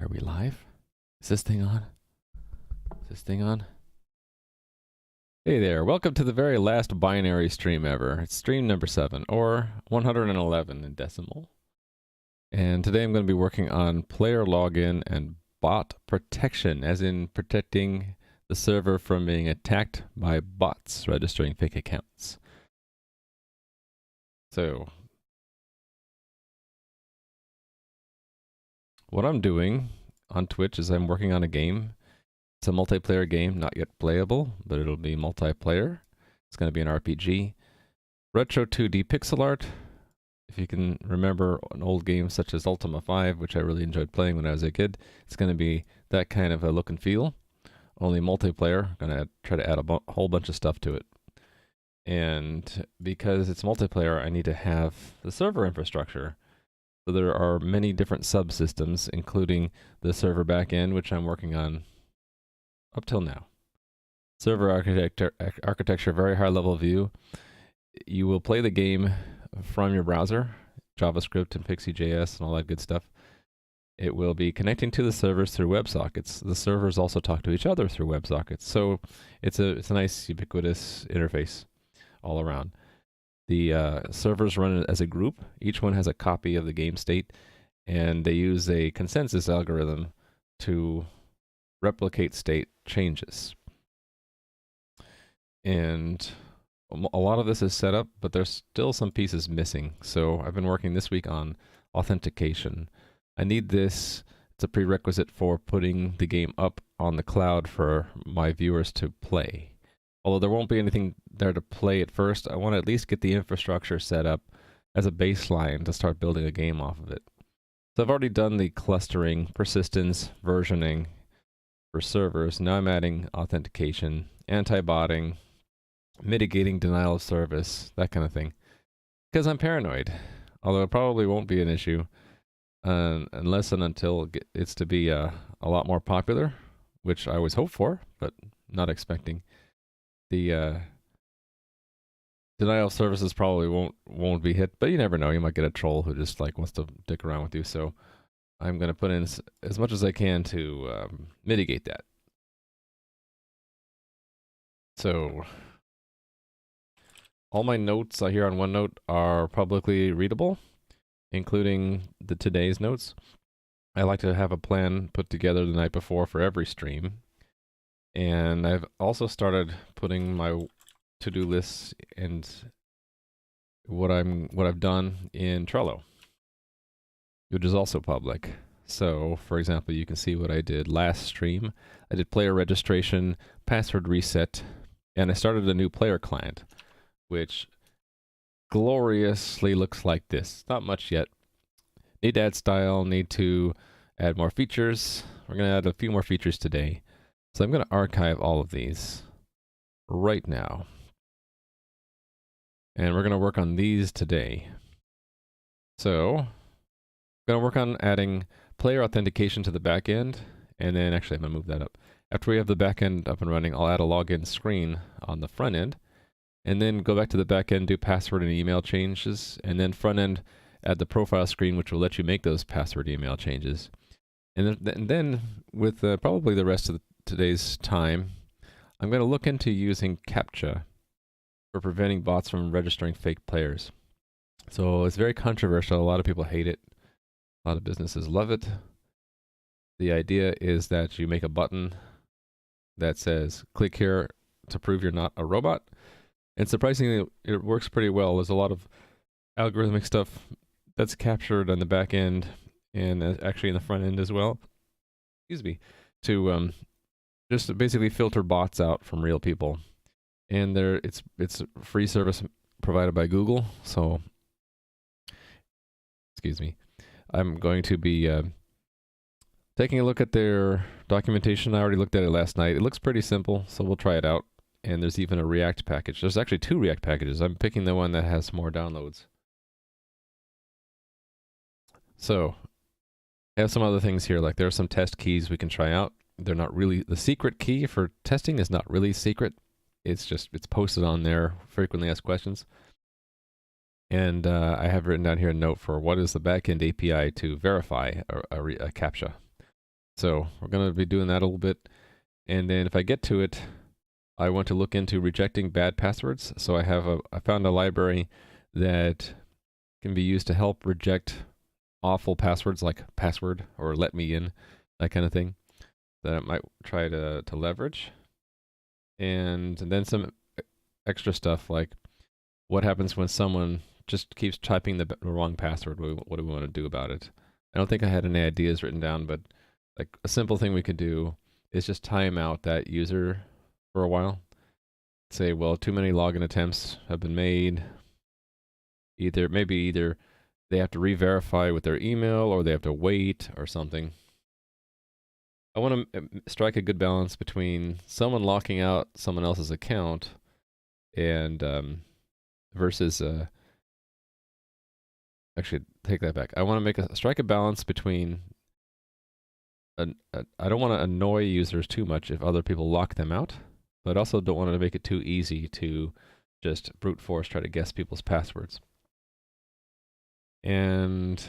Are we live? Is this thing on? Is this thing on? Hey there, welcome to the very last binary stream ever. It's stream number 7, or 111 in decimal. And today I'm going to be working on player login and bot protection, as in protecting the server from being attacked by bots registering fake accounts. So, what I'm doing on Twitch is I'm working on a game. It's a multiplayer game, not yet playable, but it'll be multiplayer. It's going to be an RPG. Retro 2D pixel art. If you can remember an old game such as Ultima 5, which I really enjoyed playing when I was a kid, it's going to be that kind of a look and feel. Only multiplayer. I'm going to try to add a whole bunch of stuff to it. And because it's multiplayer, I need to have the server infrastructure. So there are many different subsystems, including the server backend, which I'm working on up till now. Server architecture, very high level view. You will play the game from your browser, JavaScript and Pixie.js and all that good stuff. It will be connecting to the servers through WebSockets. The servers also talk to each other through WebSockets. So it's a nice ubiquitous interface all around. The servers run as a group. Each one has a copy of the game state, and they use a consensus algorithm to replicate state changes. And a lot of this is set up, but there's still some pieces missing. So I've been working this week on authentication. I need this. It's a prerequisite for putting the game up on the cloud for my viewers to play. Although there won't be anything there to play at first, I want to at least get the infrastructure set up as a baseline to start building a game off of it. So I've already done the clustering, persistence, versioning for servers. Now I'm adding authentication, anti-botting, mitigating denial of service, that kind of thing. Because I'm paranoid. Although it probably won't be an issue unless and until it's to be a lot more popular, which I always hope for, but not expecting. The denial of services probably won't be hit, but you never know. You might get a troll who just like wants to dick around with you. So I'm going to put in as much as I can to mitigate that. So all my notes here on OneNote are publicly readable, including today's notes. I like to have a plan put together the night before for every stream. And I've also started putting my to-do lists and what I've done in Trello, which is also public. So, for example, you can see what I did last stream. I did player registration, password reset, and I started a new player client, which gloriously looks like this. Not much yet. Need to add style, need to add more features. We're going to add a few more features today. So I'm going to archive all of these right now. And we're going to work on these today. So I'm going to work on adding player authentication to the backend. And then actually I'm going to move that up. After we have the backend up and running, I'll add a login screen on the front end. And then go back to the backend, do password and email changes. And then front end, add the profile screen, which will let you make those password email changes. And then with probably the rest of today's time, I'm going to look into using CAPTCHA for preventing bots from registering fake players. So it's very controversial. A lot of people hate it. A lot of businesses love it. The idea is that you make a button that says, click here to prove you're not a robot. And surprisingly, it works pretty well. There's a lot of algorithmic stuff that's captured on the back end and actually in the front end as well. Excuse me. To just basically filter bots out from real people. And it's a free service provided by Google. So, excuse me. I'm going to be taking a look at their documentation. I already looked at it last night. It looks pretty simple, so we'll try it out. And there's even a React package. There's actually 2 React packages. I'm picking the one that has more downloads. So, I have some other things here. Like there are some test keys we can try out. They're not really, the secret key for testing is not really secret. It's posted on there, frequently asked questions. And I have written down here a note for what is the backend API to verify a CAPTCHA. So we're going to be doing that a little bit. And then if I get to it, I want to look into rejecting bad passwords. So I found a library that can be used to help reject awful passwords like password or let me in, that kind of thing, that I might try to leverage. And then some extra stuff like what happens when someone just keeps typing the wrong password. What do we want to do about it? I don't think I had any ideas written down, but like a simple thing we could do is just time out that user for a while. Say, well, too many login attempts have been made. Maybe either they have to re-verify with their email or they have to wait or something. I want to strike a good balance between someone locking out someone else's account and versus actually take that back. I want to strike a balance between I don't want to annoy users too much if other people lock them out, but also don't want to make it too easy to just brute force try to guess people's passwords. And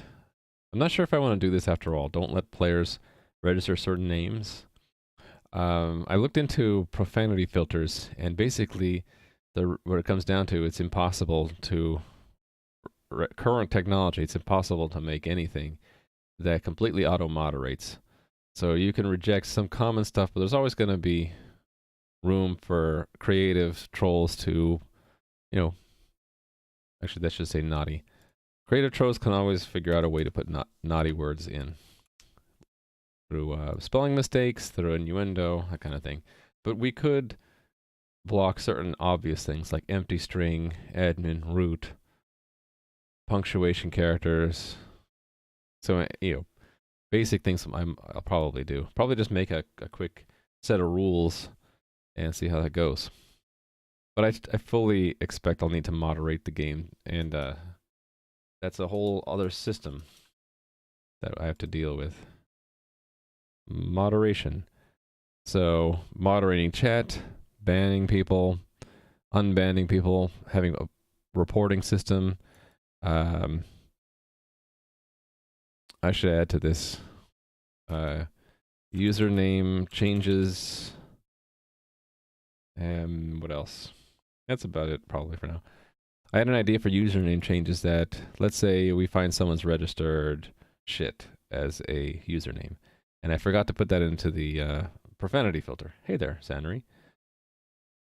I'm not sure if I want to do this after all. Don't let players register certain names. I looked into profanity filters, and basically, what it comes down to, it's impossible to current technology. It's impossible to make anything that completely auto moderates. So you can reject some common stuff, but there's always going to be room for creative trolls to, actually that should say naughty. Creative trolls can always figure out a way to put naughty words in through spelling mistakes, through innuendo, that kind of thing. But we could block certain obvious things like empty string, admin, root, punctuation characters. So, basic things I'll probably do. Probably just make a quick set of rules and see how that goes. But I fully expect I'll need to moderate the game, and that's a whole other system that I have to deal with. Moderation. So, moderating chat, banning people, unbanning people, having a reporting system. I should add to this username changes. And what else? That's about it probably for now. I had an idea for username changes that, let's say we find someone's registered shit as a username. And I forgot to put that into the profanity filter. Hey there, Sanri.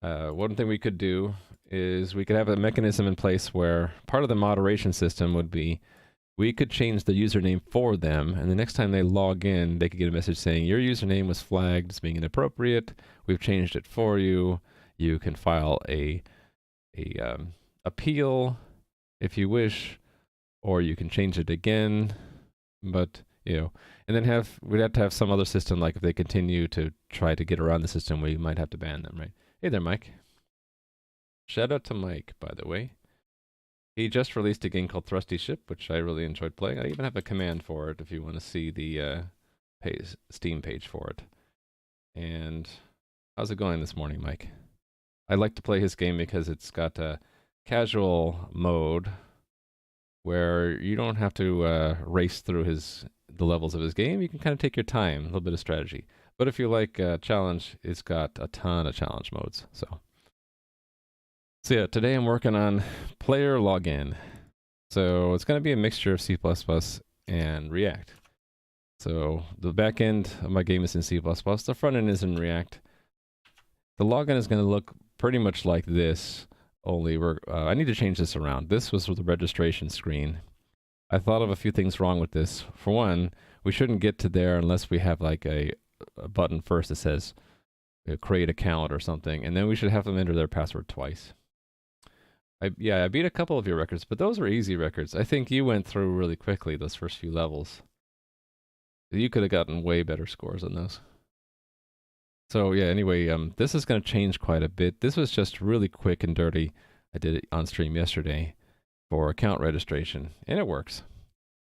One thing we could do is we could have a mechanism in place where part of the moderation system would be we could change the username for them, and the next time they log in, they could get a message saying, your username was flagged as being inappropriate. We've changed it for you. You can file a appeal if you wish, or you can change it again. But, and then we'd have to have some other system, like if they continue to try to get around the system, we might have to ban them, right? Hey there, Mike. Shout out to Mike, by the way. He just released a game called Thrusty Ship, which I really enjoyed playing. I even have a command for it if you want to see the Steam page for it. And how's it going this morning, Mike? I like to play his game because it's got a casual mode where you don't have to race through the levels of his game. You can kind of take your time, a little bit of strategy. But if you like challenge, it's got a ton of challenge modes. So yeah, today I'm working on player login. So it's going to be a mixture of C++ and React. So the back end of my game is in C++. The front end is in React. The login is going to look pretty much like this, only I need to change this around. This was the registration screen. I thought of a few things wrong with this. For one, we shouldn't get to there unless we have like a button first that says create account or something, and then we should have them enter their password twice. I beat a couple of your records, but those were easy records. I think you went through really quickly those first few levels. You could have gotten way better scores on those. So yeah, anyway, this is going to change quite a bit. This was just really quick and dirty. I did it on stream yesterday for account registration, and it works.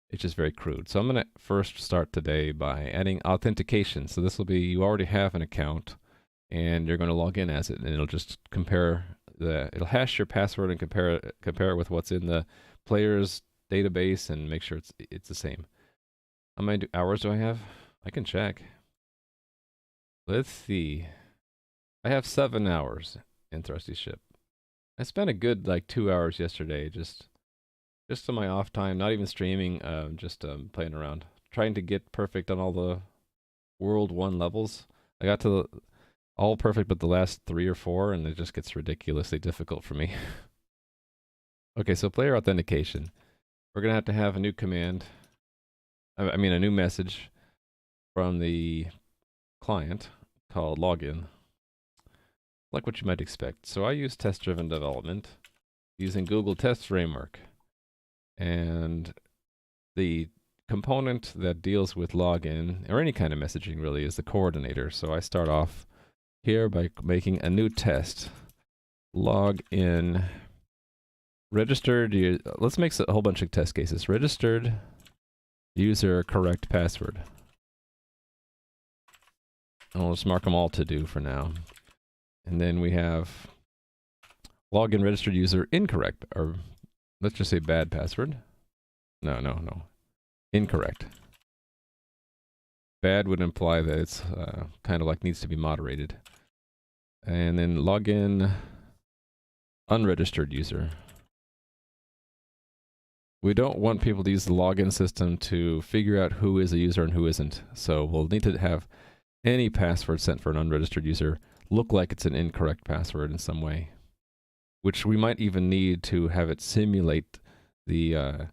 It's just very crude. So I'm going to first start today by adding authentication. So this will be, you already have an account, and you're going to log in as it, and it'll just compare it'll hash your password and compare it with what's in the player's database and make sure it's the same. How many hours do I have? I can check. Let's see. I have 7 hours in Thrusty Ship. I spent a good like 2 hours yesterday just on my off time, not even streaming, just playing around, trying to get perfect on all the World 1 levels. I got to all perfect but the last 3 or 4, and it just gets ridiculously difficult for me. Okay, so player authentication. We're going to have a new command, I mean a new message from the client called login, like what you might expect. So I use test-driven development using Google Test Framework. And the component that deals with login, or any kind of messaging really, is the coordinator. So I start off here by making a new test. Login registered, let's make a whole bunch of test cases. Registered user correct password. I'll just mark them all to do for now. And then we have login registered user incorrect, or let's just say bad password. No. Incorrect. Bad would imply that it's kind of like needs to be moderated. And then login unregistered user. We don't want people to use the login system to figure out who is a user and who isn't. So we'll need to have any password sent for an unregistered user look like it's an incorrect password in some way, which we might even need to have it simulate the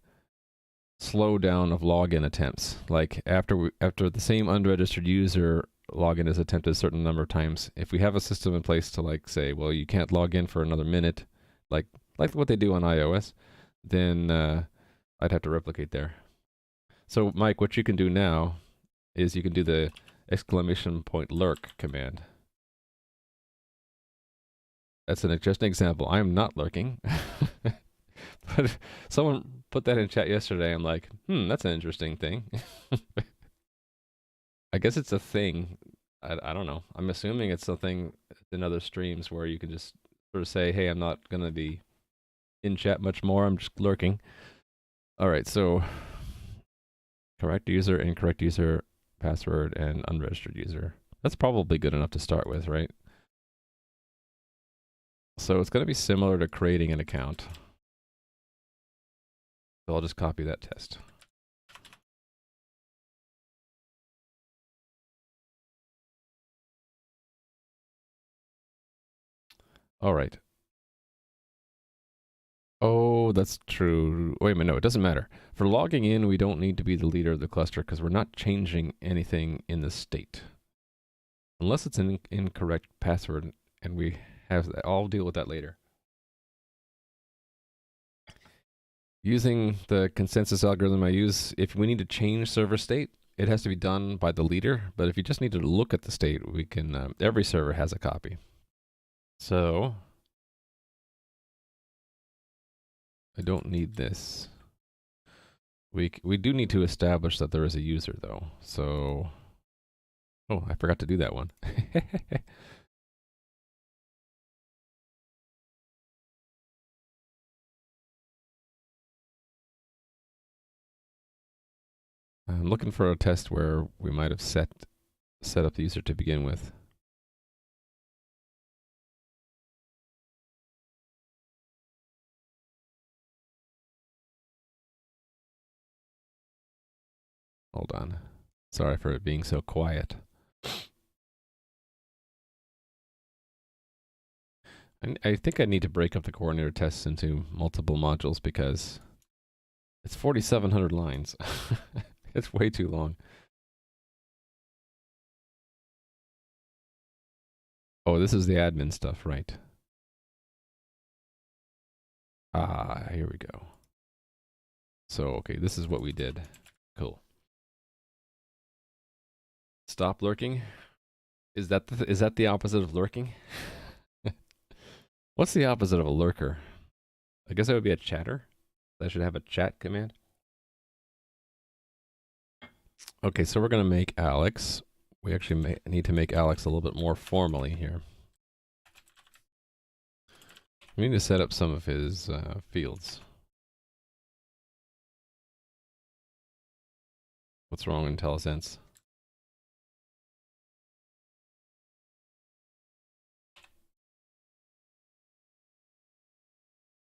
slowdown of login attempts. Like after the same unregistered user login is attempted a certain number of times, if we have a system in place to like say, well, you can't log in for another minute, like what they do on iOS, then I'd have to replicate there. So Mike, what you can do now is you can do the !lurk command. That's just an example. I'm not lurking. But someone put that in chat yesterday. I'm like, that's an interesting thing. I guess it's a thing. I don't know. I'm assuming it's a thing in other streams where you can just sort of say, hey, I'm not going to be in chat much more. I'm just lurking. All right, so correct user, incorrect user, password, and unregistered user. That's probably good enough to start with, right? So it's going to be similar to creating an account. So I'll just copy that test. All right. Oh, that's true. Wait a minute, no, it doesn't matter. For logging in, we don't need to be the leader of the cluster because we're not changing anything in the state. Unless it's an incorrect password, and we have that. I'll deal with that later. Using the consensus algorithm I use, if we need to change server state, it has to be done by the leader. But if you just need to look at the state, we can, every server has a copy. So I don't need this. We do need to establish that there is a user though. So, oh, I forgot to do that one. I'm looking for a test where we might have set up the user to begin with. Hold on. Sorry for it being so quiet. I think I need to break up the coordinator tests into multiple modules because it's 4,700 lines. It's way too long. Oh, this is the admin stuff, right? Ah, here we go. So, okay, this is what we did. Cool. Stop lurking. Is that the opposite of lurking? What's the opposite of a lurker? I guess that would be a chatter. I should have a chat command. Okay, so we're going to make Alex. We actually need to make Alex a little bit more formally here. We need to set up some of his fields. What's wrong in IntelliSense?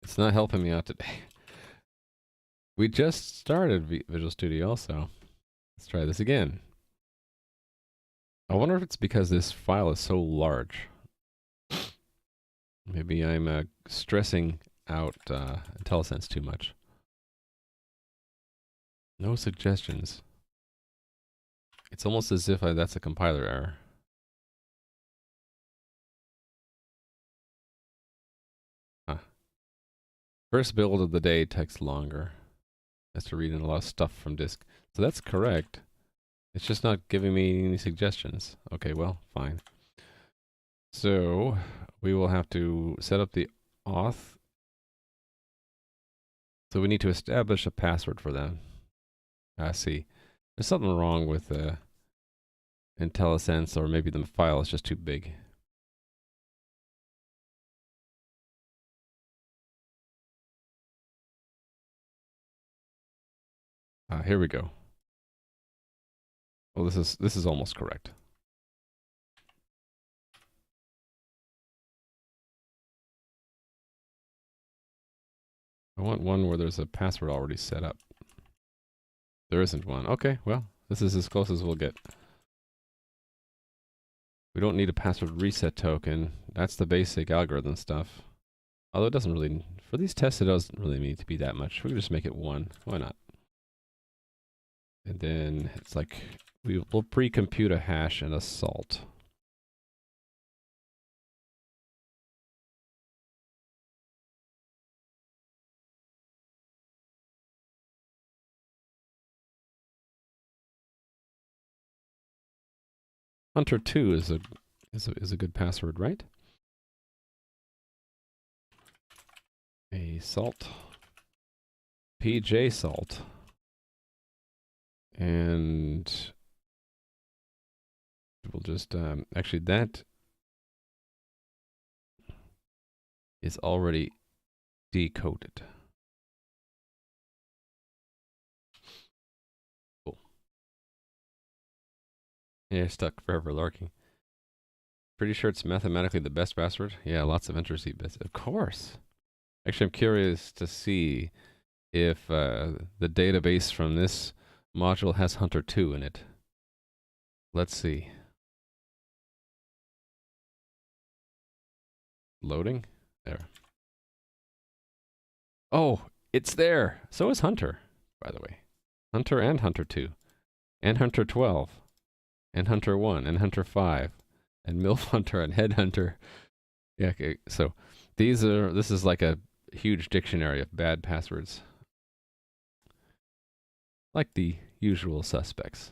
It's not helping me out today. We just started Visual Studio also. Let's try this again. I wonder if it's because this file is so large. Maybe I'm stressing out IntelliSense too much. No suggestions. It's almost as if that's a compiler error. Huh. First build of the day takes longer. Has to read in a lot of stuff from disk. So that's correct. It's just not giving me any suggestions. Okay, well, fine. So we will have to set up the auth. So we need to establish a password for them. I see. There's something wrong with IntelliSense, or maybe the file is just too big. Here we go. Well, this is almost correct. I want one where there's a password already set up. There isn't one. Okay, well, this is as close as we'll get. We don't need a password reset token. That's the basic algorithm stuff. Although it doesn't really, for these tests, it doesn't really need to be that much. We can just make it 1. Why not? And then it's like, we'll pre-compute a hash and a salt. Hunter2 is a good password, right? A salt. PJ salt. And we'll just, actually that is already decoded. Cool. Yeah, stuck forever lurking. Pretty sure it's mathematically the best password. Yeah, lots of entropy bits. Of course. Actually, I'm curious to see if the database from this module has Hunter2 in it. Let's see. Loading? There. Oh, it's there. So is Hunter, by the way. Hunter and Hunter2. And Hunter12. And Hunter1. And Hunter5. And MILF Hunter and Headhunter. Yeah, okay. So this is like a huge dictionary of bad passwords. Like the usual suspects.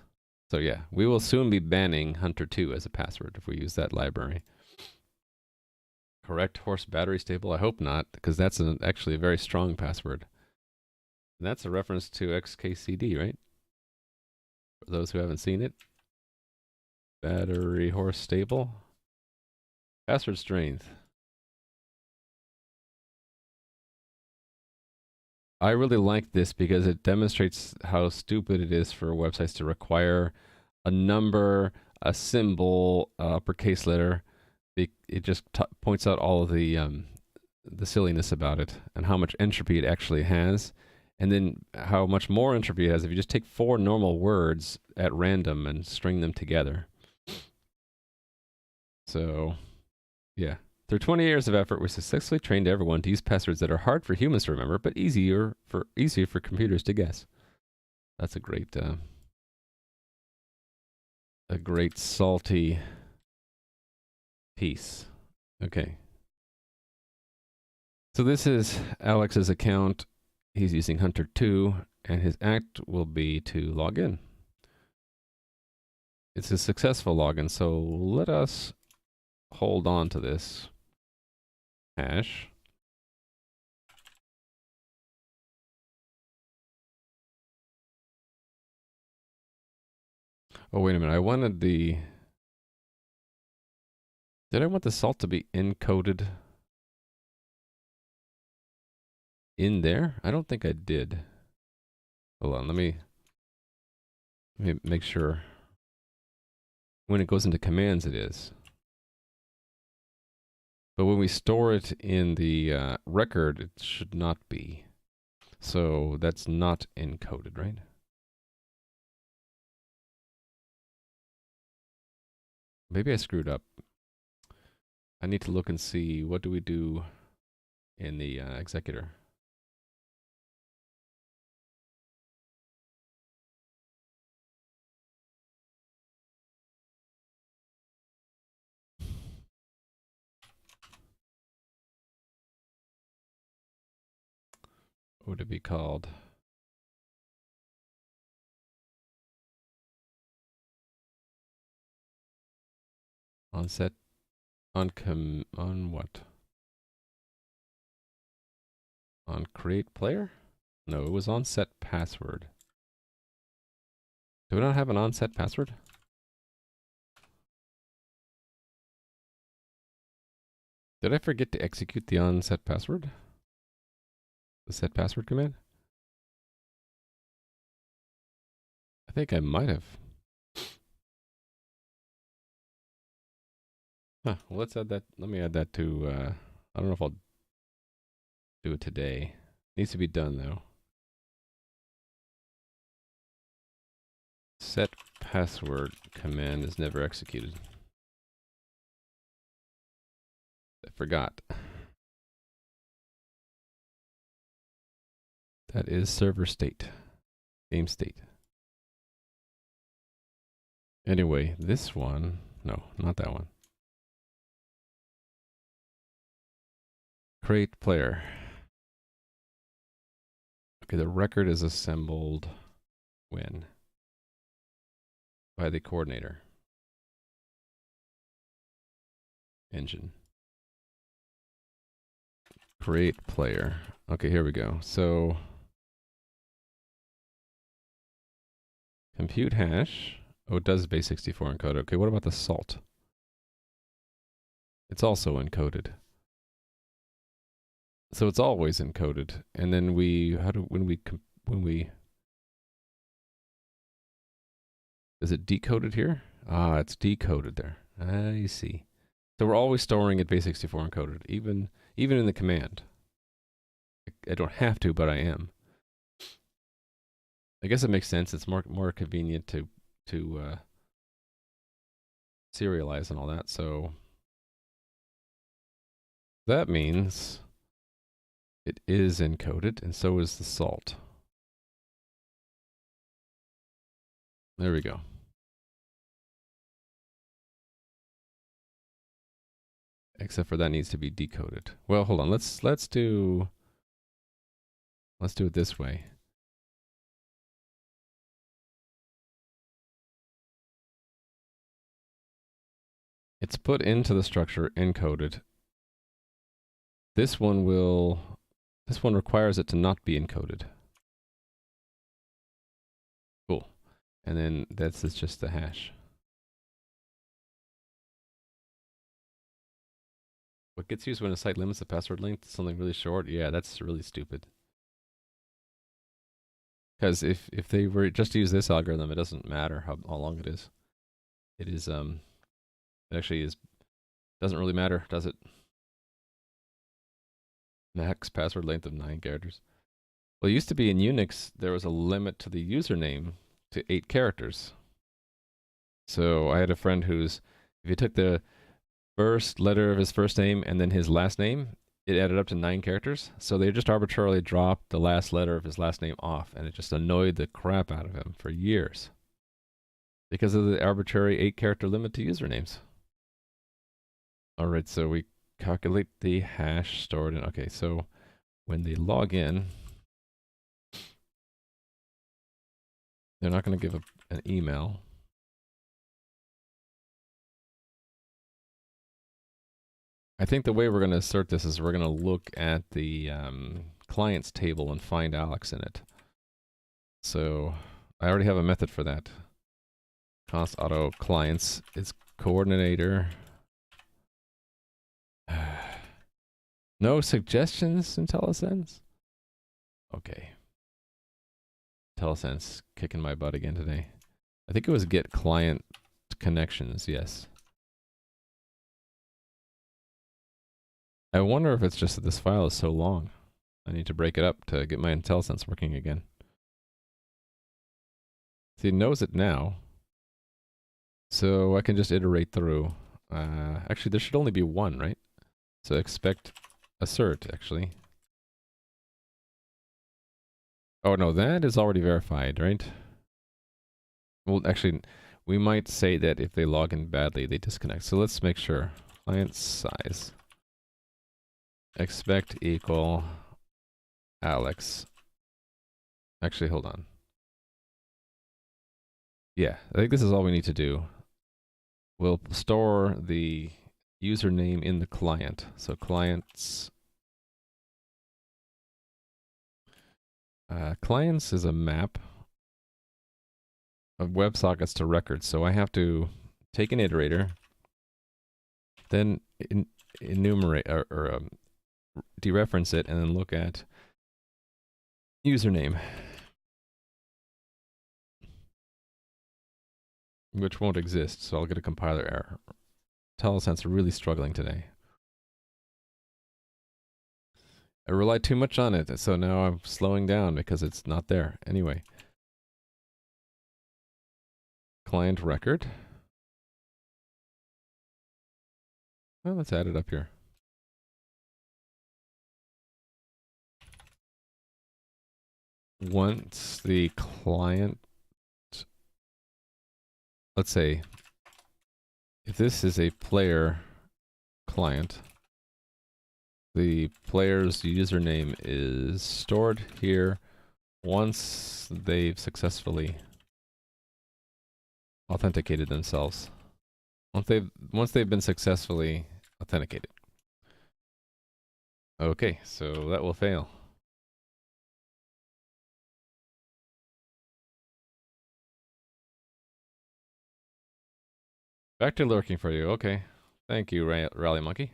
So yeah, we will soon be banning Hunter2 as a password if we use that library. Correct horse battery stable? I hope not, because that's actually a very strong password. And that's a reference to XKCD, right? For those who haven't seen it. Battery horse stable. Password strength. I really like this because it demonstrates how stupid it is for websites to require a number, a symbol, uppercase letter. It just points out all of the silliness about it and how much entropy it actually has, and then how much more entropy it has if you just take 4 normal words at random and string them together. So, yeah. Through 20 years of effort, we successfully trained everyone to use passwords that are hard for humans to remember, but easier for computers to guess. That's a great salty piece. Okay. So this is Alex's account. He's using Hunter2, and his act will be to log in. It's a successful login, so let us hold on to this hash. Oh, wait a minute. I wanted the... Did I want the salt to be encoded in there? I don't think I did. Hold on, let me make sure. When it goes into commands, it is. But when we store it in the record, it should not be. So that's not encoded, right? Maybe I screwed up. I need to look and see, what do we do in the executor? What would it be called? On set, on what? On create player? No, it was on set password. Do we not have an on-set password? Did I forget to execute the on-set password? The set password command? I think I might have. Huh, well, let's add that. Let me add that to, I don't know if I'll do it today. Needs to be done though. Set password command is never executed. I forgot. That is server state. Game state. Anyway, this one. No, not that one. Create player. Okay, the record is assembled when? By the coordinator. Engine. Create player. Okay, here we go. So, compute hash. Oh, it does base64 encode. Okay, what about the salt? It's also encoded. So it's always encoded. And then when we, is it decoded here? Ah, it's decoded there. I see. So we're always storing it base64 encoded, even in the command. I don't have to, but I am. I guess it makes sense. It's more convenient to serialize and all that. So that means it is encoded, and so is the salt. There we go. Except for that needs to be decoded. Well, hold on. Let's do it this way. It's put into the structure encoded. This one requires it to not be encoded. Cool. And then this is just the hash. What gets used when a site limits the password length to something really short? Yeah, that's really stupid. Because if they were just to use this algorithm, it doesn't matter how long it is. It is it actually is doesn't really matter, does it? Max password length of 9 characters. Well, it used to be in Unix there was a limit to the username to 8 characters. So I had a friend who's, if you took the first letter of his first name and then his last name, it added up to 9 characters. So they just arbitrarily dropped the last letter of his last name off, and it just annoyed the crap out of him for years because of the arbitrary 8-character limit to usernames. All right, so we calculate the hash stored in. Okay, so when they log in, they're not going to give an email. I think the way we're going to assert this is we're going to look at the clients table and find Alex in it. So I already have a method for that. Const auto clients is coordinator. No suggestions, IntelliSense? Okay. IntelliSense kicking my butt again today. I think it was get client connections, yes. I wonder if it's just that this file is so long. I need to break it up to get my IntelliSense working again. See, it knows it now. So I can just iterate through. Actually, there should only be one, right? So expect assert, actually. Oh, no, that is already verified, right? Well, actually, we might say that if they log in badly, they disconnect. So let's make sure. Client size. Expect equal Alex. Actually, hold on. Yeah, I think this is all we need to do. We'll store the username in the client. So clients. Clients is a map of WebSockets to records. So I have to take an iterator, then enumerate or dereference it, and then look at username, which won't exist. So I'll get a compiler error. IntelliSense are really struggling today. I relied too much on it, so now I'm slowing down because it's not there. Anyway. Client record. Well, let's add it up here. Once the client, let's say, if this is a player client, the player's username is stored here once they've successfully authenticated themselves. Once they've been successfully authenticated. Okay, so that will fail. Back to lurking for you. Okay. Thank you, Rally Monkey.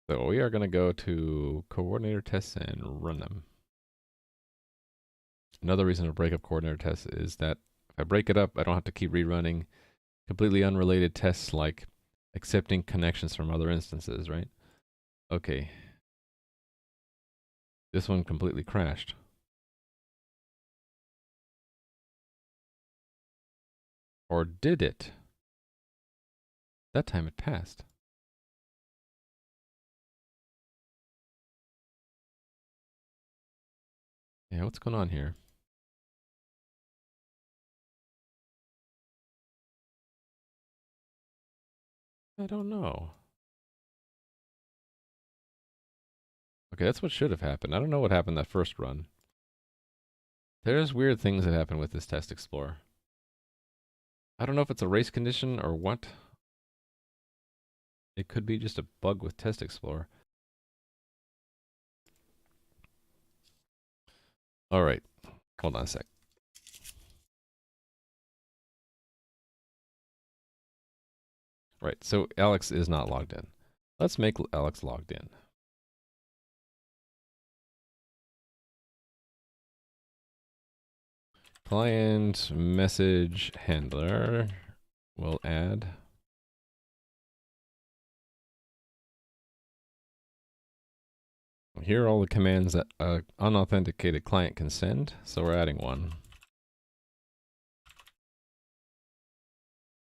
So we are going to go to coordinator tests and run them. Another reason to break up coordinator tests is that if I break it up, I don't have to keep rerunning completely unrelated tests like accepting connections from other instances, right? Okay. This one completely crashed. Or did it? That time it passed. Yeah, what's going on here? I don't know. Okay, that's what should have happened. I don't know what happened that first run. There's weird things that happen with this Test Explorer. I don't know if it's a race condition or what. It could be just a bug with Test Explorer. All right, hold on a sec. Right, so Alex is not logged in. Let's make Alex logged in. Client message handler will add. Here are all the commands that an unauthenticated client can send, so we're adding one.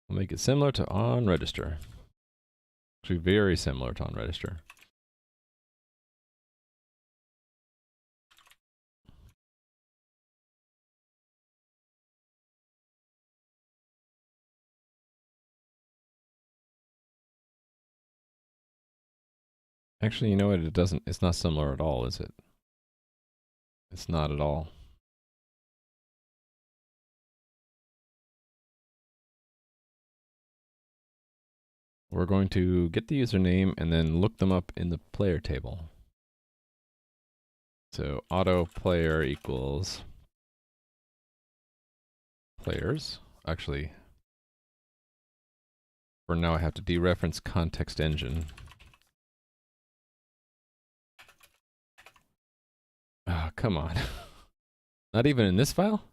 We'll make it similar to onRegister. Actually, very similar to onRegister. Actually, you know what? It's not similar at all, is it? It's not at all. We're going to get the username and then look them up in the player table. So auto player equals players. Actually, for now I have to dereference context engine. Ah, oh, come on. Not even in this file?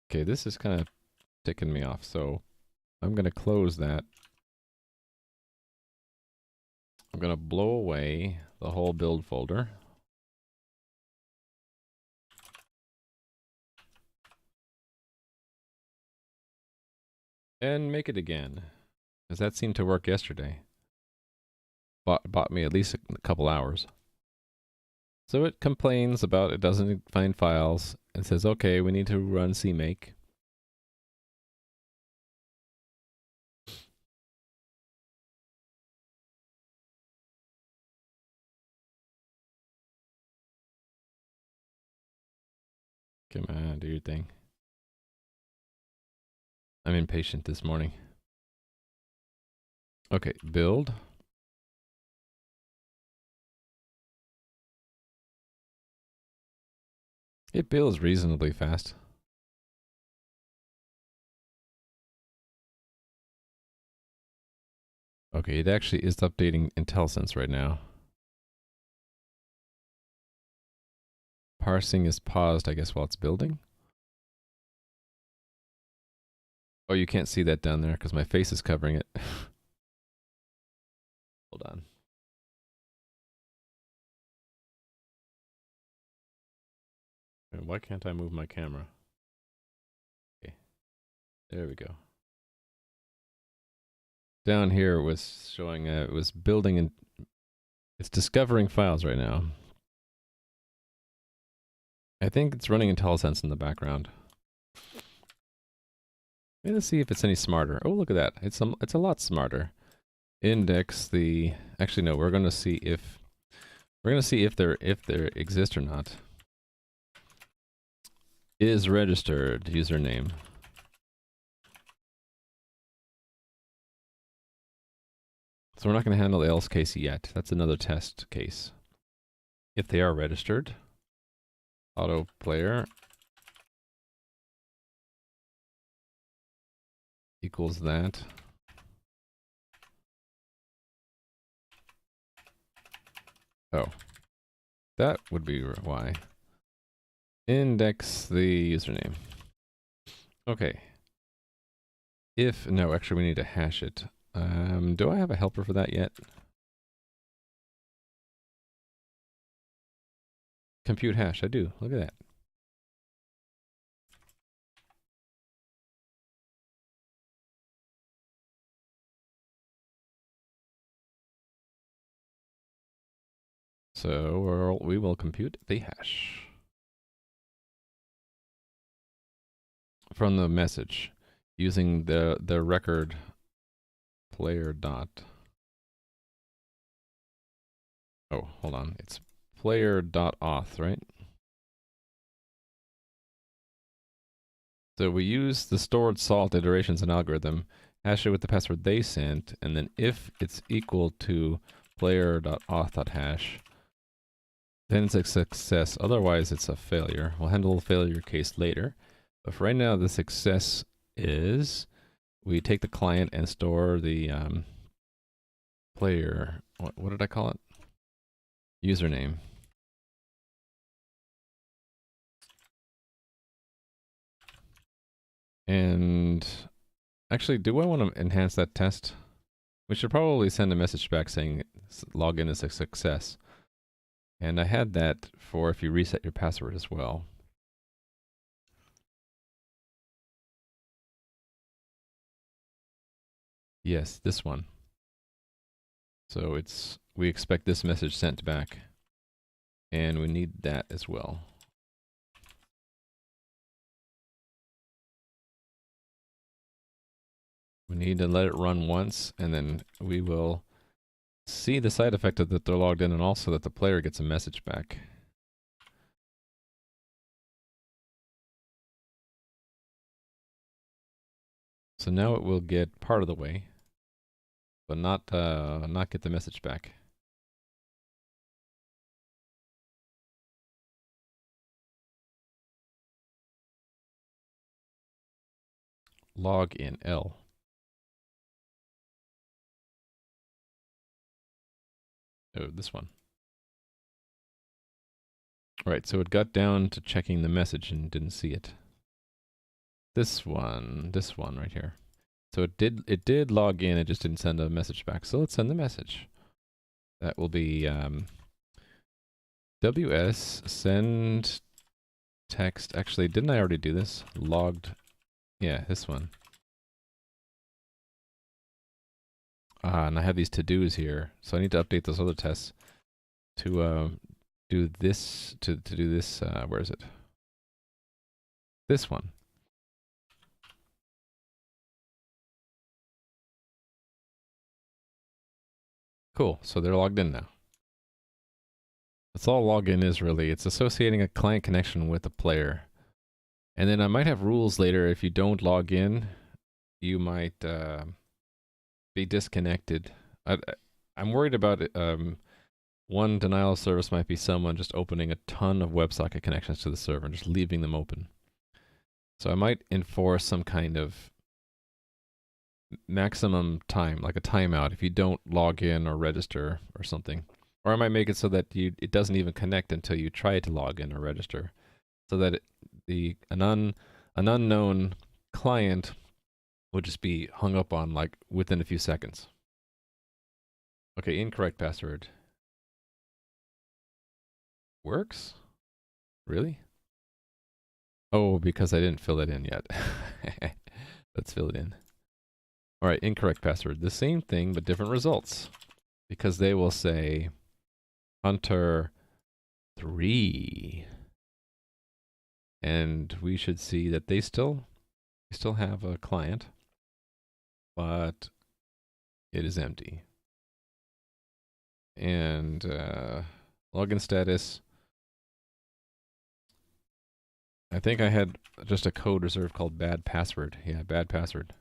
Okay, this is kind of ticking me off. So I'm going to close that. I'm going to blow away the whole build folder. And make it again. Because that seemed to work yesterday. Bought me at least a couple hours. So it complains about it doesn't find files and says, okay, we need to run CMake. Come on, do your thing. I'm impatient this morning. Okay, build. It builds reasonably fast. Okay, it actually is updating IntelliSense right now. Parsing is paused, I guess, while it's building. Oh, you can't see that down there because my face is covering it. Hold on. Why can't I move my camera? Okay, there we go. Down here it was showing, it was building and it's discovering files right now. I think it's running IntelliSense in the background. Let's see if it's any smarter. Oh, look at that. It's a lot smarter. Index the, actually no, we're going to see if there exists or not. Is registered username. So we're not going to handle the else case yet. That's another test case. If they are registered, auto player equals that. Oh, that would be why. Index the username. Okay. If, no, actually we need to hash it. Do I have a helper for that yet? Compute hash, I do. Look at that. So we will compute the hash from the message using the record player dot. Oh, hold on. It's player dot auth, right? So we use the stored salt iterations and algorithm, hash it with the password they sent, and then if it's equal to player.auth.hash, then it's a success. Otherwise, it's a failure. We'll handle the failure case later. But for right now, the success is we take the client and store the player. What did I call it? Username. And actually, do I want to enhance that test? We should probably send a message back saying login is a success. And I had that for if you reset your password as well. Yes, this one. So we expect this message sent back. And we need that as well. We need to let it run once, and then we will see the side effect of that they're logged in and also that the player gets a message back. So now it will get part of the way, but not get the message back. Log in L. Oh, this one. All right, so it got down to checking the message and didn't see it. this one right here. So it did log in, it just didn't send a message back. So let's send the message. That will be WS send text. Actually, didn't I already do this? Logged. Yeah, this one. And I have these to-dos here, so I need to update those other tests to do this, to do this, where is it? This one. Cool, so they're logged in now. That's all login is really. It's associating a client connection with a player. And then I might have rules later. If you don't log in, you might be disconnected. I'm worried about it. One denial of service might be someone just opening a ton of WebSocket connections to the server and just leaving them open. So I might enforce some kind of maximum time, like a timeout, if you don't log in or register or something. Or I might make it so that it doesn't even connect until you try to log in or register, so that an unknown client would just be hung up on like within a few seconds. Okay, incorrect password. Works? Really? Oh, because I didn't fill it in yet. Let's fill it in. All right, incorrect password. The same thing, but different results. Because they will say Hunter 3. And we should see that they still have a client, but it is empty. And login status. I think I had just a code reserved called bad password. Yeah, bad password.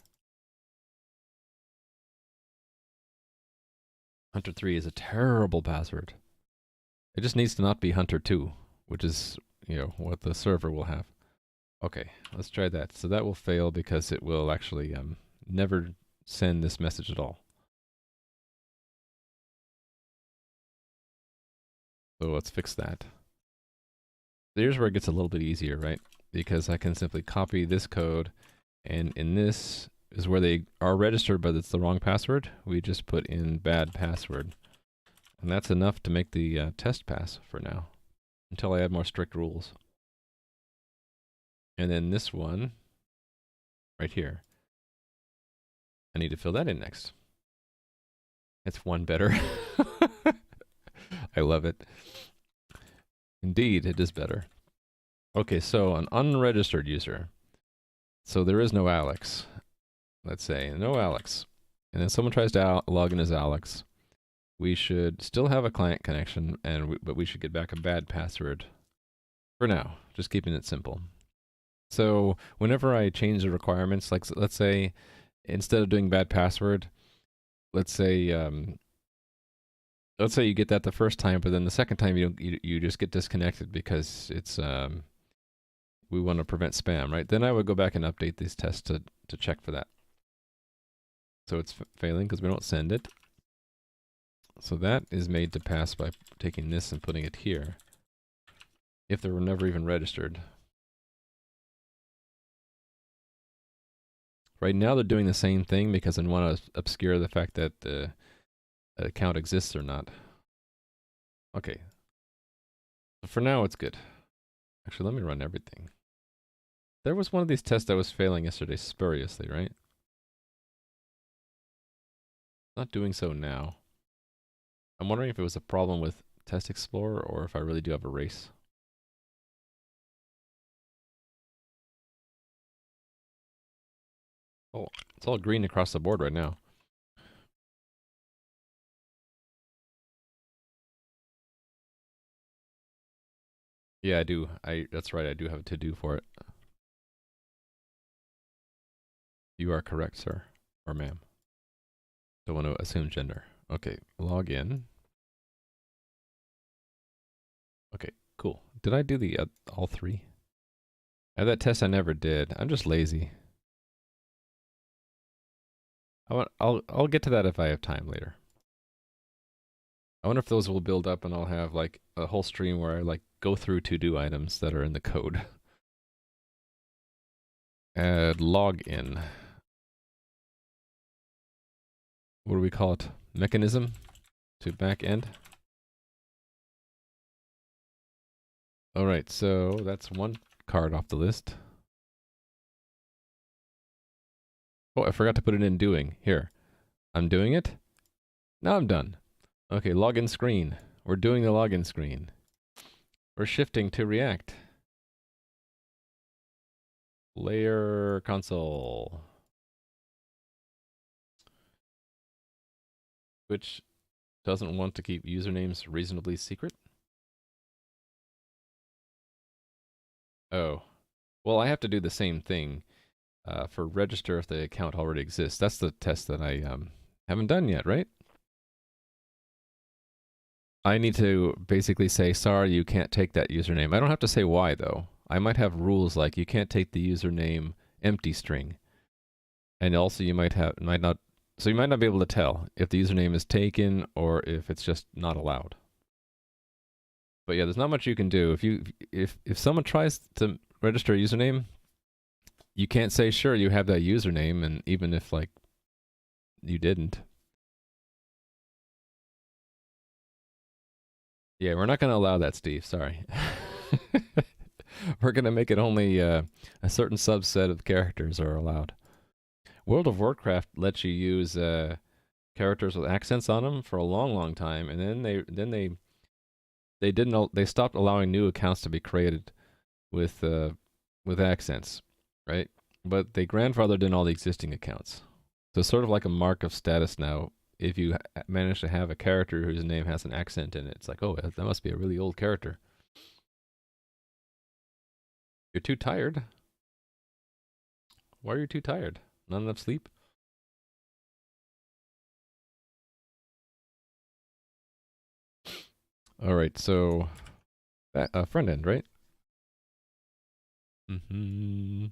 Hunter 3 is a terrible password. It just needs to not be Hunter 2, which is, what the server will have. Okay, let's try that. So that will fail because it will actually never send this message at all. So let's fix that. Here's where it gets a little bit easier, right? Because I can simply copy this code, and in this is where they are registered, but it's the wrong password. We just put in bad password. And that's enough to make the test pass for now, until I add more strict rules. And then this one, right here, I need to fill that in next. It's one better. I love it. Indeed, it is better. Okay, so an unregistered user. So there is no Alex. Let's say no Alex. And then someone tries to log in as Alex. We should still have a client connection, but we should get back a bad password. For now, just keeping it simple. So whenever I change the requirements, like let's say instead of doing bad password, let's say you get that the first time, but then the second time you just get disconnected because it's we want to prevent spam, right? Then I would go back and update these tests to check for that. So it's failing because we don't send it. So that is made to pass by taking this and putting it here, if they were never even registered. Right now they're doing the same thing because I want to obscure the fact that the account exists or not. Okay. So for now it's good. Actually, let me run everything. There was one of these tests that was failing yesterday spuriously, right? Not doing so now. I'm wondering if it was a problem with Test Explorer or if I really do have a race. Oh, it's all green across the board right now. Yeah, I do. That's right, I do have a to-do for it. You are correct, sir. Or ma'am. Don't want to assume gender. Okay, log in. Okay, cool. Did I do the all three? That test I never did. I'm just lazy. I'll get to that if I have time later. I wonder if those will build up and I'll have like a whole stream where I like go through to-do items that are in the code. add login. What do we call it? Mechanism to backend. All right, so that's one card off the list. Oh, I forgot to put it in doing. Here, I'm doing it. Now I'm done. Okay, login screen. We're doing the login screen. We're shifting to React. Layer console. Which doesn't want to keep usernames reasonably secret. Oh, well, I have to do the same thing for register if the account already exists. That's the test that I haven't done yet, right? I need to basically say, sorry, you can't take that username. I don't have to say why, though. I might have rules like you can't take the username empty string. And also you might not be able to tell if the username is taken or if it's just not allowed. But yeah, there's not much you can do. If someone tries to register a username, you can't say, sure, you have that username, and even if like you didn't. Yeah, we're not going to allow that, Steve. Sorry. We're going to make it only a certain subset of characters are allowed. World of Warcraft lets you use characters with accents on them for a long, long time, and then they stopped allowing new accounts to be created with accents, right? But they grandfathered in all the existing accounts. So it's sort of like a mark of status now. If you manage to have a character whose name has an accent in it, it's like, oh, that must be a really old character. You're too tired? Why are you too tired? Not enough sleep? All right, so front end, right? Mm-hmm.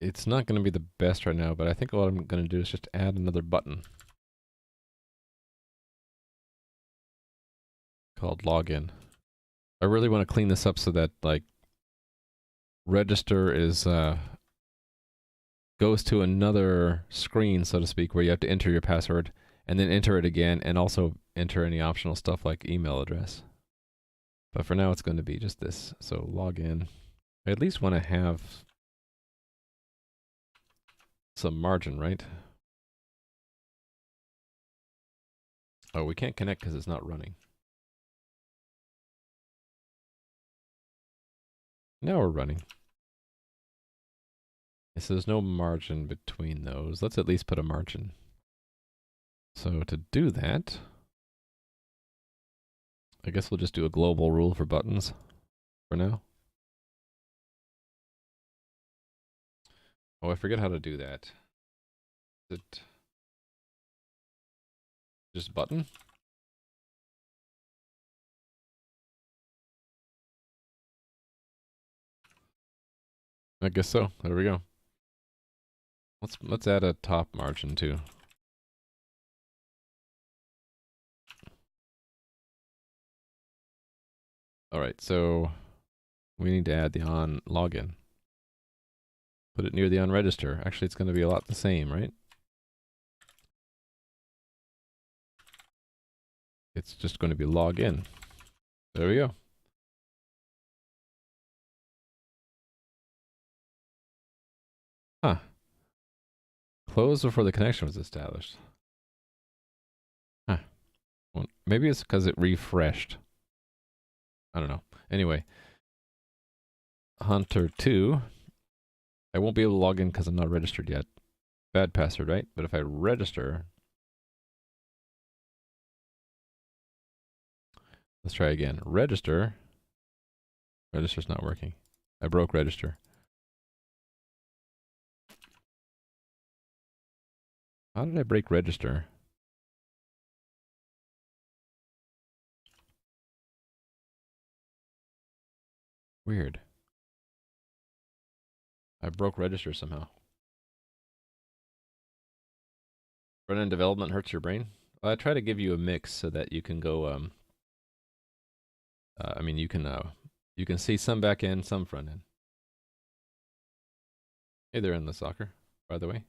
It's not going to be the best right now, but I think what I'm going to do is just add another button called login. I really want to clean this up so that like register is goes to another screen, so to speak, where you have to enter your password and then enter it again and also enter any optional stuff like email address. But for now, it's going to be just this. So login. I at least want to have some margin, right? Oh, we can't connect because it's not running. Now we're running. So there's no margin between those. Let's at least put a margin. So to do that, I guess we'll just do a global rule for buttons for now. Oh, I forget how to do that. Is it just button? I guess so. There we go. Let's add a top margin too. All right, so we need to add the on login. Put it near the on register. Actually, it's going to be a lot the same, right? It's just going to be login. There we go. Huh. Close before the connection was established. Huh. Well, maybe it's because it refreshed. I don't know. Anyway. Hunter 2. I won't be able to log in because I'm not registered yet. Bad password, right? But if I register... Let's try again. Register. Register's not working. I broke register. How did I break register? Weird. I broke register somehow. Front-end development hurts your brain? Well, I try to give you a mix so that you can go I mean, you can see some back end, some front end. Hey there in the soccer, by the way.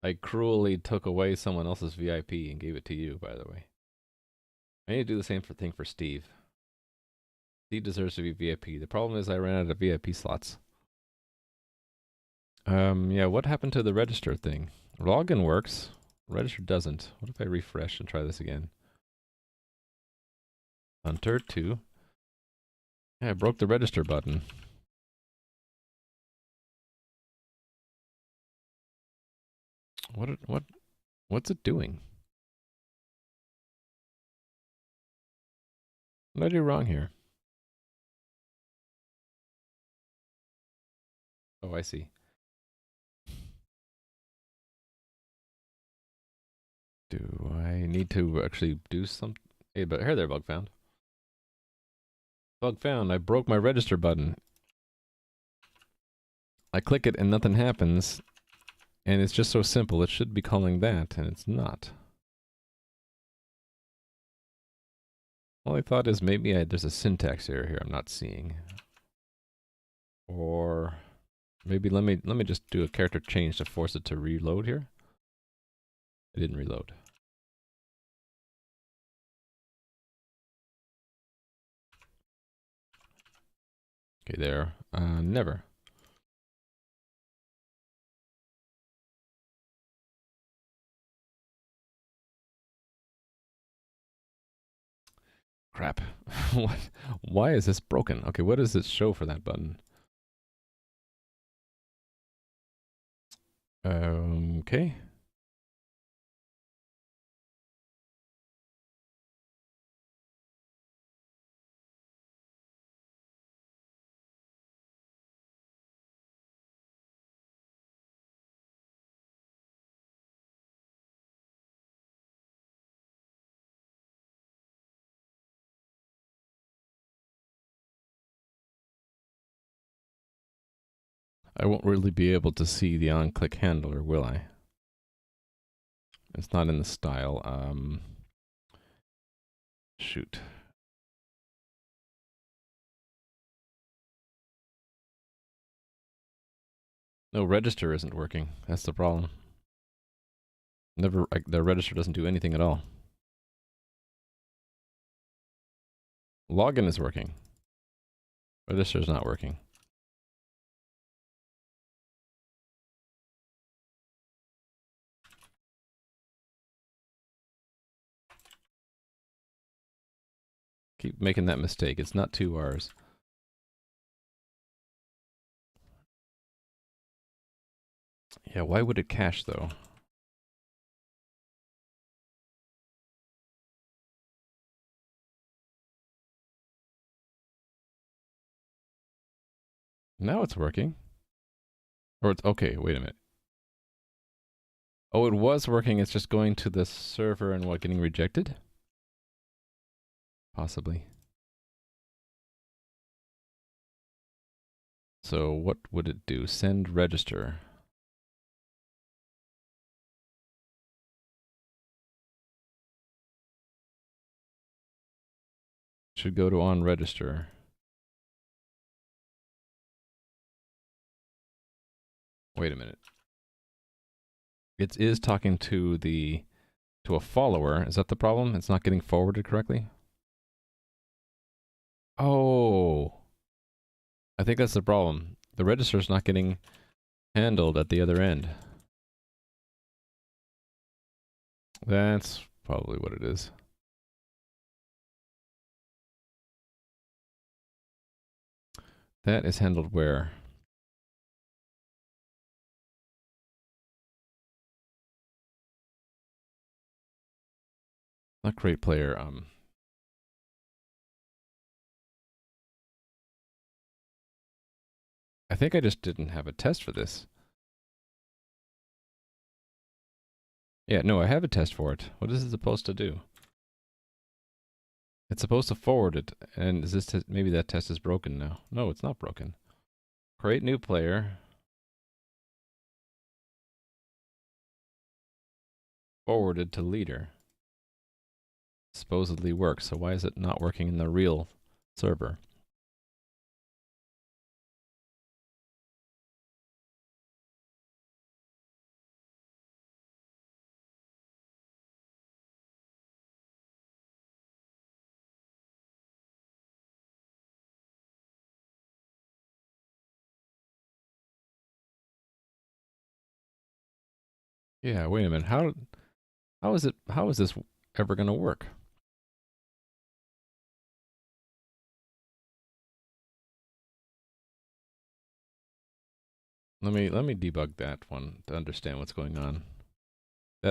I cruelly took away someone else's VIP and gave it to you, by the way. I need to do the same thing for Steve. Steve deserves to be VIP. The problem is I ran out of VIP slots. Yeah, what happened to the register thing? Login works. Register doesn't. What if I refresh and try this again? Hunter 2. Yeah, I broke the register button. What's it doing? What did I do wrong here? Oh, I see. Do I need to actually do something? Hey, but here there, bug found. Bug found. I broke my register button. I click it and nothing happens. And it's just so simple. It should be calling that, and it's not. All I thought is maybe there's a syntax error here I'm not seeing. Or maybe let me just do a character change to force it to reload here. It didn't reload. Okay, there. Never. Crap. What? Why is this broken? Okay, what does it show for that button? Okay. I won't really be able to see the on-click handler, will I? It's not in the style. Shoot. No, register isn't working. That's the problem. The register doesn't do anything at all. Login is working. Register is not working. Keep making that mistake. It's not 2 R's. Yeah, why would it cache though? Now it's working. Or it's okay, wait a minute. Oh, it was working, it's just going to the server and what, getting rejected? Possibly. So what would it do? Send register. Should go to on register. Wait a minute. It is talking to a follower. Is that the problem? It's not getting forwarded correctly? Oh. I think that's the problem. The register is not getting handled at the other end. That's probably what it is. That is handled where? Not create player. I think I just didn't have a test for this. Yeah, no, I have a test for it. What is it supposed to do? It's supposed to forward it, and is this maybe that test is broken now? No, it's not broken. Create new player. Forwarded to leader. supposedly works. So why is it not working in the real server? Yeah, wait a minute. How is this ever gonna work? Let me debug that one to understand what's going on.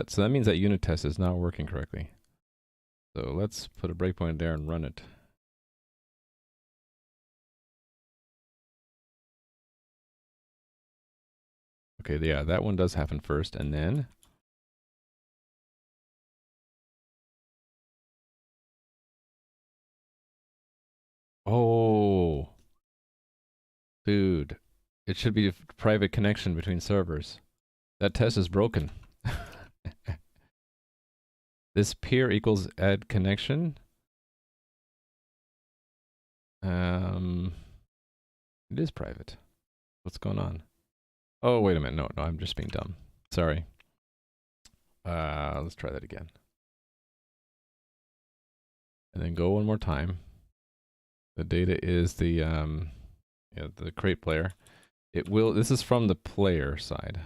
So that means that unit test is not working correctly. So let's put a breakpoint there and run it. Okay, yeah, that one does happen first, and then oh, dude, it should be a private connection between servers. That test is broken. This peer equals add connection. It is private. What's going on? Oh, wait a minute. No, I'm just being dumb. Sorry. Let's try that again. And then go one more time. The data is the crate player. This is from the player side.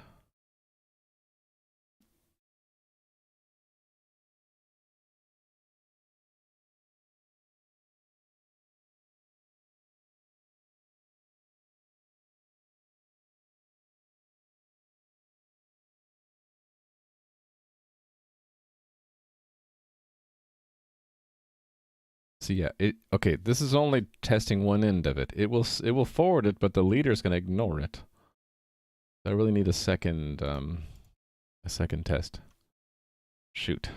So yeah, okay, this is only testing one end of it. It will forward it, but the leader is going to ignore it. I really need a second test. Shoot.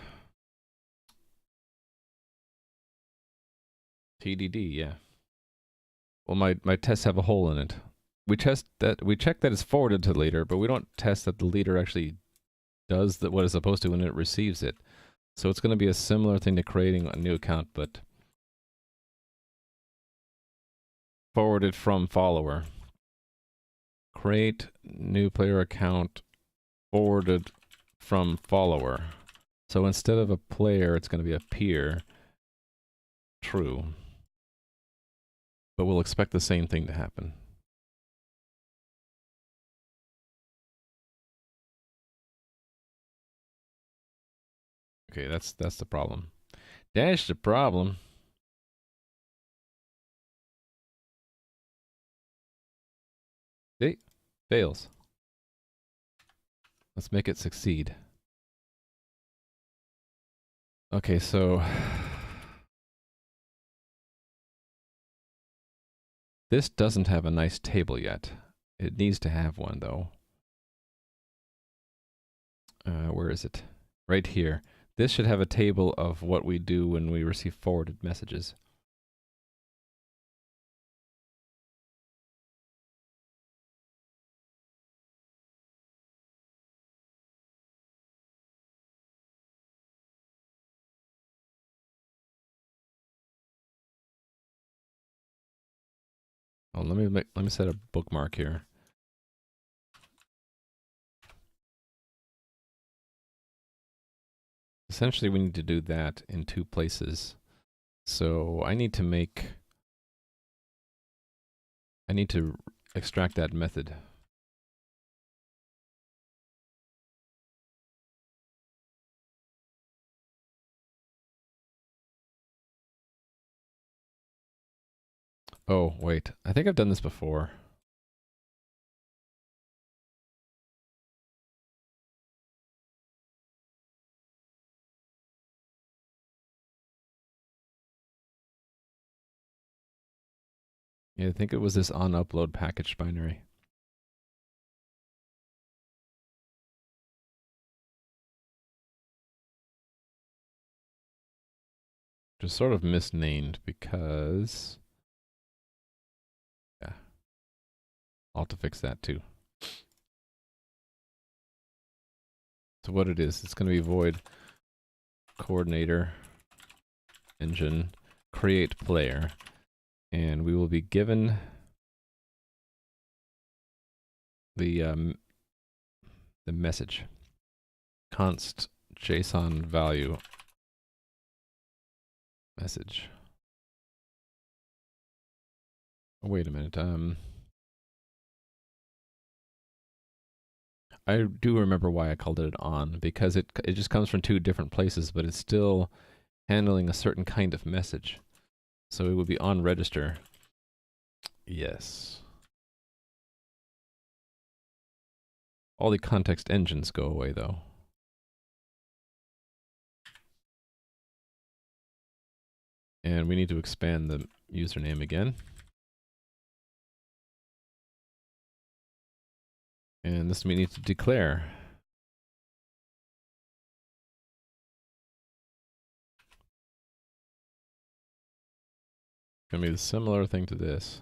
TDD, yeah. Well, my tests have a hole in it. We check that it's forwarded to the leader, but we don't test that the leader actually does what it's supposed to when it receives it. So it's going to be a similar thing to creating a new account, but forwarded from follower. Create new player account forwarded from follower. So instead of a player, it's going to be a peer. True. But we'll expect the same thing to happen. Okay, that's the problem. Dash the problem. See? Fails. Let's make it succeed. Okay, so this doesn't have a nice table yet. It needs to have one, though. Where is it? Right here. This should have a table of what we do when we receive forwarded messages. Oh, let me set a bookmark here. Essentially, we need to do that in two places. So I need to extract that method. Oh, wait. I think I've done this before. Yeah, I think it was this onUpload package binary. Just sort of misnamed because... yeah. I'll have to fix that too. So what it is, it's going to be void coordinator engine create player, and we will be given the message const JSON value message. Oh, wait a minute. I do remember why I called it on, because it just comes from two different places, but it's still handling a certain kind of message. So it would be on register. Yes. All the context engines go away though. And we need to expand the username again. And this we need to declare. Gonna be a similar thing to this.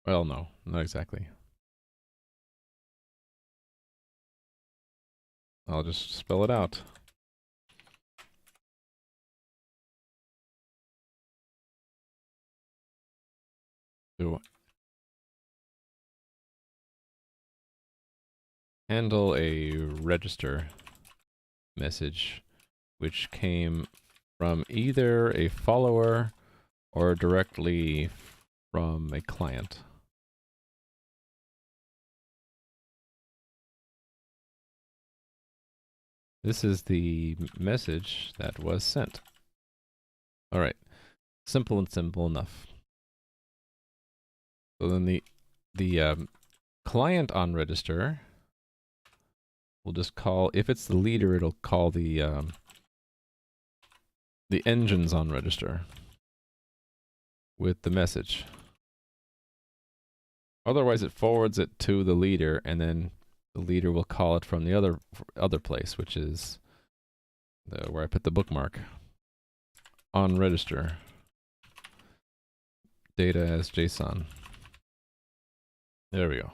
Well, no, not exactly. I'll just spell it out. So handle a register message which came from either a follower or directly from a client. This is the message that was sent. All right, simple and simple enough. So then the client on register will just call, if it's the leader, it'll call the engines on register with the message. Otherwise, it forwards it to the leader, and then the leader will call it from the other place, which is where I put the bookmark. On register. Data as JSON. There we go.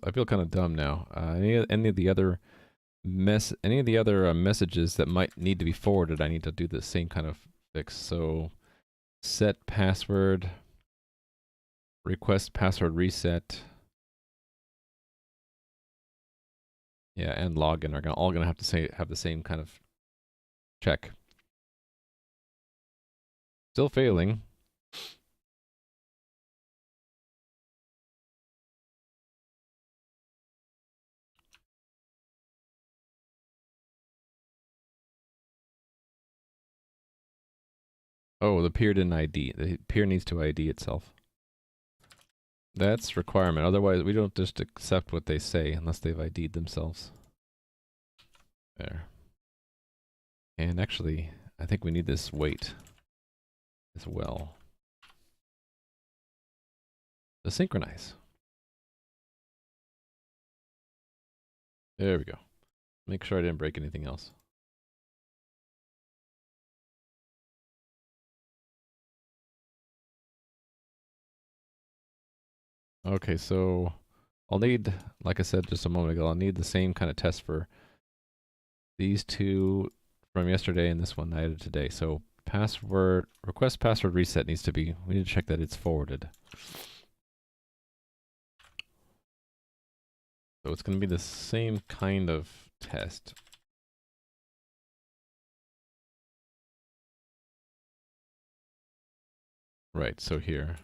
I feel kind of dumb now. Any of the other messages that might need to be forwarded, I need to do the same kind of fix. So set password, request password reset. Yeah, and login are all gonna have to have the same kind of check. Still failing. Oh, the peer didn't ID. The peer needs to ID itself. That's requirement. Otherwise, we don't just accept what they say unless they've ID'd themselves. There. And actually, I think we need this wait as well to synchronize. There we go. Make sure I didn't break anything else. Okay, so I'll need, like I said just a moment ago, I'll need the same kind of test for these two from yesterday and this one I added today. So request password reset needs to be, we need to check that it's forwarded. So it's going to be the same kind of test. Right, so here.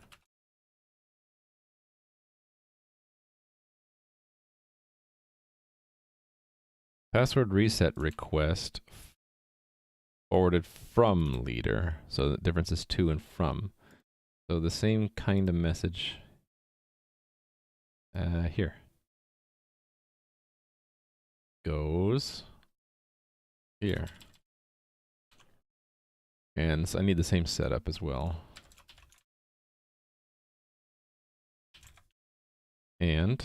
Password reset request forwarded from leader. So the difference is to and from. So the same kind of message here goes here. And so I need the same setup as well. And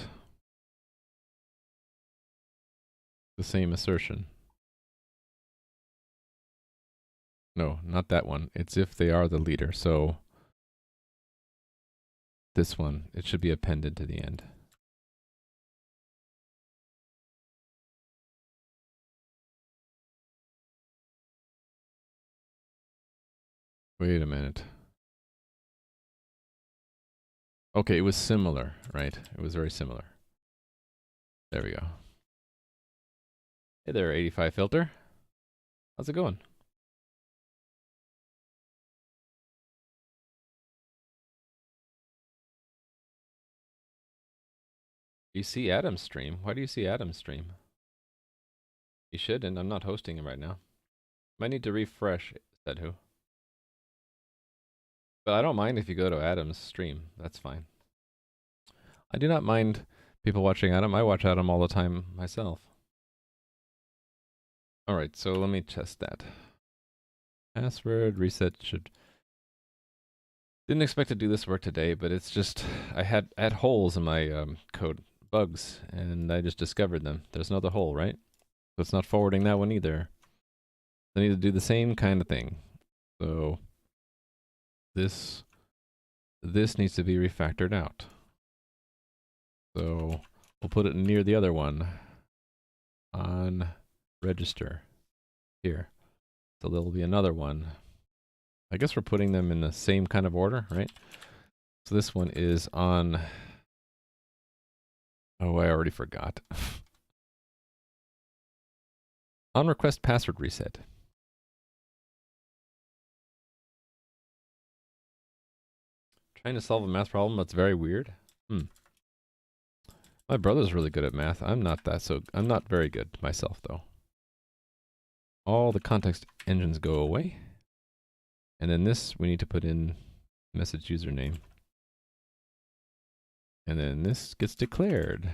the same assertion. No, not that one. It's if they are the leader. So this one, it should be appended to the end. Wait a minute. Okay, it was similar, right? It was very similar. There we go. Hey there, 85 filter. How's it going? You see Adam's stream? Why do you see Adam's stream? You should, and I'm not hosting him right now. Might need to refresh, said who. But I don't mind if you go to Adam's stream. That's fine. I do not mind people watching Adam. I watch Adam all the time myself. Alright, so let me test that. Password reset should... Didn't expect to do this work today, but it's just... I had holes in my code, bugs, and I just discovered them. There's another hole, right? So it's not forwarding that one either. I need to do the same kind of thing. So this needs to be refactored out. So we'll put it near the other one on register here. So there'll be another one. I guess we're putting them in the same kind of order, right? So this one is on... Oh, I already forgot. On request password reset. Trying to solve a math problem that's very weird. My brother's really good at math. I'm not very good myself though. All the context engines go away. And then this, we need to put in message username. And then this gets declared.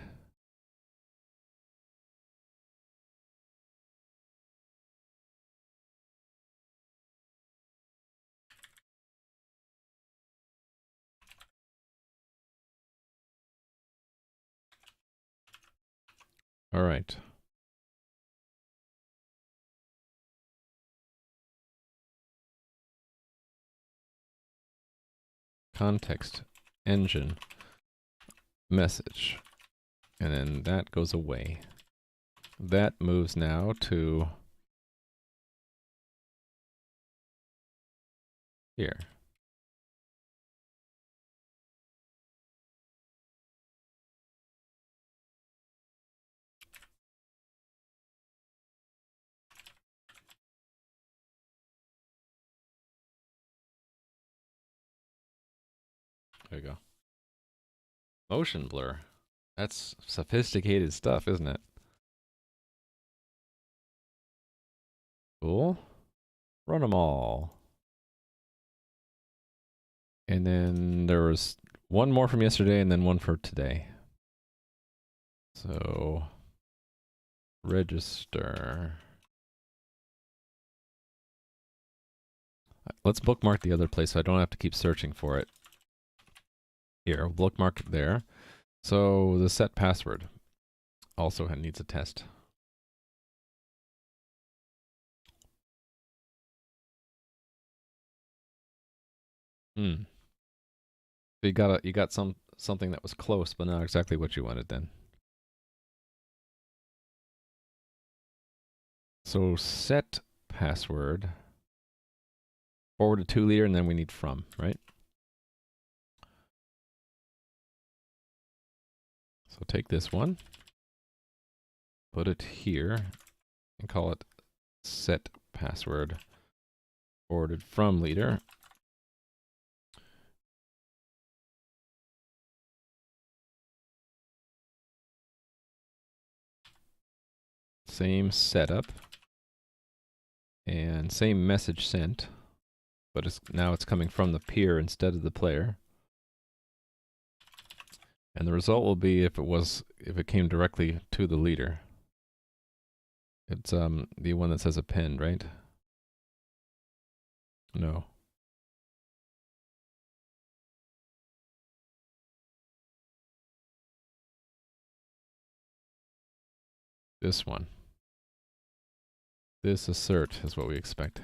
All right. Context engine message. And then that goes away. That moves now to here. There you go. Motion blur. That's sophisticated stuff, isn't it? Cool. Run them all. And then there was one more from yesterday and then one for today. So, register. Let's bookmark the other place so I don't have to keep searching for it. Here, bookmark there. So, the set password also needs a test. So you got something that was close, but not exactly what you wanted then. So set password forward to $2 and then we need from, right? So take this one, put it here, and call it set password forwarded from leader. Same setup and same message sent, but now it's coming from the peer instead of the player. And the result will be if it came directly to the leader. It's the one that says append, right? No. This one. This assert is what we expect.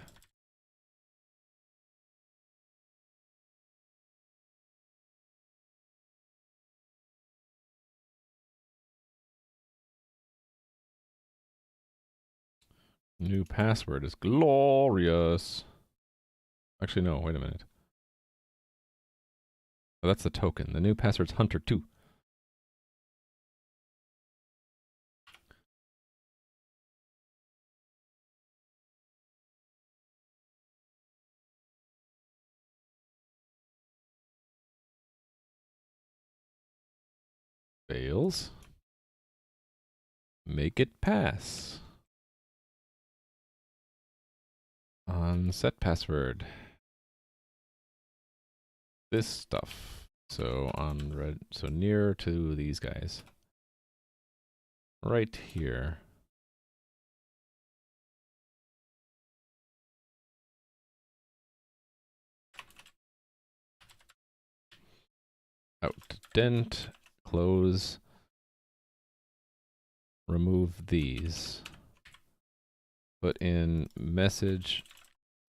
New password is glorious. Actually, no, wait a minute. Oh, that's the token. The new password's Hunter2. Fails. Make it pass. On set password. This stuff. So on red, so near to these guys. Right here. Out. Dent. Close. Remove these. Put in message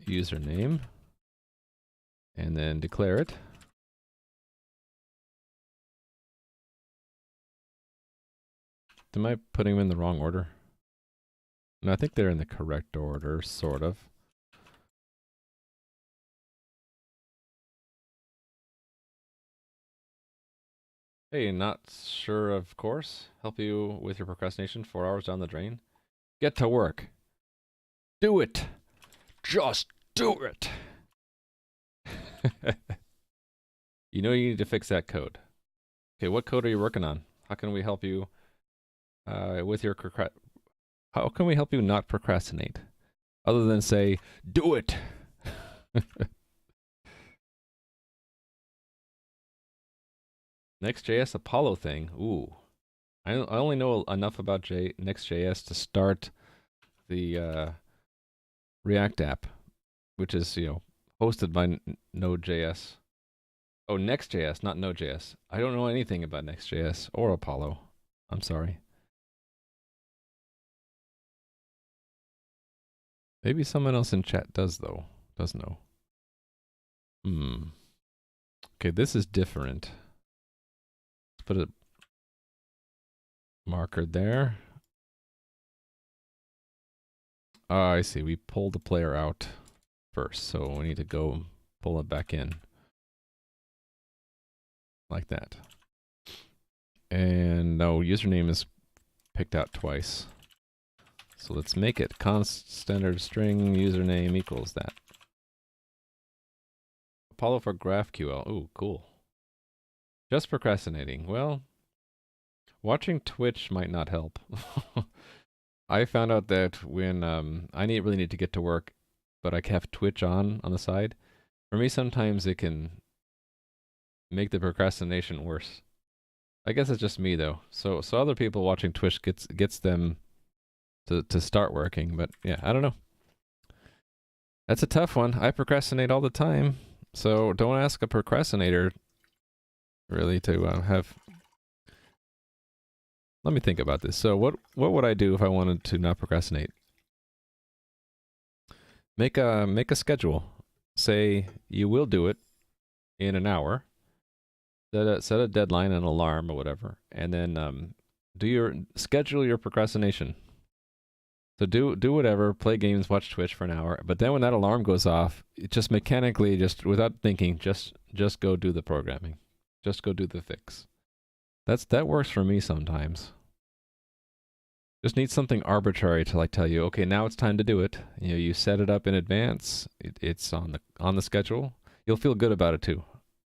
username. And then declare it. Am I putting them in the wrong order? No, I think they're in the correct order, sort of. Hey, not sure of course. Help you with your procrastination 4 hours down the drain. Get to work. Do it. Just do it. You know you need to fix that code. Okay, what code are you working on? How can we help you with your how can we help you not procrastinate? Other than say, do it. Next.js Apollo thing. Ooh. I only know enough about Next.js to start the React app, which is, you know, hosted by Node.js. Oh, Next.js, not Node.js. I don't know anything about Next.js or Apollo. I'm sorry. Maybe someone else in chat does, though. Does know. Okay, this is different. Let's put a marker there. Oh, I see. We pulled the player out first, so we need to go pull it back in. Like that. And no, username is picked out twice. So let's make it const standard string username equals that. Apollo for GraphQL. Ooh, cool. Just procrastinating. Well, watching Twitch might not help. I found out that when I really need to get to work, but I have Twitch on the side. For me, sometimes it can make the procrastination worse. I guess it's just me though. So other people watching Twitch gets them to start working, but yeah, I don't know. That's a tough one. I procrastinate all the time, so don't ask a procrastinator really to have. Let me think about this. So what would I do if I wanted to not procrastinate? Make a schedule. Say you will do it in an hour. Set a deadline, an alarm, or whatever, and then schedule your procrastination. So do whatever, play games, watch Twitch for an hour, but then when that alarm goes off, it just mechanically, just without thinking, just go do the programming. Just go do the fix. That works for me sometimes. Just need something arbitrary to like tell you, okay, now it's time to do it. You know, you set it up in advance. It's on the schedule. You'll feel good about it too.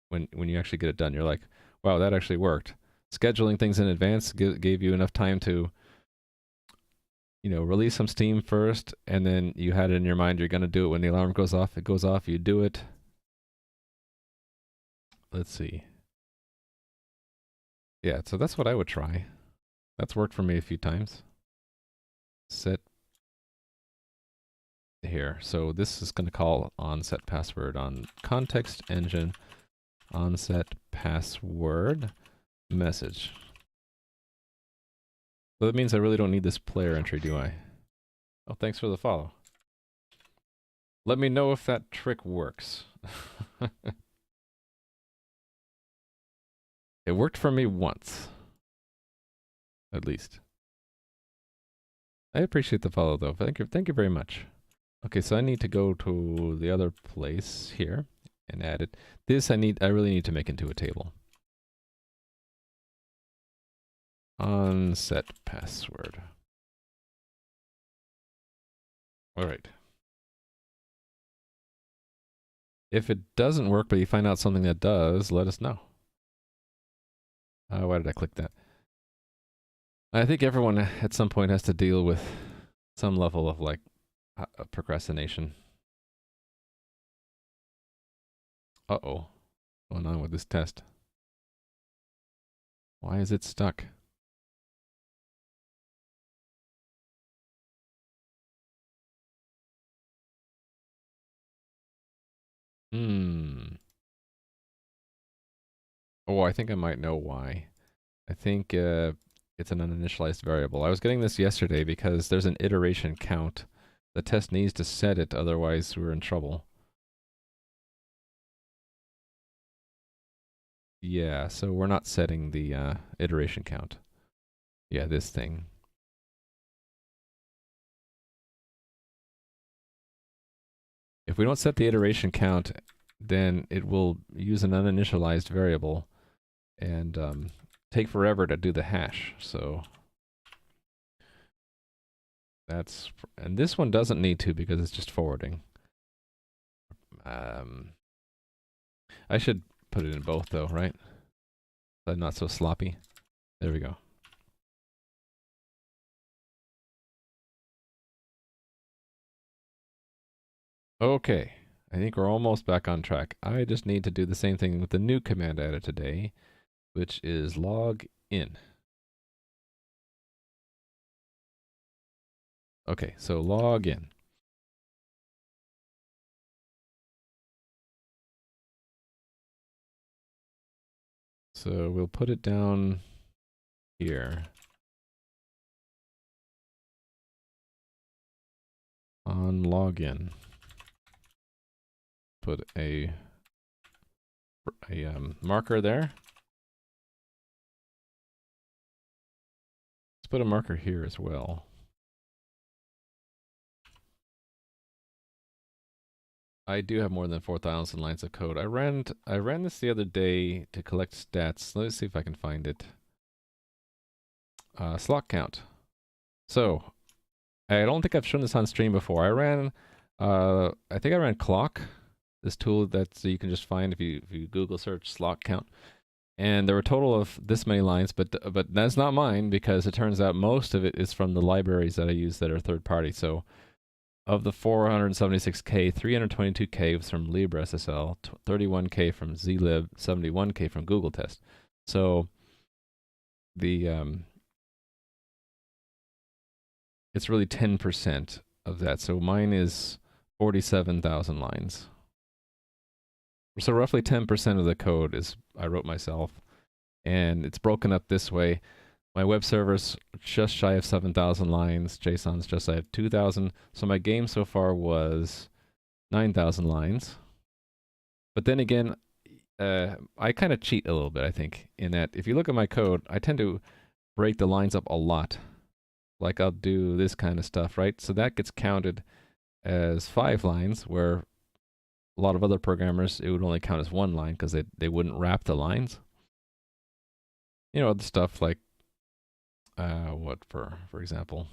When you actually get it done, you're like, wow, that actually worked. Scheduling things in advance gave you enough time to, you know, release some steam first, and then you had it in your mind you're going to do it when the alarm goes off. It goes off, you do it. Let's see. Yeah, so that's what I would try. That's worked for me a few times. Set here. So this is going to call onset password on context engine onset password message. So that means I really don't need this player entry, do I? Oh, thanks for the follow. Let me know if that trick works. It worked for me once. At least. I appreciate the follow though. Thank you very much. Okay, so I need to go to the other place here and add it. This I really need to make into a table. Onset password. All right. If it doesn't work, but you find out something that does, let us know. Why did I click that? I think everyone at some point has to deal with some level of like procrastination. Uh-oh. What's going on with this test? Why is it stuck? Oh, I think I might know why. I think it's an uninitialized variable. I was getting this yesterday because there's an iteration count. The test needs to set it, otherwise we're in trouble. Yeah, so we're not setting the iteration count. Yeah, this thing. If we don't set the iteration count, then it will use an uninitialized variable and take forever to do the hash. So that's, and this one doesn't need to because it's just forwarding. I should put it in both though, right? But not so sloppy. There we go. Okay, I think we're almost back on track. I just need to do the same thing with the new command I added today, which is log in. Okay, so log in. So we'll put it down here. On login. Put a marker there. Let's put a marker here as well. I do have more than 4,000 lines of code. I ran this the other day to collect stats. Let's see if I can find it. Slot count. So, I don't think I've shown this on stream before. I think I ran Clock, this tool that you can just find if you Google search slot count. And there were a total of this many lines, but that's not mine because it turns out most of it is from the libraries that I use that are third party. So of the 476K, 322K was from LibreSSL, 31K from zlib, 71K from Google Test. So the it's really 10% of that. So mine is 47,000 lines. So roughly 10% of the code is I wrote myself, and it's broken up this way. My web server's just shy of 7,000 lines. JSON's just shy of 2,000. So my game so far was 9,000 lines. But then again, I kind of cheat a little bit, I think, in that if you look at my code, I tend to break the lines up a lot. Like I'll do this kind of stuff, right? So that gets counted as 5 lines, where a lot of other programmers, it would only count as 1 line because they wouldn't wrap the lines. You know, the stuff like, what for example?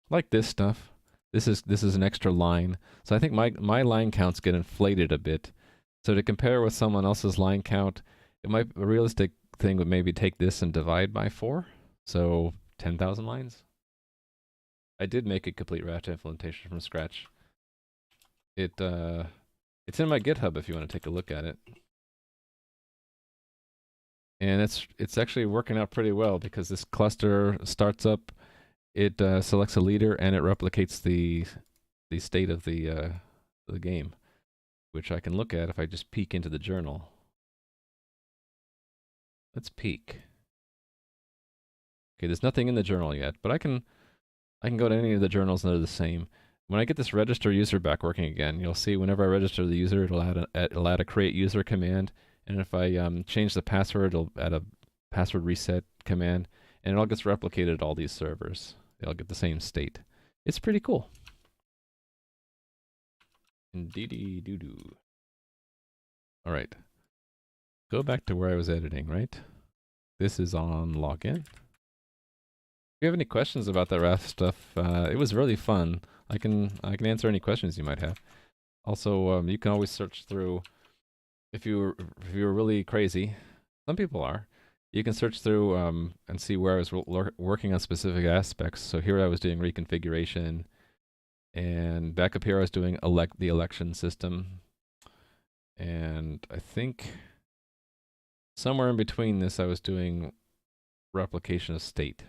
Like this stuff. This is an extra line. So I think my line counts get inflated a bit. So to compare with someone else's line count, a realistic thing would maybe take this and divide by 4. So 10,000 lines. I did make a complete Raft implementation from scratch. It's in my GitHub if you want to take a look at it. And it's actually working out pretty well because this cluster starts up, it selects a leader, and it replicates the state of the game, which I can look at if I just peek into the journal. Let's peek. Okay, there's nothing in the journal yet, but I can go to any of the journals and they're the same. When I get this register user back working again, you'll see whenever I register the user, it'll add a create user command. And if I change the password, it'll add a password reset command. And it all gets replicated to all these servers. They all get the same state. It's pretty cool. Indeedy doo doo. All right. Go back to where I was editing, right? This is on login. If you have any questions about that RAF stuff, it was really fun. I can answer any questions you might have. Also, you can always search through if you're really crazy. Some people are. You can search through and see where I was working on specific aspects. So here I was doing reconfiguration, and back up here I was doing the election system. And I think somewhere in between this I was doing replication of state.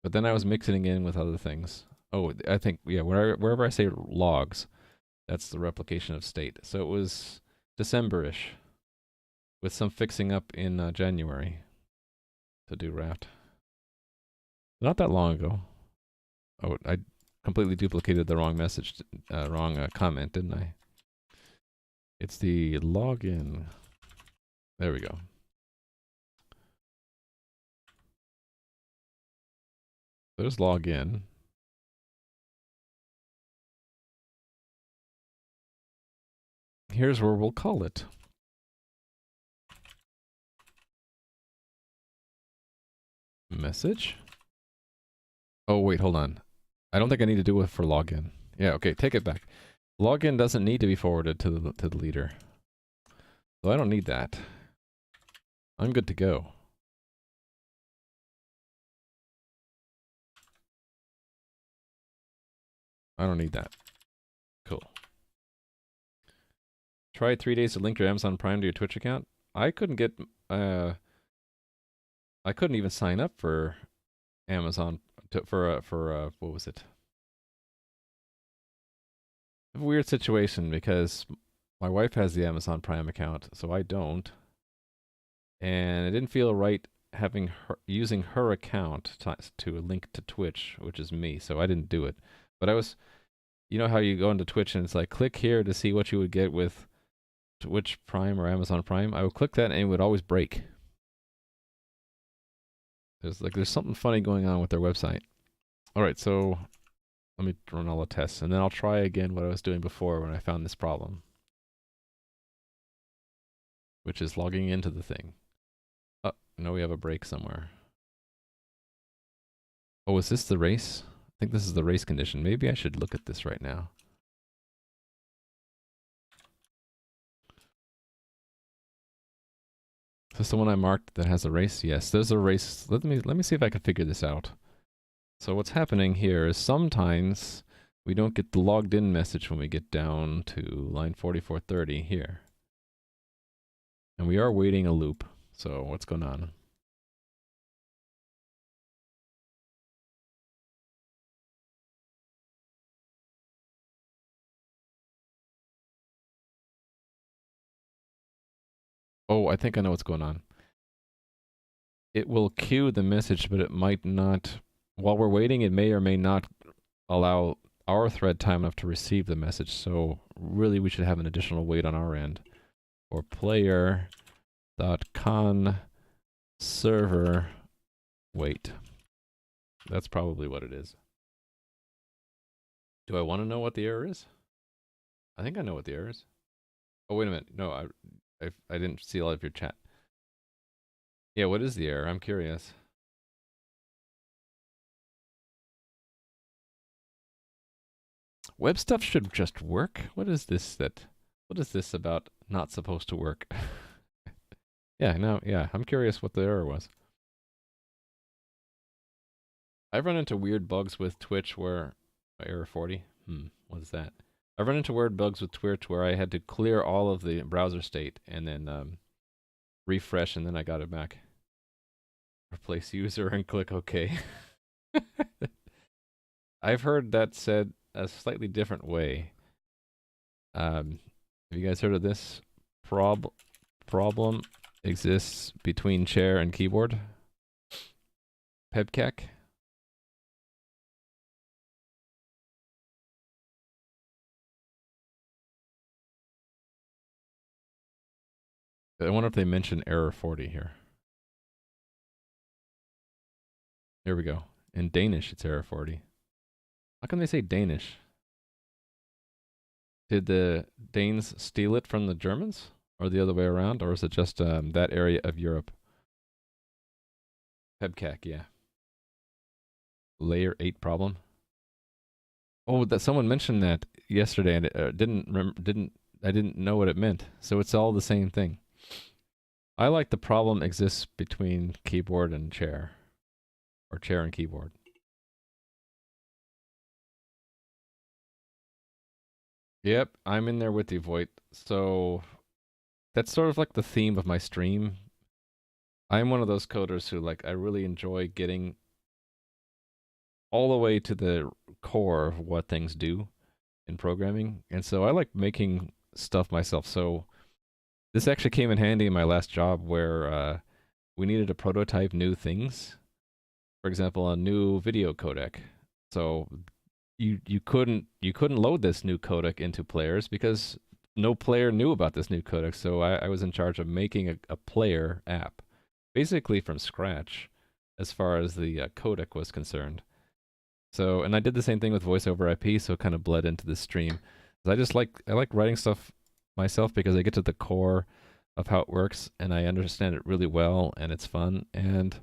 But then I was mixing in with other things. Oh, I think, yeah, wherever I say logs, that's the replication of state. So it was December-ish, with some fixing up in January to do Raft. Not that long ago. Oh, I completely duplicated the wrong message, wrong comment, didn't I? It's the login. There we go. There's login. Here's where we'll call it. Message. Oh, wait, hold on. I don't think I need to do it for login. Yeah, okay, take it back. Login doesn't need to be forwarded to the leader. So I don't need that. I'm good to go. I don't need that. Cool. Try 3 days to link your Amazon Prime to your Twitch account. I couldn't get, I couldn't even sign up for Amazon for what was it? I have a weird situation because my wife has the Amazon Prime account, so I don't. And it didn't feel right having using her account to link to Twitch, which is me, so I didn't do it. But I was, you know how you go into Twitch and it's like, click here to see what you would get with Twitch Prime or Amazon Prime. I would click that and it would always break. There's something funny going on with their website. All right, so let me run all the tests, and then I'll try again what I was doing before when I found this problem, which is logging into the thing. Oh, no, we have a break somewhere. Oh, is this the race? I think this is the race condition. Maybe I should look at this right now. Is this the one I marked that has a race? Yes, there's a race. Let me see if I can figure this out. So what's happening here is sometimes we don't get the logged in message when we get down to line 4430 here. And we are waiting a loop. So what's going on? Oh, I think I know what's going on. It will queue the message, but it might not. While we're waiting, it may or may not allow our thread time enough to receive the message. So really, we should have an additional wait on our end. Or player.con server wait. That's probably what it is. Do I want to know what the error is? I think I know what the error is. Oh, wait a minute. No, I didn't see all of your chat. Yeah, what is the error? I'm curious. Web stuff should just work. What is this about not supposed to work? Yeah, I'm curious what the error was. I've run into weird bugs with Twitch where error 40. What is that? I've run into weird bugs with Twitch where I had to clear all of the browser state and then refresh, and then I got it back. Replace user and click OK. I've heard that said a slightly different way. Have you guys heard of this? Problem exists between chair and keyboard. Pebkek. I wonder if they mention error 40 here. Here we go. In Danish, it's error 40. How come they say Danish? Did the Danes steal it from the Germans? Or the other way around? Or is it just that area of Europe? PEBCAC, yeah. Layer 8 problem. Oh, that someone mentioned that yesterday, and I didn't know what it meant. So it's all the same thing. I like the problem exists between keyboard and chair, or chair and keyboard. Yep, I'm in there with you, Voight. So that's sort of like the theme of my stream. I'm one of those coders who I really enjoy getting all the way to the core of what things do in programming. And so I like making stuff myself. So this actually came in handy in my last job where we needed to prototype new things. For example, a new video codec. So you couldn't load this new codec into players because no player knew about this new codec. So I was in charge of making a player app, basically from scratch, as far as the codec was concerned. So, and I did the same thing with voice over IP, so it kind of bled into the stream. I like writing stuff myself because I get to the core of how it works and I understand it really well and it's fun. And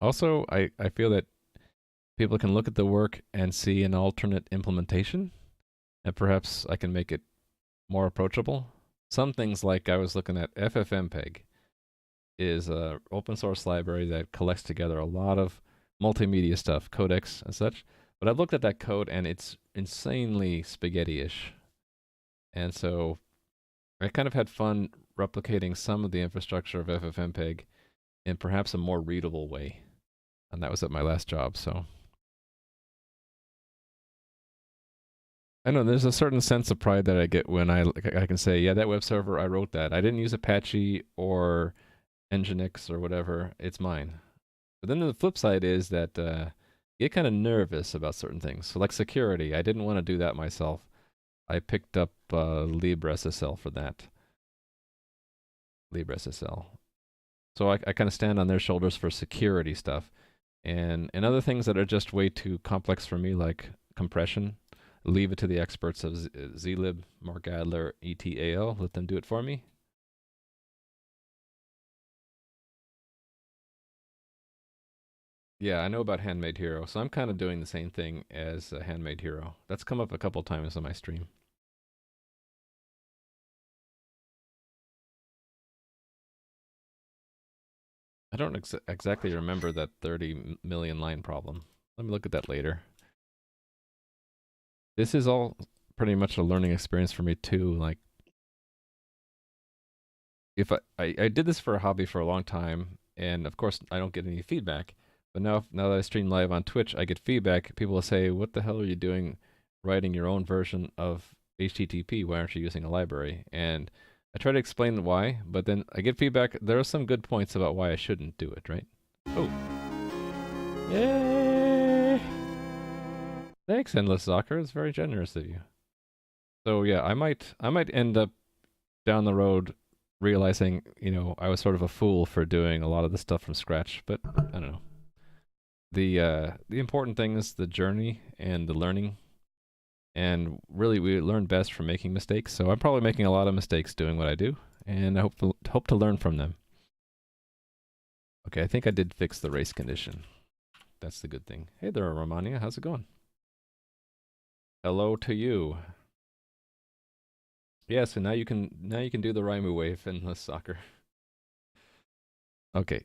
also, I feel that people can look at the work and see an alternate implementation, and perhaps I can make it more approachable. Some things like I was looking at FFmpeg is a open source library that collects together a lot of multimedia stuff, codecs and such. But I've looked at that code and it's insanely spaghetti-ish. And so I kind of had fun replicating some of the infrastructure of FFmpeg in perhaps a more readable way. And that was at my last job, so. I know there's a certain sense of pride that I get when I can say, yeah, that web server, I wrote that. I didn't use Apache or Nginx or whatever. It's mine. But then the flip side is that you get kind of nervous about certain things. So like security, I didn't want to do that myself. I picked up LibreSSL for that. LibreSSL. So I kind of stand on their shoulders for security stuff. And other things that are just way too complex for me, like compression, leave it to the experts of zlib, Mark Adler, ETAL. Let them do it for me. Yeah, I know about Handmade Hero, so I'm kind of doing the same thing as Handmade Hero. That's come up a couple times on my stream. I don't exactly remember that 30 million line problem. Let me look at that later. This is all pretty much a learning experience for me too. Like, if I did this for a hobby for a long time, and of course I don't get any feedback. But now that I stream live on Twitch, I get feedback. People will say, "What the hell are you doing, writing your own version of HTTP? Why aren't you using a library?" And I try to explain why, but then I get feedback. There are some good points about why I shouldn't do it, right? Oh, yay! Thanks, Endless Soccer. It's very generous of you. So yeah, I might end up down the road realizing, I was sort of a fool for doing a lot of the stuff from scratch, but I don't know. The important thing is the journey and the learning, and really we learn best from making mistakes. So I'm probably making a lot of mistakes doing what I do, and I hope to learn from them. Okay, I think I did fix the race condition. That's the good thing. Hey there, Romania. How's it going? Hello to you. Yeah, so now you can do the Raimu wave in Endless Soccer. Okay.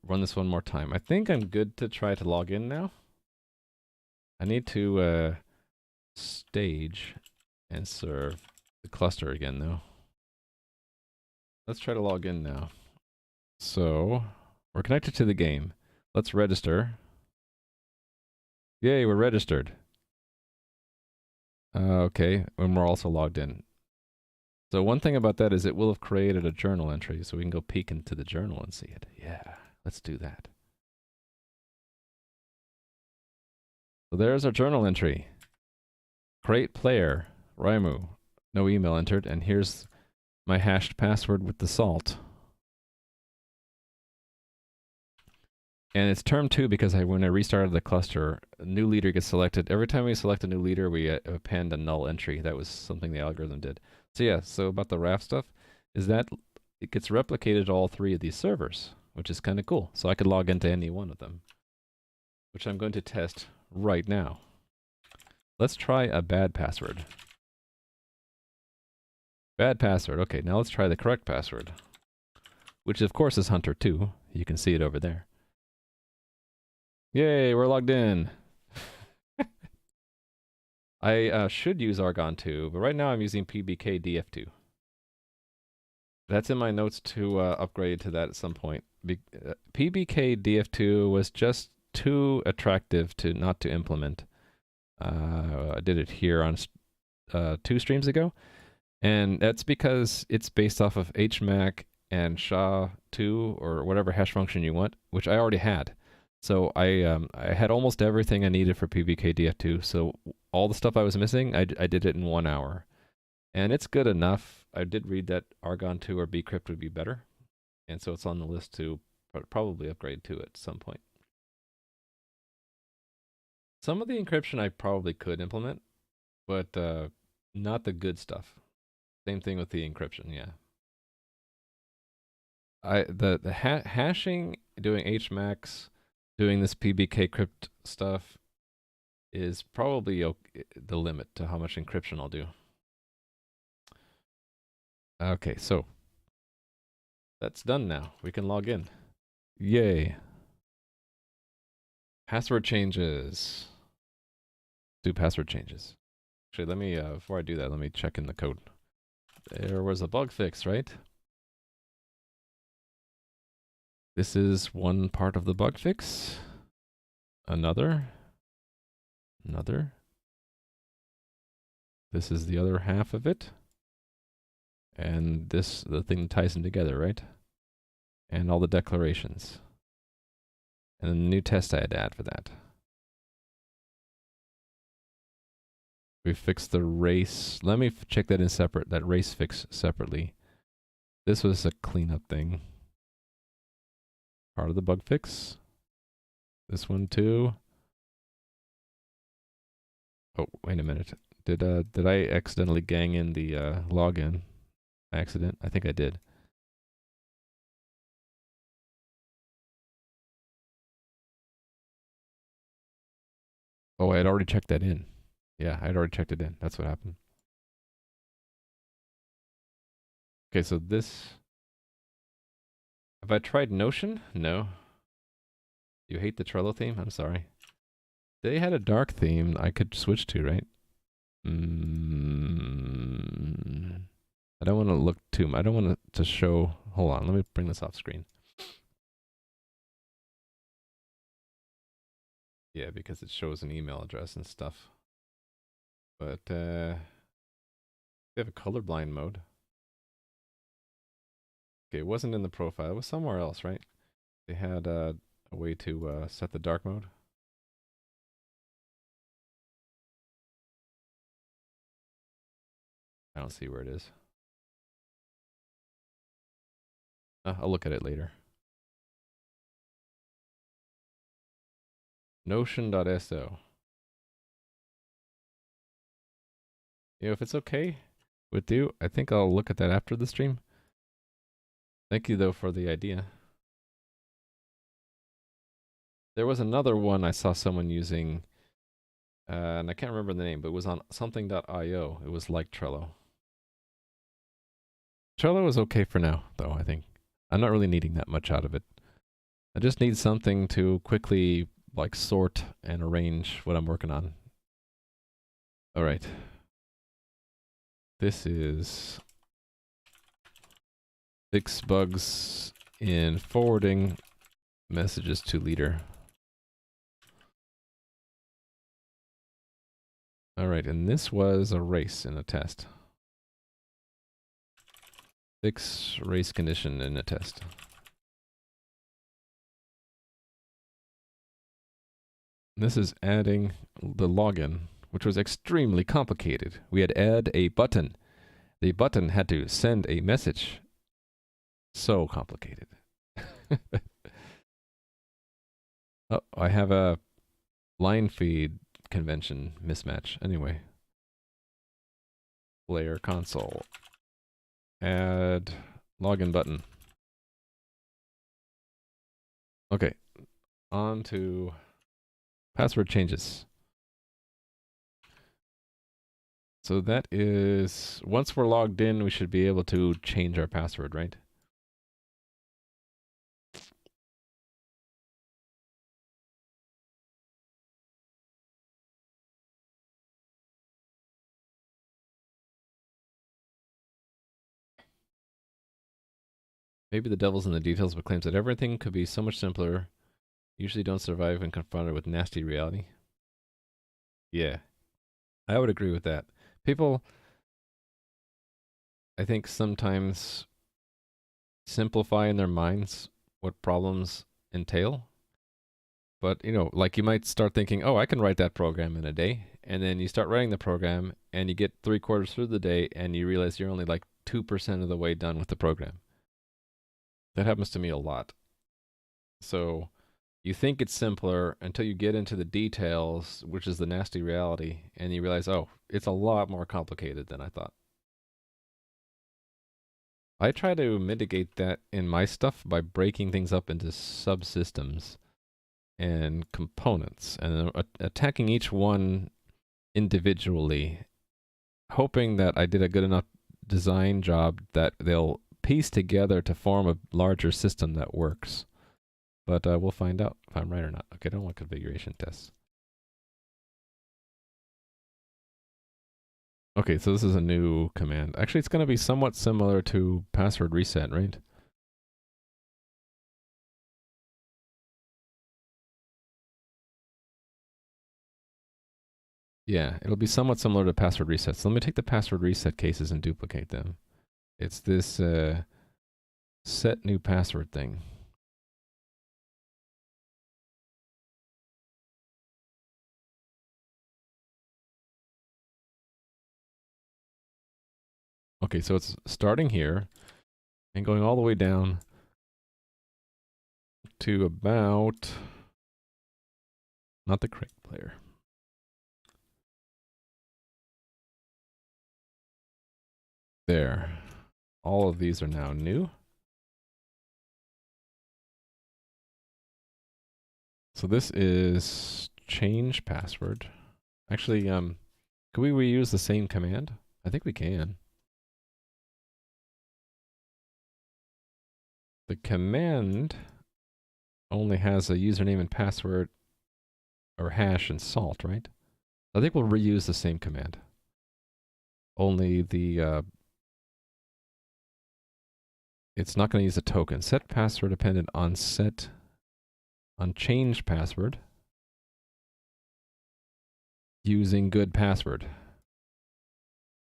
Run this one more time. I think I'm good to try to log in now. I need to stage and serve the cluster again though. Let's try to log in now. So we're connected to the game. Let's register. Yay, we're registered. Okay, and we're also logged in. So one thing about that is it will have created a journal entry, so we can go peek into the journal and see it. Yeah, let's do that. So there's our journal entry. Create player, Raimu. No email entered, and here's my hashed password with the salt. And it's term 2 because when I restarted the cluster, a new leader gets selected. Every time we select a new leader, we append a null entry. That was something the algorithm did. So yeah, so about the RAF stuff, is that it gets replicated to all 3 of these servers, which is kind of cool. So I could log into any one of them, which I'm going to test right now. Let's try a bad password. Bad password. Okay, now let's try the correct password, which of course is Hunter2. You can see it over there. Yay, we're logged in. I should use Argon 2, but right now I'm using PBK DF2. That's in my notes to upgrade to that at some point. PBK DF2 was just too attractive to not to implement. I did it here on 2 streams ago, and that's because it's based off of HMAC and SHA-2 or whatever hash function you want, which I already had. So I had almost everything I needed for PBK DF2. So all the stuff I was missing, I did it in 1 hour, and it's good enough. I did read that Argon 2 or Bcrypt would be better, and so it's on the list to probably upgrade to it at some point. Some of the encryption I probably could implement, but not the good stuff. Same thing with the encryption, yeah. The hashing, doing HMACs, doing this PBK crypt stuff is probably the limit to how much encryption I'll do. Okay, so that's done now. We can log in. Yay. Password changes. Do password changes. Actually, let me, before I do that, let me check in the code. There was a bug fix, right? This is one part of the bug fix. Another. This is the other half of it. And this, the thing ties them together, right? And all the declarations. And then the new test I had to add for that. We fixed the race. Let me check that in separate, that race fix separately. This was a cleanup thing. Part of the bug fix. This one too. Oh, wait a minute. Did I accidentally gang in the login? Accident? I think I did. Oh, I had already checked that in. Yeah, I had already checked it in. That's what happened. Okay, so this... Have I tried Notion? No. You hate the Trello theme? I'm sorry. They had a dark theme I could switch to, right? I don't want to look too much. I don't want to show... Hold on, let me bring this off screen. Yeah, because it shows an email address and stuff. But, they have a colorblind mode. Okay, it wasn't in the profile. It was somewhere else, right? They had a way to set the dark mode. I don't see where it is. I'll look at it later. Notion.so. You know, if it's okay with you, I think I'll look at that after the stream. Thank you, though, for the idea. There was another one I saw someone using, and I can't remember the name, but it was on something.io. It was like Trello. Trello is okay for now, though, I think. I'm not really needing that much out of it. I just need something to quickly, like, sort and arrange what I'm working on. All right. This is fix bugs in forwarding messages to leader. All right, and this was a race in a test. Fix race condition in a test. This is adding the login, which was extremely complicated. We had add a button. The button had to send a message. So complicated. Oh, I have a line feed convention mismatch. Anyway, player console. Add login button. Okay, on to password changes. So that is, once we're logged in, we should be able to change our password, right? Maybe the devil's in the details, but claims that everything could be so much simpler. Usually don't survive when confronted with nasty reality. Yeah, I would agree with that. People, I think, sometimes simplify in their minds what problems entail. But, you know, like you might start thinking, oh, I can write that program in a day. And then you start writing the program and you get 3/4 through the day and you realize you're only like 2% of the way done with the program. That happens to me a lot. So you think it's simpler until you get into the details, which is the nasty reality, and you realize, oh, it's a lot more complicated than I thought. I try to mitigate that in my stuff by breaking things up into subsystems and components and attacking each one individually, hoping that I did a good enough design job that they'll piece together to form a larger system that works. But we'll find out if I'm right or not. Okay, I don't want configuration tests. Okay, so this is a new command. Actually, it's going to be somewhat similar to password reset, right? Yeah, it'll be somewhat similar to password reset. So let me take the password reset cases and duplicate them. It's this set new password thing. Okay, so it's starting here and going all the way down to about, not the crate player. There. All of these are now new. So this is change password. Actually, can we reuse the same command? I think we can. The command only has a username and password or hash and salt, right? I think we'll reuse the same command. Only the it's not going to use a token. Set password dependent on change password using good password.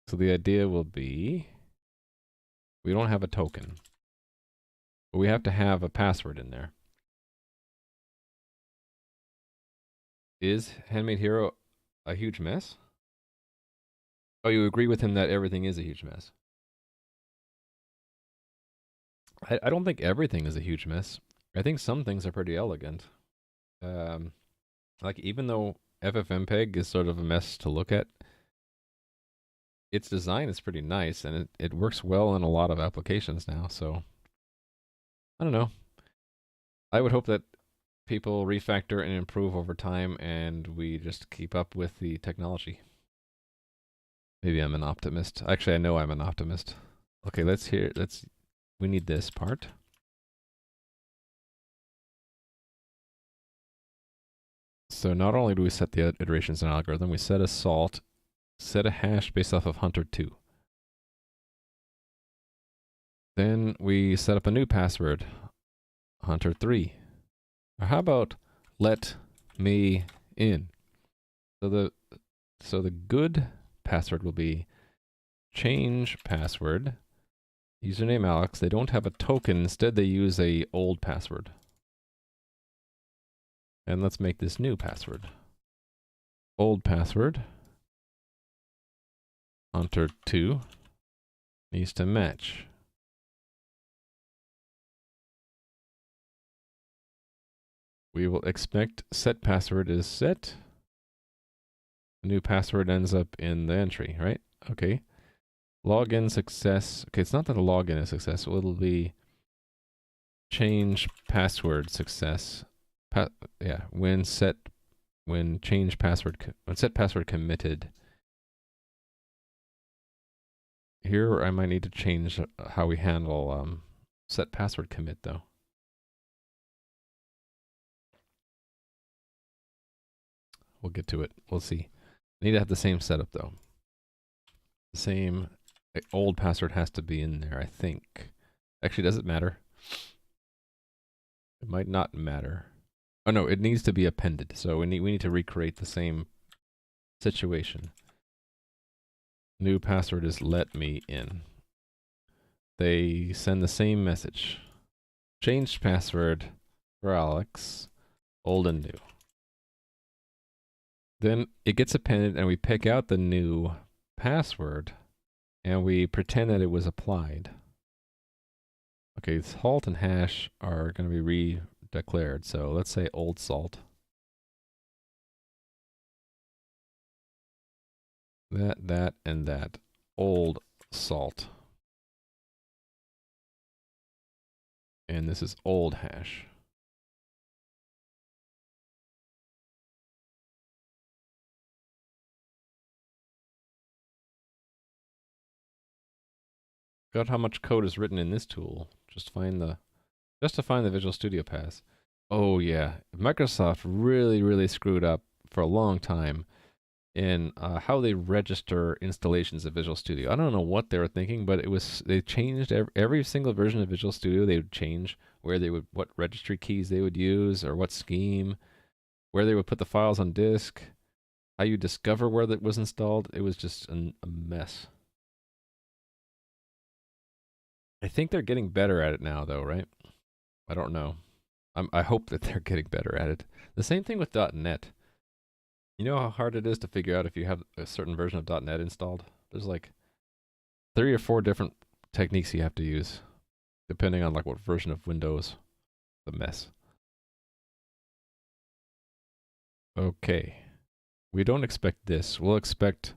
So the idea will be we don't have a token, but we have to have a password in there. Is Handmade Hero a huge mess? Oh, you agree with him that everything is a huge mess? I don't think everything is a huge mess. I think some things are pretty elegant. Like even though FFmpeg is sort of a mess to look at, its design is pretty nice and it works well in a lot of applications now. So I don't know. I would hope that people refactor and improve over time and we just keep up with the technology. Maybe I'm an optimist. Actually, I know I'm an optimist. Okay, we need this part. So not only do we set the iterations in algorithm, we set a salt, set a hash based off of Hunter2. Then we set up a new password, Hunter3. Or how about let me in? So the good password will be change password, username Alex. They don't have a token. Instead, they use a old password. And let's make this new password. Old password, Hunter2, needs to match. We will expect set password is set. The new password ends up in the entry, right? Okay. Login success. Okay, it's not that a login is successful. It'll be change password success. Yeah, when set password committed. Here I might need to change how we handle set password commit though. We'll get to it. We'll see. I need to have the same setup though. The same old password has to be in there, I think. Actually, does it matter? It might not matter. Oh no, it needs to be appended. So we need to recreate the same situation. New password is let me in. They send the same message. Changed password for Alex, old and new. Then it gets appended and we pick out the new password and we pretend that it was applied. Okay, salt and hash are going to be re-declared. So let's say old salt. That, and that. Old salt. And this is old hash. Got how much code is written in this tool. Just to find the Visual Studio pass. Oh yeah, Microsoft really screwed up for a long time in how they register installations of Visual Studio. I don't know what they were thinking, but they changed every single version of Visual Studio. They would change what registry keys they would use, or what scheme, where they would put the files on disk, how you discover where that was installed. It was just a mess. I think they're getting better at it now, though, right? I don't know. I hope that they're getting better at it. The same thing with .NET. You know how hard it is to figure out if you have a certain version of .NET installed? There's like 3 or 4 different techniques you have to use, depending on like what version of Windows. The mess. Okay. We don't expect this. We'll expect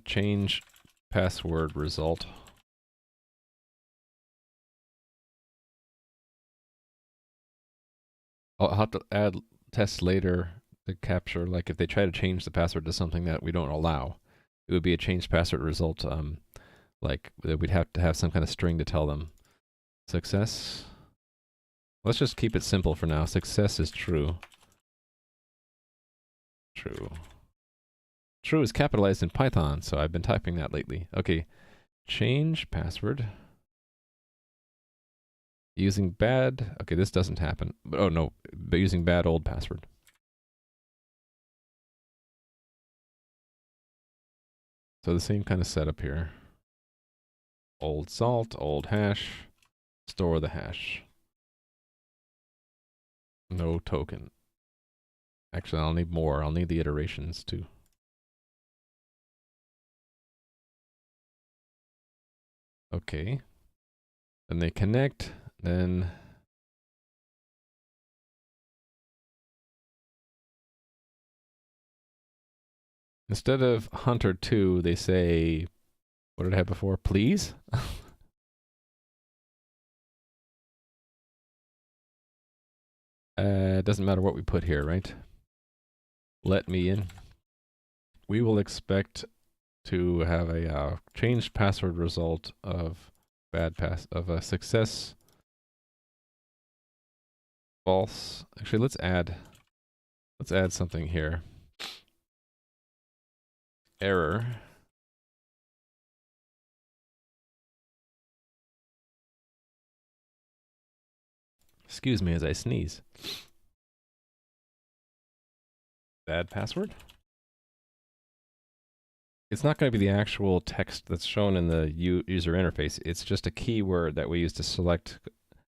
change password result. I'll have to add tests later to capture, like if they try to change the password to something that we don't allow, it would be a changed password result. Like we'd have to have some kind of string to tell them. Success. Let's just keep it simple for now. Success is true. True. True is capitalized in Python, so I've been typing that lately. Okay. Change password. Using bad. Okay, this doesn't happen. Oh no, but using bad old password. So the same kind of setup here. Old salt, old hash, store the hash. No token. Actually, I'll need more. I'll need the iterations too. Okay. Then they connect, then instead of Hunter2, they say, what did I have before? Please? It doesn't matter what we put here, right? Let me in. We will expect to have a changed password result of a success false. Actually, let's add something here. Error. Excuse me as I sneeze. Bad password? It's not going to be the actual text that's shown in the user interface. It's just a keyword that we use to select,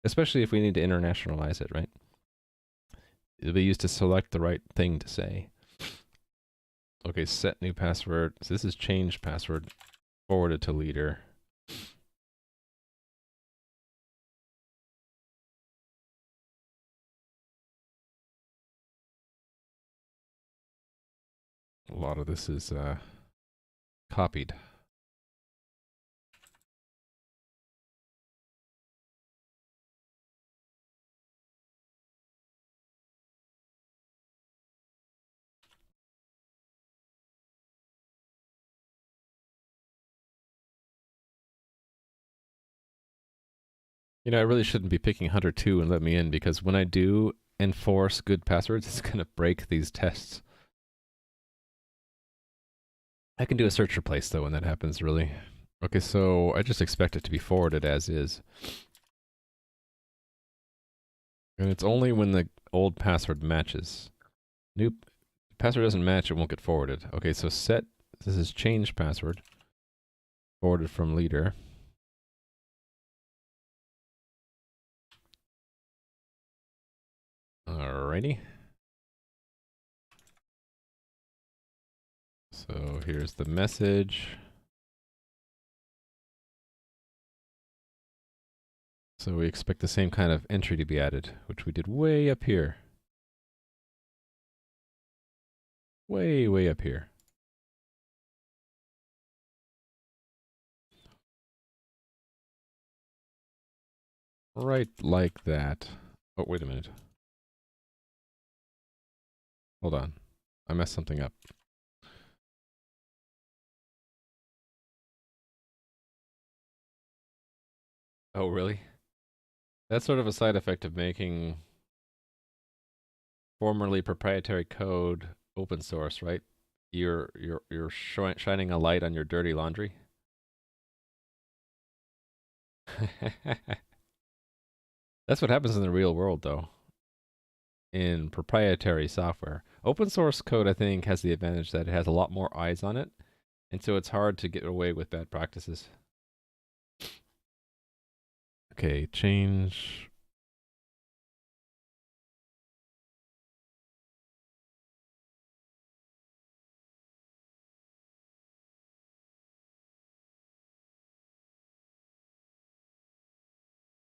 especially if we need to internationalize it, right? It'll be used to select the right thing to say. Okay, set new password. So this is change password, forwarded to leader. A lot of this is copied. You know, I really shouldn't be picking Hunter 2 and let me in, because when I do enforce good passwords, it's going to break these tests. I can do a search replace, though, when that happens, really. Okay, so I just expect it to be forwarded as is. And it's only when the old password matches. New password doesn't match, it won't get forwarded. Okay, so set, this is change password. Forwarded from leader. Alrighty. So here's the message. So we expect the same kind of entry to be added, which we did way up here. Way up here. Right like that. Oh, wait a minute. Hold on. I messed something up. Oh, really? That's sort of a side effect of making formerly proprietary code open source, right? You're shining a light on your dirty laundry. That's what happens in the real world, though. In proprietary software, open source code, I think, has the advantage that it has a lot more eyes on it, and so it's hard to get away with bad practices. Okay, change.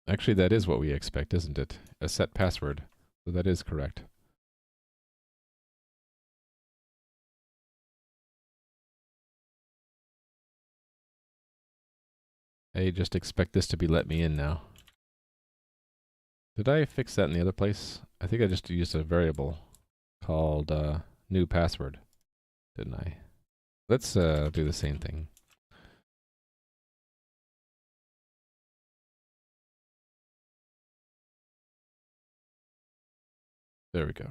Actually, that is what we expect, isn't it? A set password. So that is correct. I just expect this to be let me in now. Did I fix that in the other place? I think I just used a variable called new password, didn't I? Let's do the same thing. There we go.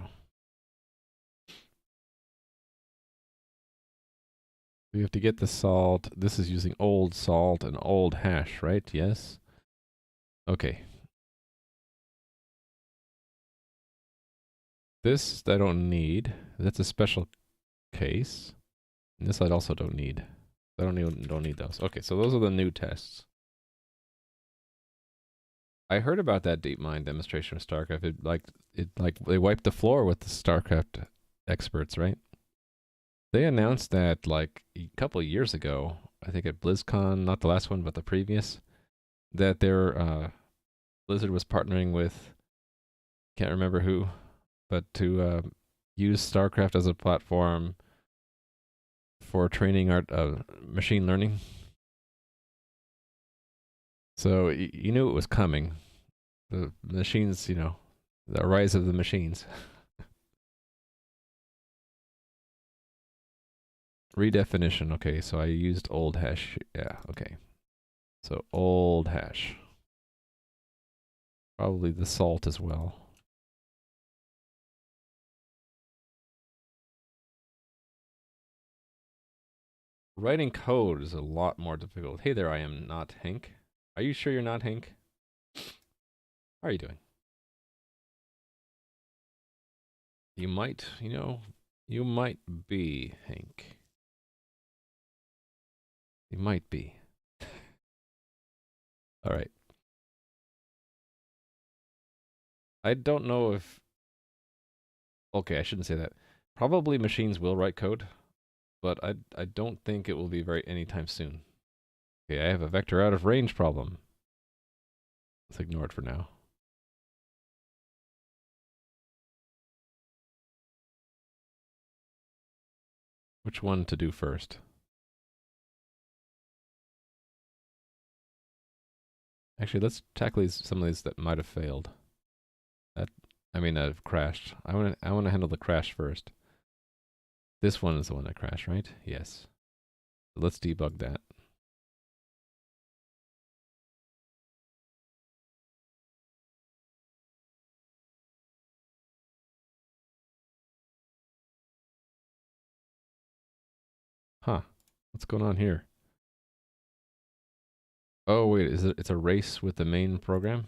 We have to get the salt. This is using old salt and old hash, right? Yes. Okay. This I don't need. That's a special case. And this I also don't need. I don't need those. Okay, so those are the new tests. I heard about that DeepMind demonstration of StarCraft. It they wiped the floor with the StarCraft experts, right? They announced that like a couple of years ago, I think at BlizzCon, not the last one, but the previous, that their Blizzard was partnering with, can't remember who, but to use StarCraft as a platform for training machine learning. So you knew it was coming. The machines, you know, the rise of the machines. Redefinition. Okay, so I used old hash. Yeah, okay. So old hash. Probably the salt as well. Writing code is a lot more difficult. Hey there, I am not Hank. Are you sure you're not Hank? How are you doing? You might, you know, you might be Hank. You might be. All right. I don't know if... Okay, I shouldn't say that. Probably machines will write code, but I don't think it will be very anytime soon. Okay, I have a vector out of range problem. Let's ignore it for now. Which one to do first? Actually, let's tackle some of these that might have failed. That have crashed. I wanna handle the crash first. This one is the one that crashed, right? Yes. So let's debug that. Huh. What's going on here? Oh wait, it's a race with the main program?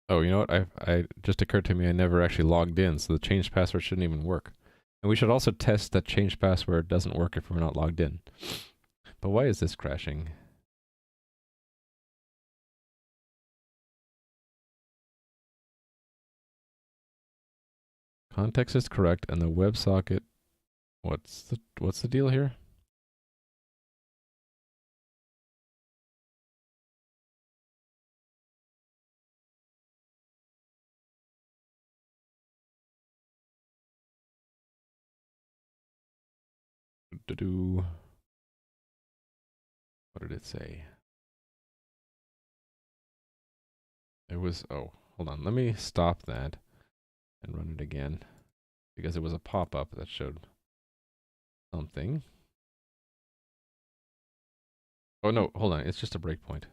Oh, you know what? I just occurred to me I never actually logged in, so the changed password shouldn't even work. And we should also test that changed password doesn't work if we're not logged in. But why is this crashing? Context is correct and the WebSocket. What's the deal here? What did it say? It was, oh, hold on. Let me stop that and run it again because it was a pop-up that showed something. Oh no, hold on. It's just a breakpoint.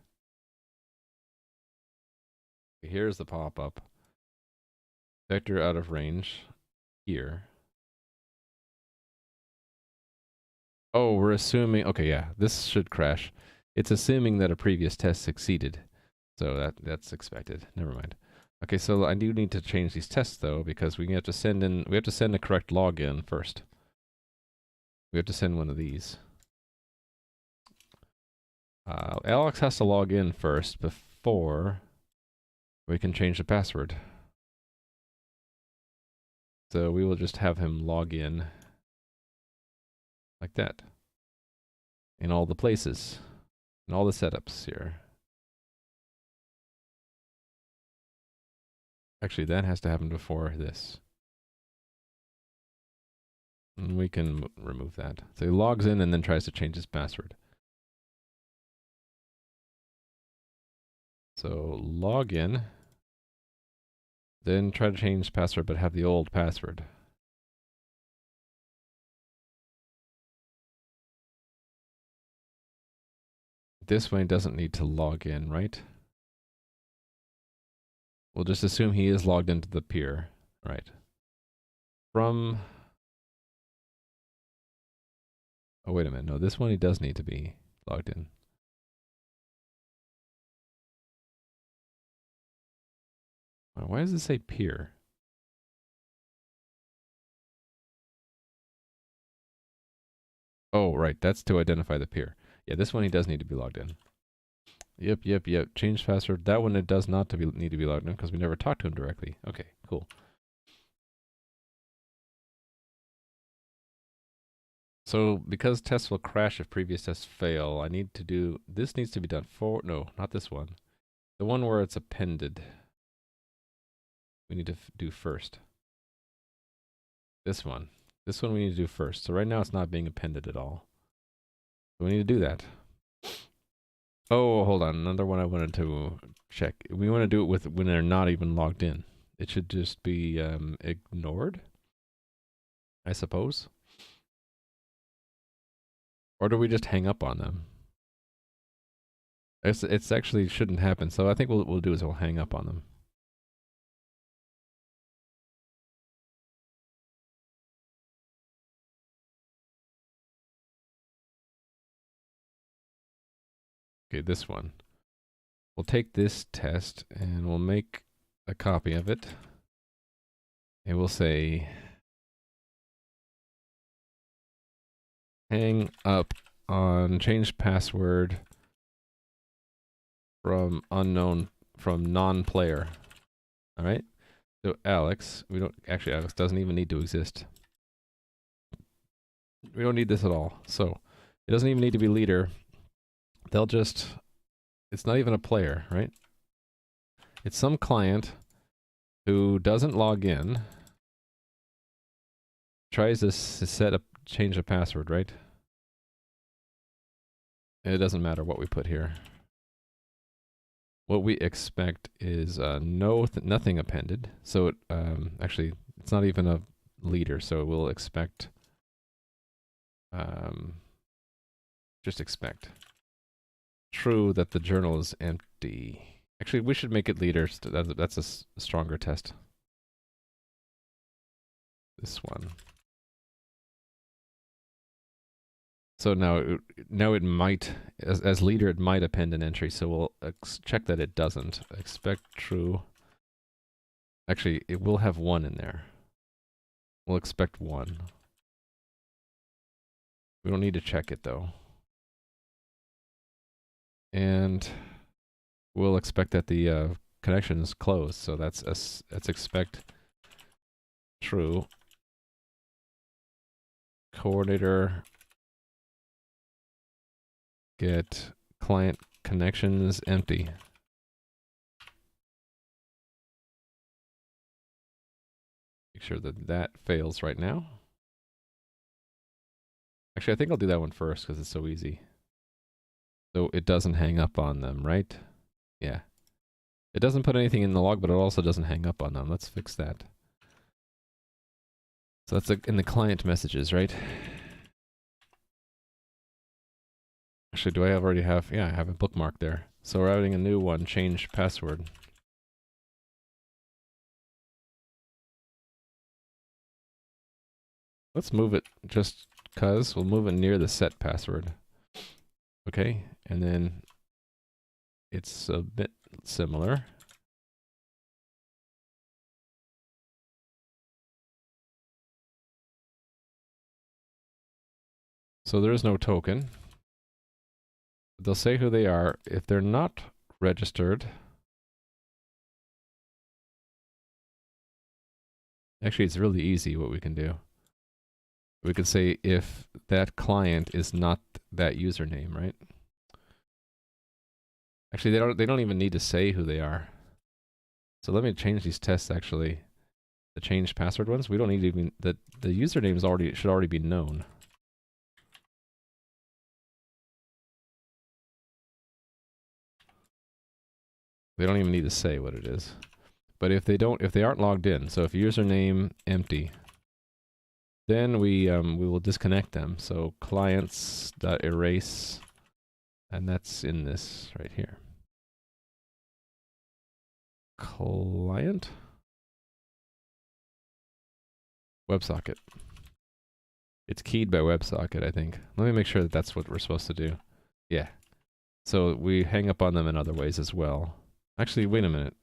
Here's the pop-up. Vector out of range here. Oh, we're assuming, okay, yeah, this should crash. It's assuming that a previous test succeeded. So that's expected. Never mind. Okay, so I do need to change these tests though, because we have to send a correct login first. We have to send one of these. Alex has to log in first before we can change the password. So we will just have him log in like that. In all the places. In all the setups here. Actually, that has to happen before this. And we can remove that. So he logs in and then tries to change his password. So log in, then try to change password but have the old password. This way doesn't need to log in, right? We'll just assume he is logged into the peer, right? From, oh wait a minute, no, this one he does need to be logged in. Why does it say peer? Oh, right, that's to identify the peer. Yeah, this one he does need to be logged in. Yep. Change password. That one it does not need to be logged in because we never talked to him directly. Okay, cool. So because tests will crash if previous tests fail, I need to do, this needs to be done for, no, not this one. The one where it's appended. We need to do first. This one. This one we need to do first. So right now it's not being appended at all. So we need to do that. Oh, hold on. Another one I wanted to check. We want to do it with when they're not even logged in. It should just be ignored, I suppose. Or do we just hang up on them? It's actually shouldn't happen. So I think what we'll do is we'll hang up on them. Okay, this one. We'll take this test and we'll make a copy of it. And we'll say hang up on change password from non-player. All right. So Alex, Alex doesn't even need to exist. We don't need this at all. So It doesn't even need to be leader. They'll just, it's not even a player, right? It's some client who doesn't log in, tries to change a password, right? And it doesn't matter what we put here. What we expect is nothing appended. So it, actually, it's not even a leader, so we'll expect, just expect true that the journal is empty. Actually, we should make it leader. That's a stronger test. This one. So now it might, as leader, it might append an entry. So we'll check that it doesn't. Expect true. Actually, it will have 1 in there. We'll expect 1. We don't need to check it though. And we'll expect that the connection is closed. So that's expect true. Coordinator get client connections empty. Make sure that that fails right now. Actually, I think I'll do that one first because it's so easy. So it doesn't hang up on them, right? Yeah. It doesn't put anything in the log, but it also doesn't hang up on them. Let's fix that. So that's in the client messages, right? Actually, do I already have? Yeah, I have a bookmark there. So we're adding a new one, change password. Let's move it just cuz. We'll move it near the set password. Okay, and then it's a bit similar. So there is no token. They'll say who they are. If they're not registered, actually it's really easy what we can do. We could say if that client is not that username, right? Actually, they don't even need to say who they are. So let me change these tests actually. The change password ones, we don't need to even, the username should already be known. They don't even need to say what it is. But if they aren't logged in, so if username empty, then we will disconnect them. So clients.erase, and that's in this right here. Client WebSocket. It's keyed by WebSocket, I think. Let me make sure that that's what we're supposed to do. Yeah. So we hang up on them in other ways as well. Actually, wait a minute.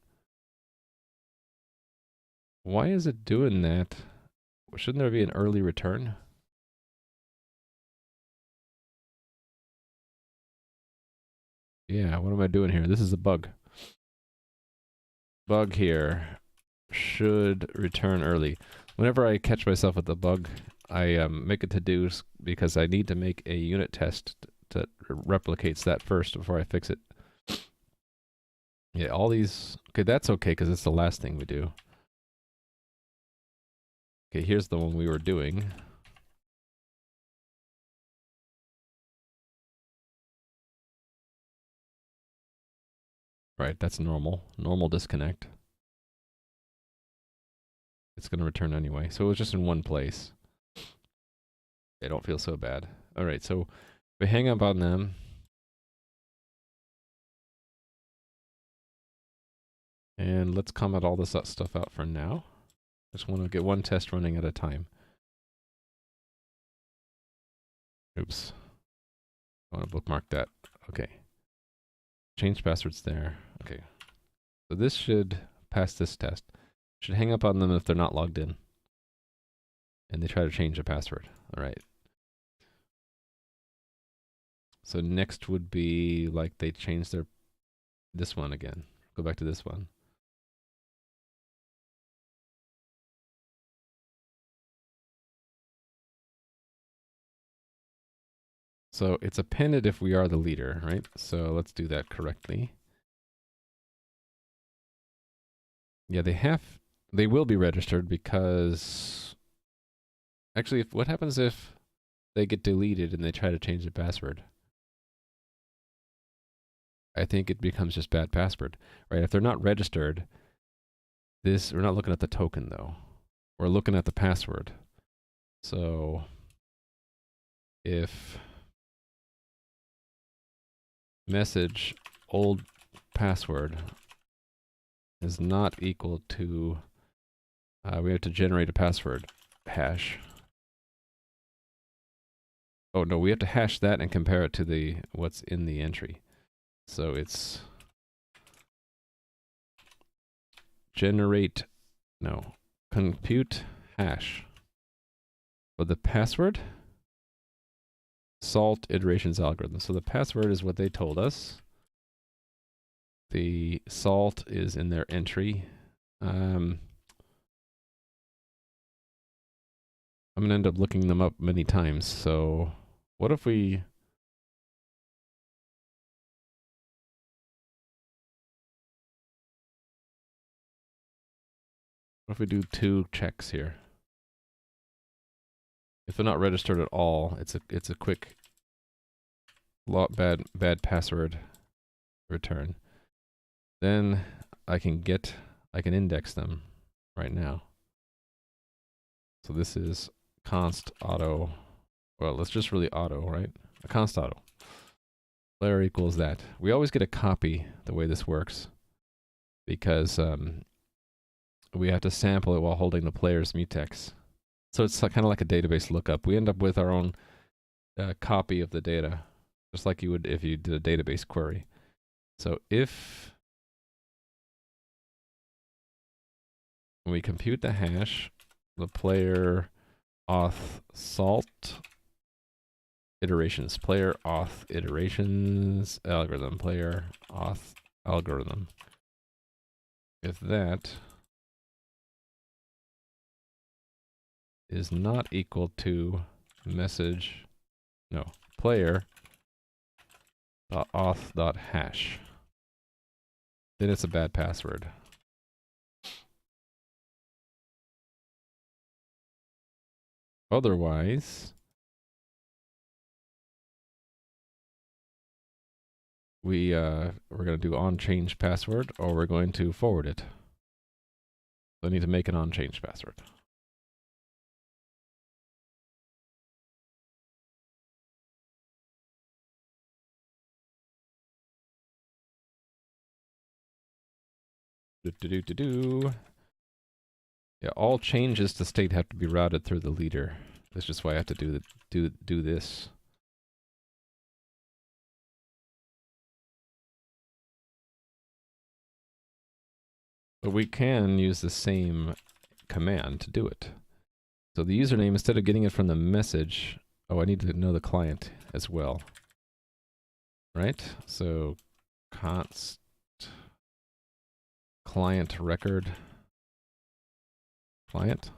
Why is it doing that? Shouldn't there be an early return? Yeah, what am I doing here? This is a bug. Bug here. Should return early. Whenever I catch myself with the bug, I make a to-do because I need to make a unit test that replicates that first before I fix it. Yeah, all these... Okay, that's okay because it's the last thing we do. Okay, here's the one we were doing. Right, that's normal. Normal disconnect. It's going to return anyway. So it was just in one place. They don't feel so bad. Alright, so we hang up on them. And let's comment all this stuff out for now. Just want to get one test running at a time. Oops. I want to bookmark that. Okay. Change passwords there. Okay. So this should pass this test. Should hang up on them if they're not logged in. And they try to change a password. Alright. So next would be like they change this one again. Go back to this one. So it's appended if we are the leader, right? So let's do that correctly. Yeah, they will be registered because actually, what happens if they get deleted and they try to change the password? I think it becomes just bad password, right? If they're not registered, we're not looking at the token though. We're looking at the password. So if message old password is not equal to, we have to generate a password hash. Oh no, we have to hash that and compare it to what's in the entry. So it's compute hash for the password salt iterations algorithm. So the password is what they told us. The salt is in their entry. I'm gonna end up looking them up many times. So what if we do 2 checks here? If they're not registered at all, it's a quick bad password return. Then I can index them right now. So this is const auto. Well, let's just really auto, right? A const auto. Player equals that. We always get a copy the way this works because we have to sample it while holding the player's mutex. So it's kind of like a database lookup. We end up with our own copy of the data, just like you would if you did a database query. So if we compute the hash, the player auth salt iterations, player auth iterations algorithm, player auth algorithm. If that is not equal to player auth.hash, then it's a bad password. Otherwise, we're going to do on change password, or we're going to forward it. So I need to make an on change password. Yeah, all changes to state have to be routed through the leader. That's just why I have to do this. But we can use the same command to do it. So the username, instead of getting it from the message, I need to know the client as well. Right? So const client record client.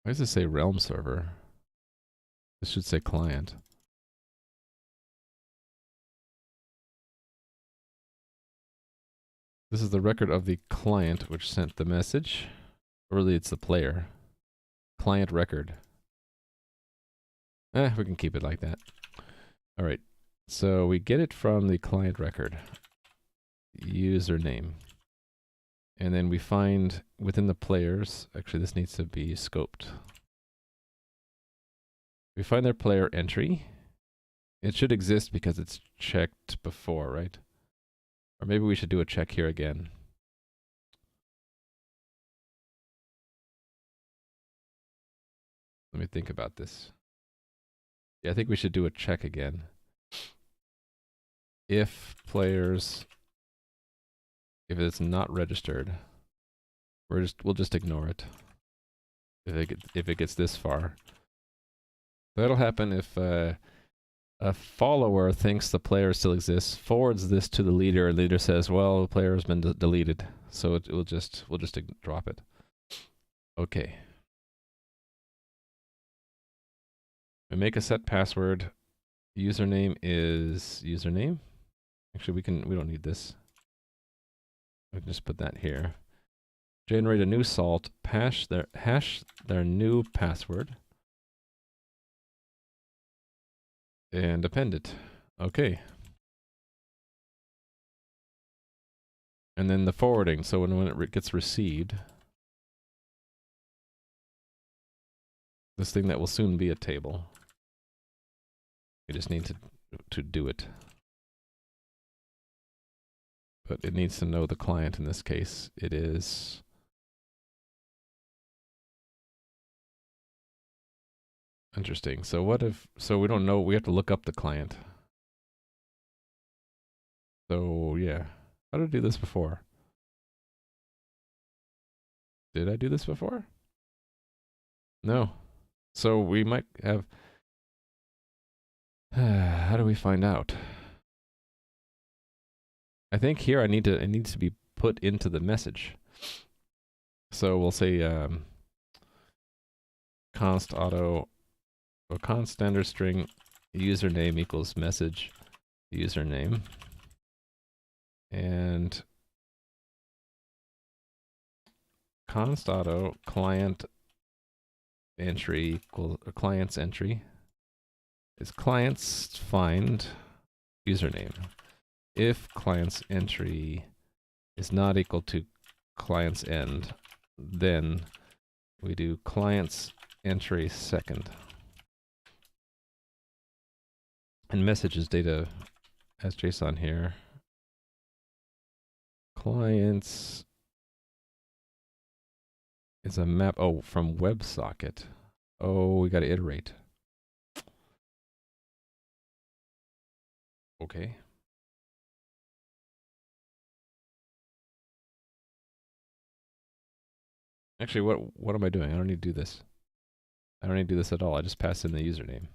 Why does it say realm server? This should say client. This is the record of the client which sent the message. Really, it's the player. Client record. We can keep it like that. All right. So we get it from the client record. Username. And then we find within the players, actually this needs to be scoped. We find their player entry. It should exist because it's checked before, right? Or maybe we should do a check here again. Let me think about this. Yeah, I think we should do a check again. If it's not registered, we'll just ignore it. If it gets this far. That'll happen if A follower thinks the player still exists, forwards this to the leader, and the leader says, "Well, the player has been deleted," so we'll just drop it. Okay. We make a set password. Username is username. Actually, we don't need this. We can just put that here. Generate a new salt. Hash their new password. And append it. Okay. And then the forwarding. So when it gets received, this thing that will soon be a table. We just need to do it. But it needs to know the client in this case. It is interesting. So what if, so we don't know, we have to look up the client. So yeah, how did I do this before? Did I do this before? No. So we might have, how do we find out? I think here it needs to be put into the message. So we'll say const auto, or const standard string username equals message username, and const auto client entry equals, or client's entry is client's find username. If client's entry is not equal to client's end, then we do client's entry second. And message is data as JSON here. Clients is a map, oh, from WebSocket. Oh, we gotta iterate. Okay. Actually, what am I doing? I don't need to do this. I don't need to do this at all. I just pass in the username.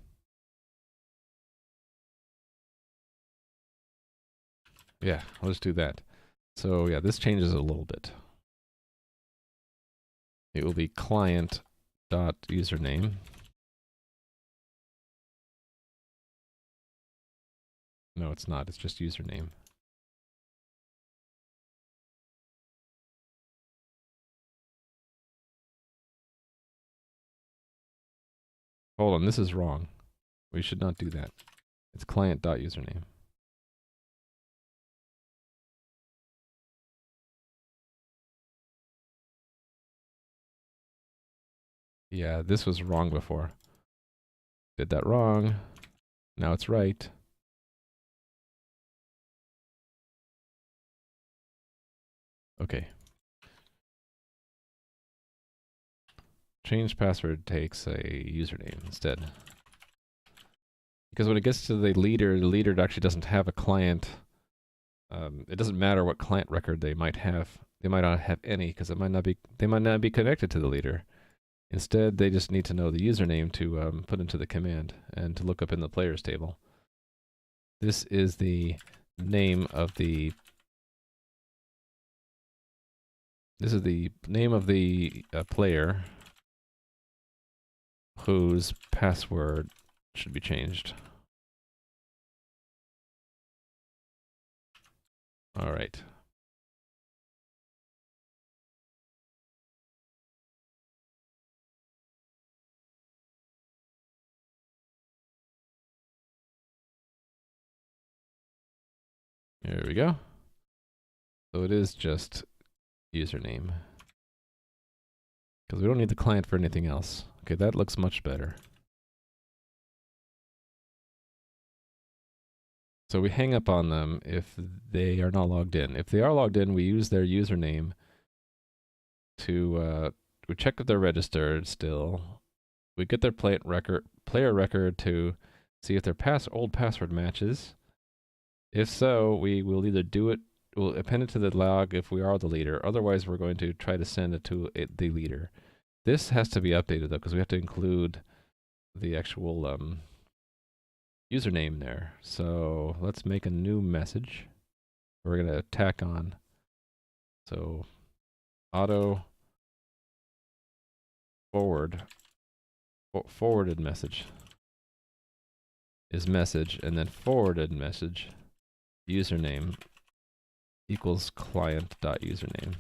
Yeah, let's do that. So yeah, this changes a little bit. It will be client.username. No, it's not. It's just username. Hold on, this is wrong. We should not do that. It's client.username. Yeah, this was wrong before. Did that wrong. Now it's right. Okay. Change password takes a username instead. Because when it gets to the leader actually doesn't have a client. It doesn't matter what client record they might have. They might not have any because they might not be connected to the leader. Instead, they just need to know the username to put into the command and to look up in the players table. This is the name of the player whose password should be changed. All right. There we go. So it is just username. Because we don't need the client for anything else. Okay, that looks much better. So we hang up on them if they are not logged in. If they are logged in, we use their username to we check if they're registered still. We get their player record to see if their old password matches. If so, we will either we'll append it to the log if we are the leader. Otherwise, we're going to try to send it to the leader. This has to be updated though, because we have to include the actual username there. So let's make a new message. We're going to tack on. So auto forwarded message is message, and then forwarded message username equals client.username.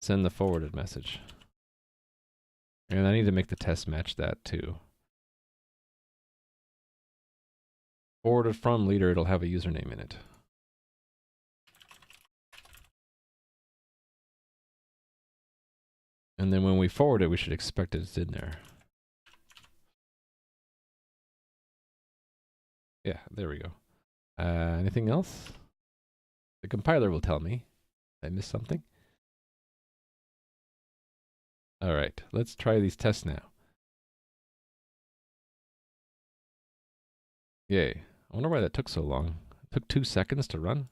Send the forwarded message. And I need to make the test match that too. Forwarded from leader, it'll have a username in it. And then when we forward it, we should expect it's in there. Yeah, there we go. Anything else? The compiler will tell me. Did I miss something? All right, let's try these tests now. Yay. I wonder why that took so long. It took 2 seconds to run.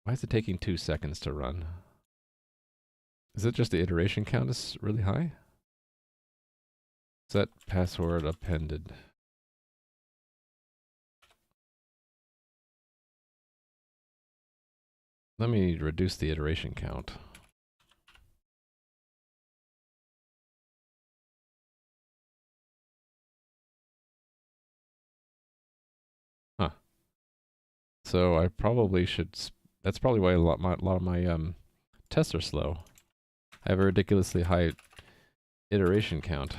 Why is it taking 2 seconds to run? Is it just the iteration count is really high? Set password appended. Let me reduce the iteration count. Huh. So I probably should. That's probably why a lot of my tests are slow. I have a ridiculously high iteration count.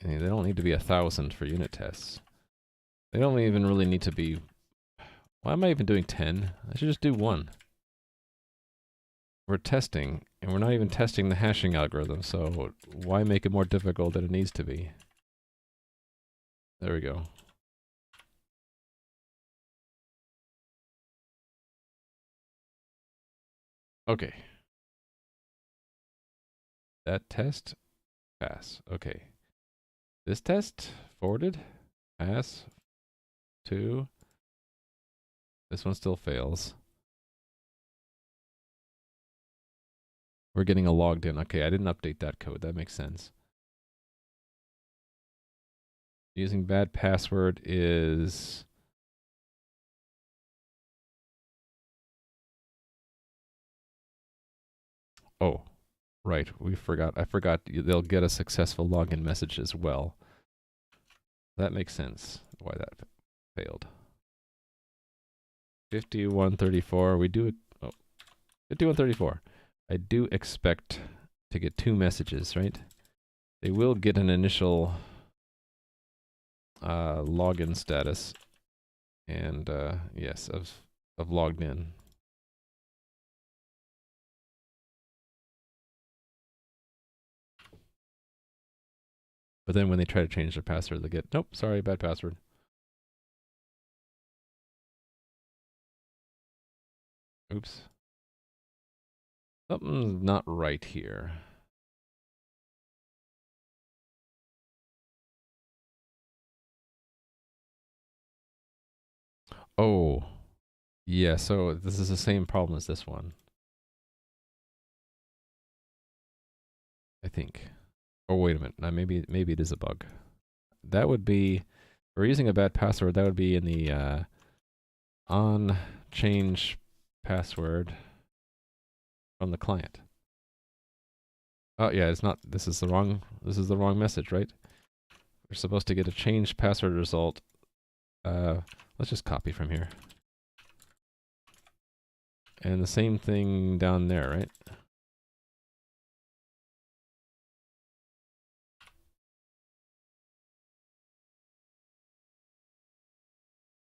And they don't need to be 1,000 for unit tests. They don't even really need to be. Why am I even doing 10? I should just do 1. We're testing, and we're not even testing the hashing algorithm, so why make it more difficult than it needs to be? There we go. Okay. That test, pass. Okay. This test, forwarded, pass, 2. This one still fails. We're getting a logged in. Okay, I didn't update that code. That makes sense. Using bad password is... Oh, right. I forgot they'll get a successful login message as well. That makes sense why that failed. 5134. We do it. Oh, 5134. I do expect to get 2 messages, right? They will get an initial login status, and yes, of logged in. But then when they try to change their password, they get, nope, sorry, bad password. Oops. Something's not right here. Oh, yeah, so this is the same problem as this one. I think. Oh, wait a minute. Now maybe it is a bug. That would be, if we're using a bad password, that would be in the on change password from the client. Oh yeah, it's not, this is the wrong message, right? We're supposed to get a change password result. Let's just copy from here. And the same thing down there, right?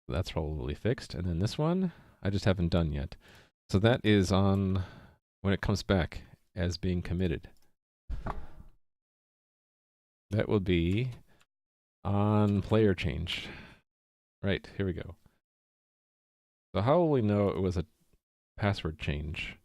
That's probably fixed. And then this one, I just haven't done yet. So that is on when it comes back as being committed. That will be on player change. Right, here we go. So how will we know it was a password change?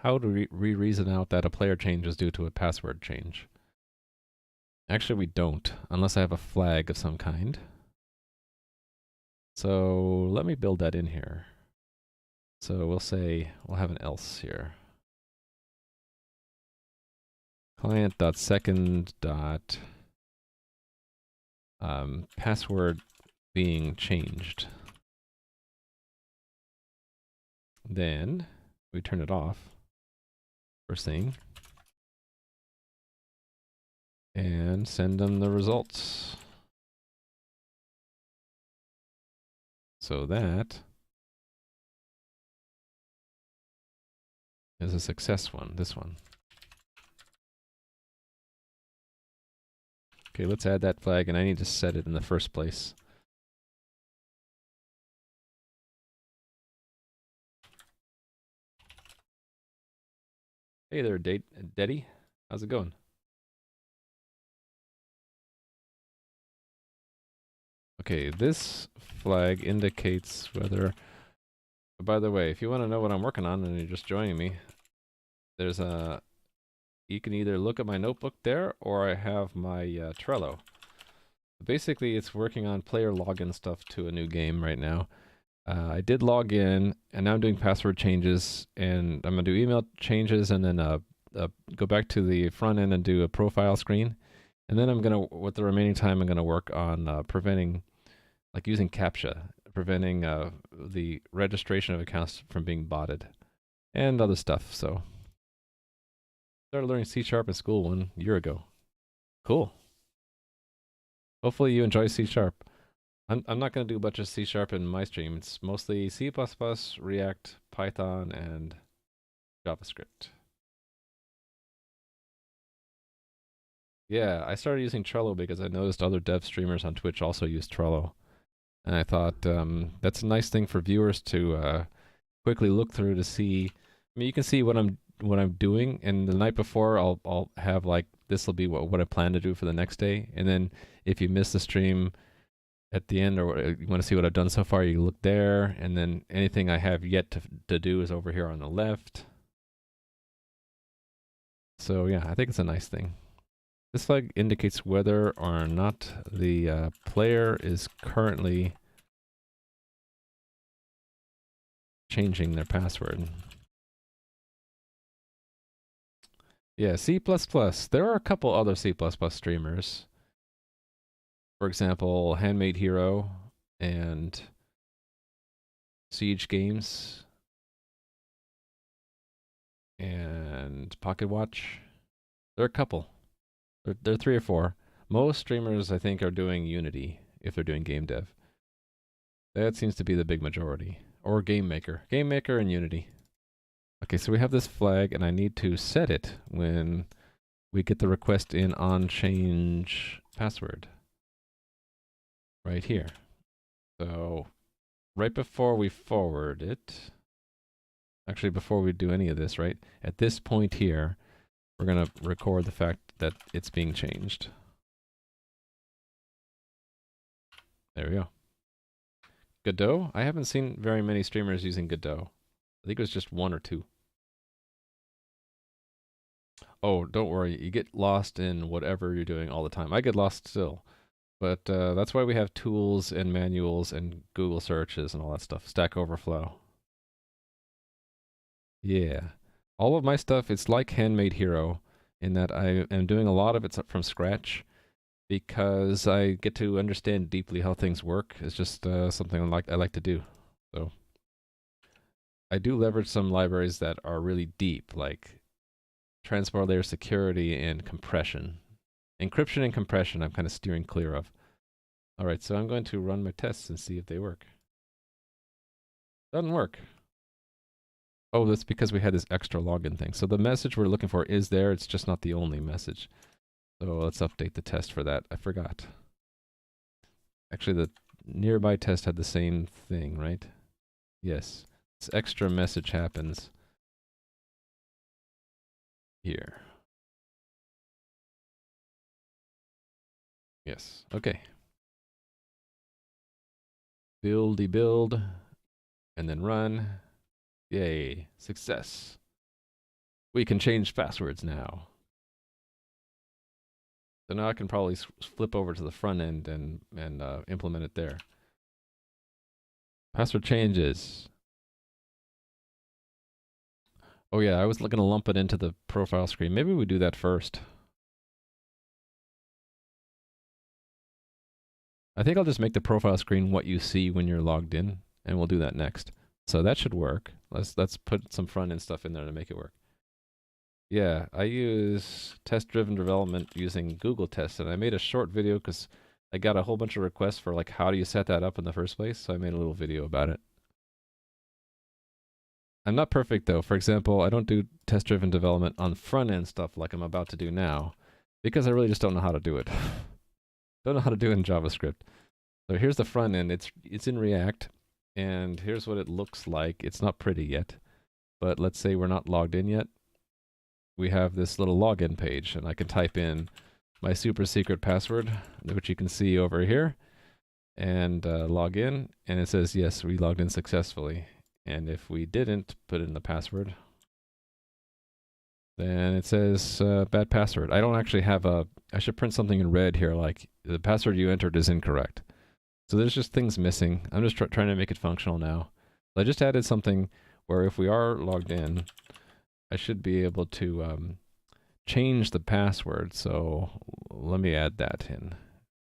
how do we reason out that a player change is due to a password change? Actually, we don't, unless I have a flag of some kind. So let me build that in here. So we'll say, we'll have an else here. Client.second. Password being changed. Then we turn it off, first thing, and send them the results. So that is a success one, this one. Okay, let's add that flag, and I need to set it in the first place. Hey there, Deddy. How's it going? Okay, this flag indicates whether... By the way, if you want to know what I'm working on and you're just joining me, there's a... You can either look at my notebook there, or I have my Trello. Basically, it's working on player login stuff to a new game right now. I did log in, and now I'm doing password changes, and I'm going to do email changes, and then go back to the front end and do a profile screen. And then I'm going to, with the remaining time, I'm going to work on preventing, like using CAPTCHA, preventing the registration of accounts from being botted, and other stuff. So, started learning C# in school 1 year ago. Cool. Hopefully you enjoy C#. I'm not going to do a bunch of C# in my stream. It's mostly C++, React, Python, and JavaScript. Yeah, I started using Trello because I noticed other dev streamers on Twitch also use Trello. And I thought that's a nice thing for viewers to quickly look through to see. I mean, you can see what I'm doing, and the night before I'll have like, this will be what I plan to do for the next day. And then if you miss the stream at the end, or you want to see what I've done so far, you look there, and then anything I have yet to do is over here on the left. So yeah, I think it's a nice thing. This flag indicates whether or not the player is currently changing their password. Yeah, C++. There are a couple other C++ streamers. For example, Handmade Hero and Siege Games and Pocket Watch. There are a couple. There are 3 or 4. Most streamers, I think, are doing Unity if they're doing game dev. That seems to be the big majority. Or Game Maker. Game Maker and Unity. Okay, so we have this flag, and I need to set it when we get the request in on change password. Right here. So, right before we forward it, actually before we do any of this, right? At this point here, we're going to record the fact that it's being changed. There we go. Godot? I haven't seen very many streamers using Godot. I think it was just 1 or 2. Oh, don't worry. You get lost in whatever you're doing all the time. I get lost still. But that's why we have tools and manuals and Google searches and all that stuff. Stack Overflow. Yeah. All of my stuff, it's like Handmade Hero in that I am doing a lot of it from scratch because I get to understand deeply how things work. It's just something I like to do. So I do leverage some libraries that are really deep, like transport layer security and compression. Encryption and compression I'm kind of steering clear of. All right, so I'm going to run my tests and see if they work. Doesn't work. Oh, that's because we had this extra login thing. So the message we're looking for is there, it's just not the only message. So let's update the test for that. I forgot. Actually, the nearby test had the same thing, right? Yes. This extra message happens here. Yes. Okay. Buildy build, and then run. Yay. Success. We can change passwords now. So now I can probably flip over to the front end and implement it there. Password changes. Oh yeah, I was looking to lump it into the profile screen. Maybe we do that first. I think I'll just make the profile screen what you see when you're logged in, and we'll do that next. So that should work. Let's put some front end stuff in there to make it work. Yeah, I use test-driven development using Google Test, and I made a short video because I got a whole bunch of requests for like how do you set that up in the first place, so I made a little video about it. I'm not perfect though. For example, I don't do test-driven development on front-end stuff like I'm about to do now, because I really just don't know how to do it. Don't know how to do it in JavaScript. So here's the front end. It's in React, and here's what it looks like. It's not pretty yet, but let's say we're not logged in yet. We have this little login page, and I can type in my super secret password, which you can see over here, and log in, and it says, yes, we logged in successfully. And if we didn't put in the password, then it says bad password. I don't actually have I should print something in red here, like the password you entered is incorrect. So there's just things missing. I'm just trying to make it functional now. I just added something where if we are logged in, I should be able to change the password. So let me add that in.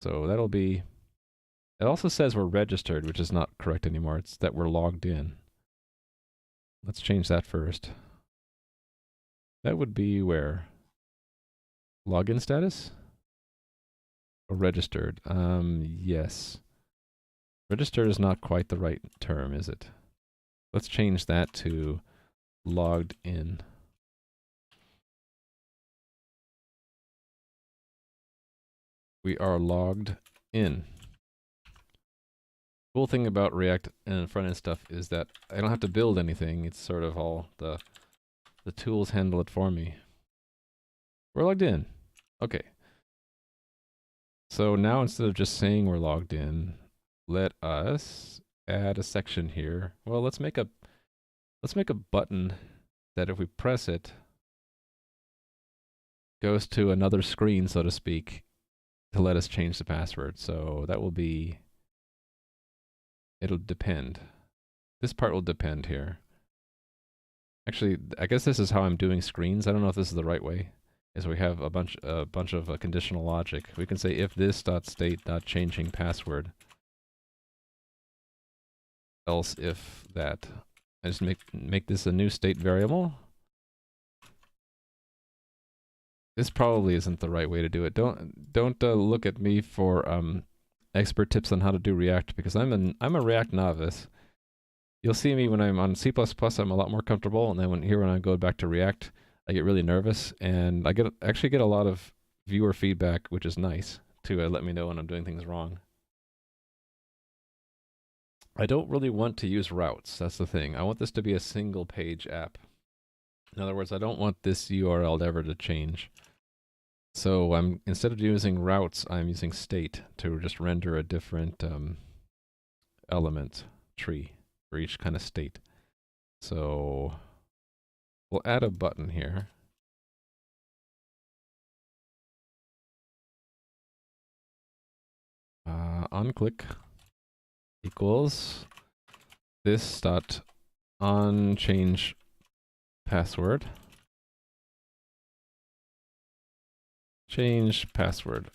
So that'll be, it also says we're registered, which is not correct anymore. It's that we're logged in. Let's change that first. That would be where? Login status? Or registered? Yes. Registered is not quite the right term, is it? Let's change that to logged in. We are logged in. Cool thing about React and front end stuff is that I don't have to build anything. It's sort of all the tools handle it for me. We're logged in. Okay. So now instead of just saying we're logged in, let us add a section here. Well, let's make a button that if we press it goes to another screen, so to speak, to let us change the password. So that will be, it'll depend. This part will depend here. Actually, I guess this is how I'm doing screens. I don't know if this is the right way. Is we have a bunch of conditional logic. We can say if this dot state dot changing password, else if that. I just make this a new state variable. This probably isn't the right way to do it. Don't look at me for expert tips on how to do React, because I'm a React novice. You'll see me when I'm on C++, I'm a lot more comfortable, and then when I go back to React, I get really nervous, and I actually get a lot of viewer feedback, which is nice, to let me know when I'm doing things wrong. I don't really want to use routes, that's the thing. I want this to be a single page app. In other words, I don't want this URL ever to change. So instead of using routes, I'm using state to just render a different element tree for each kind of state. So we'll add a button here. OnClick equals this dot on change password. Change password.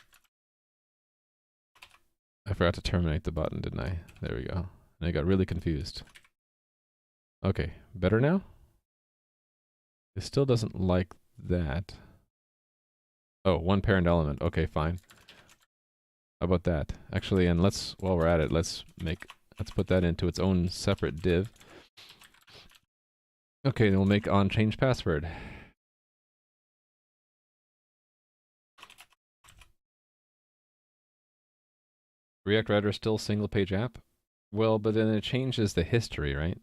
I forgot to terminate the button, didn't I? There we go. And I got really confused. Okay, better now? It still doesn't like that. Oh, one parent element. Okay, fine. How about that? Actually, and while we're at it, let's put that into its own separate div. Okay, then we'll make on change password. React Router still single page app? Well, but then it changes the history, right?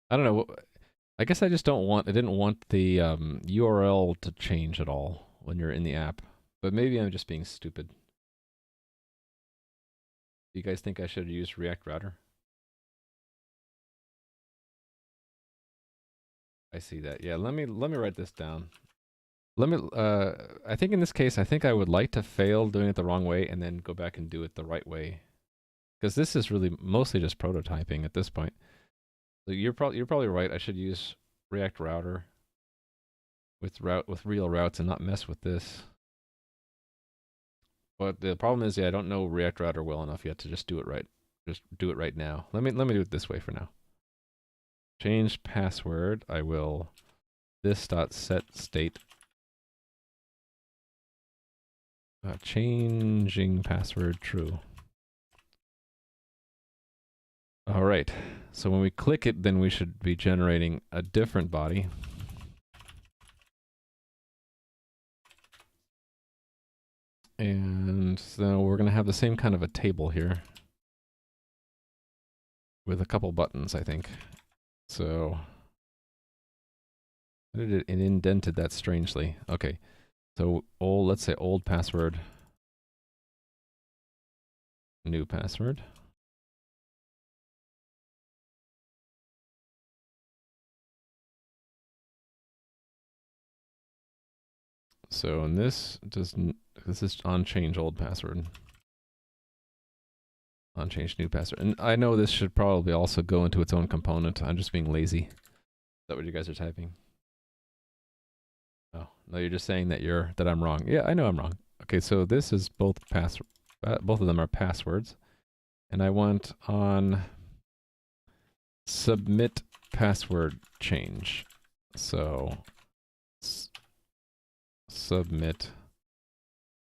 I don't know. I guess I didn't want the URL to change at all when you're in the app. But maybe I'm just being stupid. Do you guys think I should use React Router? I see that. Yeah, let me write this down. Let me I think in this case I think I would like to fail doing it the wrong way and then go back and do it the right way. Because this is really mostly just prototyping at this point. So you're probably right. I should use React Router with real routes and not mess with this. But the problem is, yeah, I don't know React Router well enough yet to just do it right. Just do it right now. Let me do it this way for now. Change password. I will this dot set state. Changing password true. All right. So when we click it, then we should be generating a different body. And so we're going to have the same kind of a table here with a couple buttons, I think. So it indented that strangely. Okay. So let's say old password, new password. So in this is on change old password. On change new password. And I know this should probably also go into its own component. I'm just being lazy. Is that what you guys are typing? Oh, no, you're just saying that I'm wrong. Yeah, I know I'm wrong. Okay, so this is both of them are passwords. And I want on submit password change. So submit,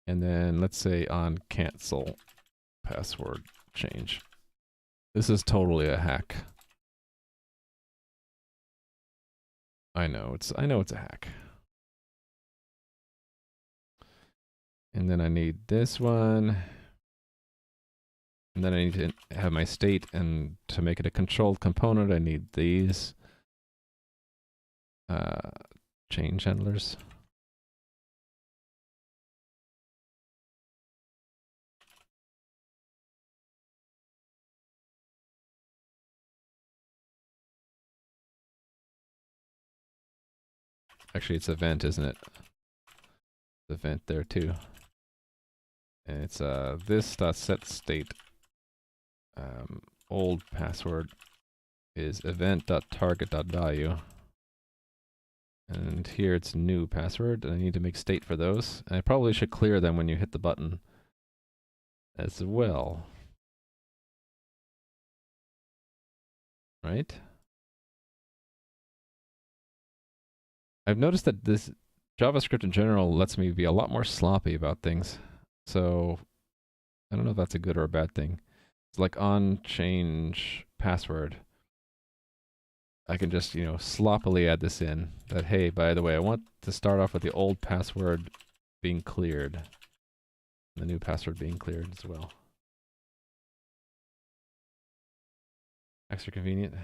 and then let's say on cancel password change. This is totally a hack. I know it's a hack. And then I need this one. And then I need to have my state, and to make it a controlled component, I need these change handlers. Actually, it's event, isn't it? Event there too. And it's this dot set state. Old password is event.target.value. And here it's new password, and I need to make state for those. And I probably should clear them when you hit the button as well. Right? I've noticed that this JavaScript in general lets me be a lot more sloppy about things. So I don't know if that's a good or a bad thing. It's like on change password. I can just, sloppily add this in. That, hey, by the way, I want to start off with the old password being cleared. The new password being cleared as well. Extra convenient.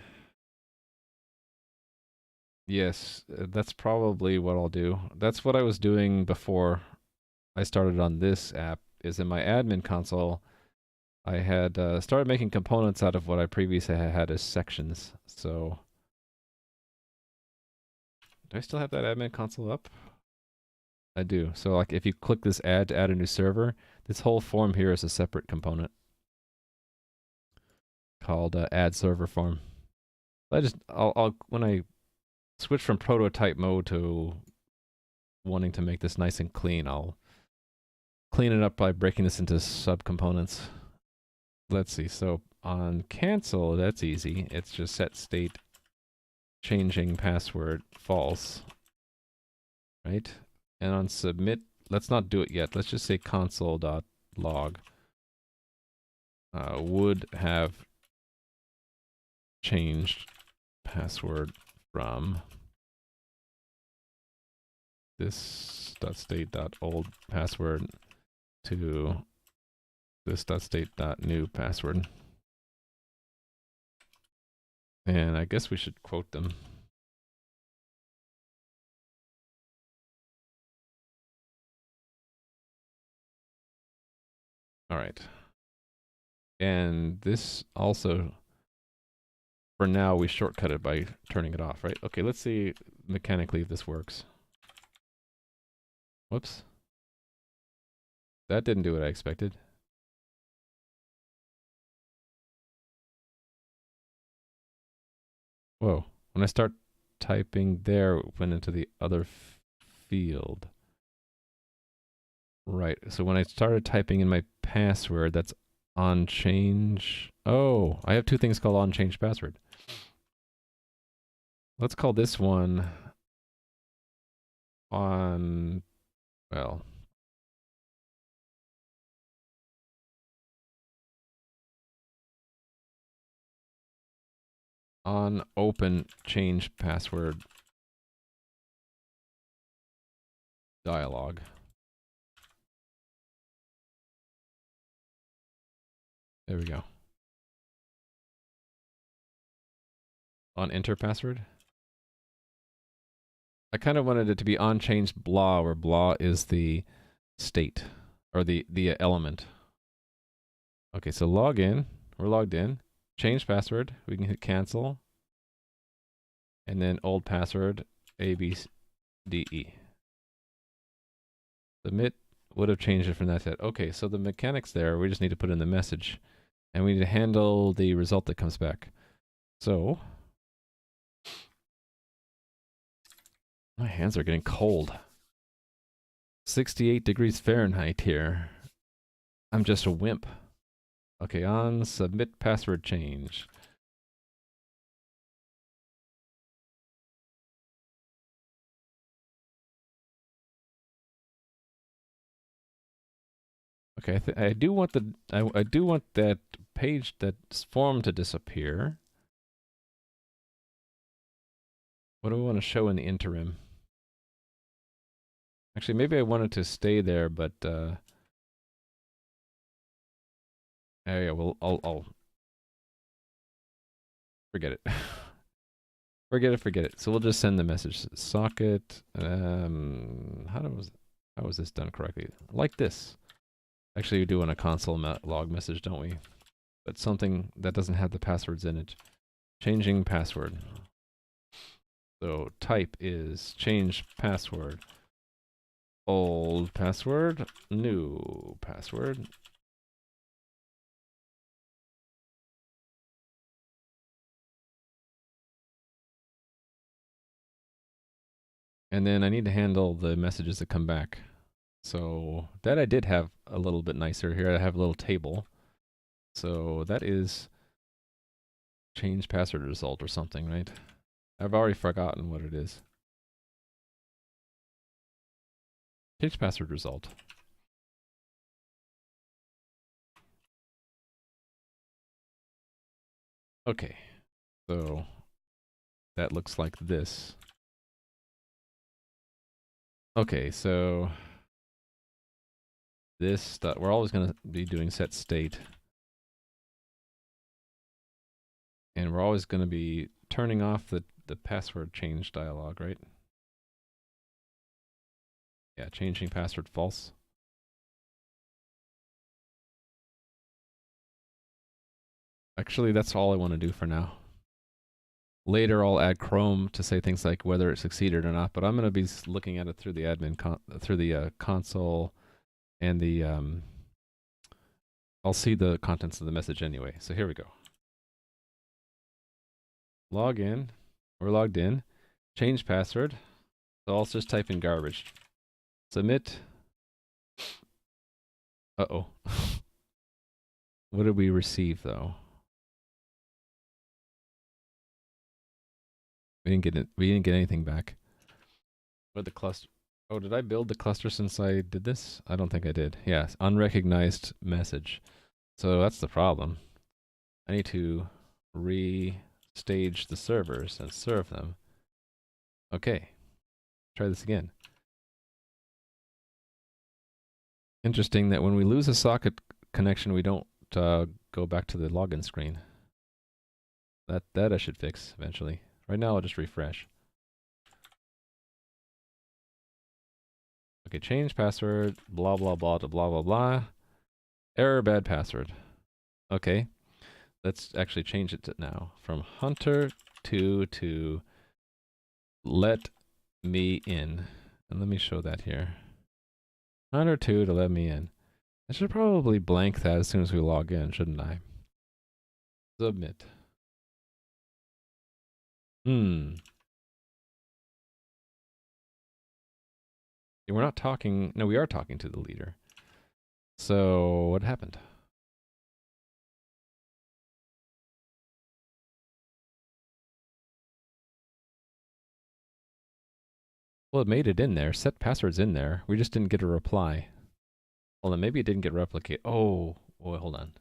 Yes, that's probably what I'll do. That's what I was doing before I started on this app, is in my admin console, I had started making components out of what I previously had as sections. So, do I still have that admin console up? I do. So like if you click this add to add a new server, this whole form here is a separate component called add server form. I'll when I switch from prototype mode to wanting to make this nice and clean, I'll clean it up by breaking this into subcomponents. Let's see. So on cancel, that's easy. It's just set state changing password false. Right? And on submit, let's not do it yet. Let's just say console.log would have changed password from this.state.old password to this.state.new password. And I guess we should quote them. All right. And this also for now, we shortcut it by turning it off, right? Okay, let's see mechanically if this works. Whoops. That didn't do what I expected. Whoa. When I start typing there, it went into the other field. Right. So when I started typing in my password, that's on change. Oh, I have two things called on change password. Let's call this one on, well, on open change password dialog. There we go. On enter password. I kind of wanted it to be on change blah, where blah is the state or the element. Okay, so log in. We're logged in. Change password. We can hit cancel. And then old password ABDE. Submit would have changed it from that set. Okay, so the mechanics there, we just need to put in the message. And we need to handle the result that comes back. So, my hands are getting cold. 68 degrees Fahrenheit here. I'm just a wimp. Okay, on submit password change. Okay, I do want the I do want that page, that form to disappear. What do I want to show in the interim? Actually, maybe I want it to stay there, but oh yeah, well, I'll forget it. Forget it. So we'll just send the message. Socket. How was this done correctly? Like this. Actually, we do want a console log message, don't we? But something that doesn't have the passwords in it. Changing password. So type is change password. Old password. New password. And then I need to handle the messages that come back. So that I did have a little bit nicer here. I have a little table. So that is change password result or something, right? I've already forgotten what it is. Change password result. Okay, so that looks like this. Okay, so this stuff, we're always going to be doing set state. And we're always going to be turning off the password change dialog, right? Yeah, changing password false. Actually, that's all I want to do for now. Later, I'll add Chrome to say things like whether it succeeded or not, but I'm going to be looking at it through the admin console and the I'll see the contents of the message anyway. So here we go. Log in. We're logged in. Change password. So I'll just type in garbage. Submit. Uh-oh. What did we receive though? We didn't get it. We didn't get anything back. What the cluster? Oh, did I build the cluster since I did this? I don't think I did. Yes, unrecognized message. So that's the problem. I need to restage the servers and serve them. Okay. Try this again. Interesting that when we lose a socket connection, we don't go back to the login screen. That I should fix eventually. Right now, I'll just refresh. Okay, change password, blah, blah, blah, to blah, blah, blah. Error, bad password. Okay. Let's actually change it to now from hunter2 to let me in. And let me show that here. Hunter2 to let me in. I should probably blank that as soon as we log in, shouldn't I? Submit. Yeah, we're not talking. No, we are talking to the leader. So what happened? Well, it made it in there. Set password's in there. We just didn't get a reply. Well, then maybe it didn't get replicated. Oh, wait, hold on.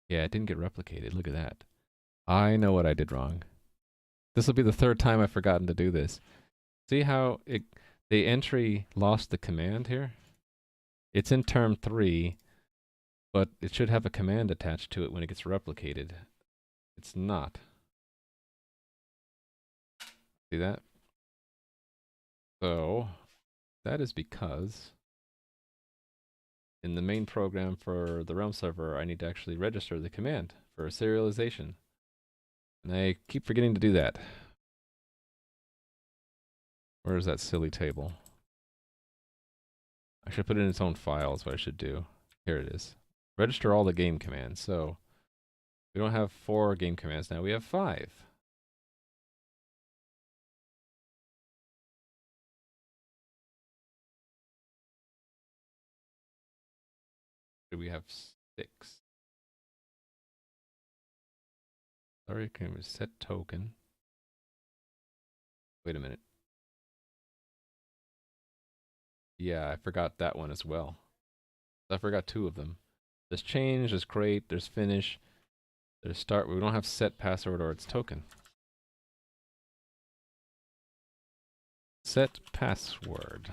Yeah, it didn't get replicated. Look at that. I know what I did wrong. This will be the third time I've forgotten to do this. See how the entry lost the command here? It's in term 3, but it should have a command attached to it when it gets replicated. It's not. See that? So, that is because in the main program for the Realm server, I need to actually register the command for serialization. And I keep forgetting to do that. Where is that silly table? I should put it in its own file is what I should do. Here it is. Register all the game commands. So, we don't have 4 game commands now, we have 5. We have 6. Sorry, can we set token? Wait a minute. Yeah, I forgot that one as well. I forgot 2 of them. There's change, there's create, there's finish, there's start. We don't have set password or its token. Set password.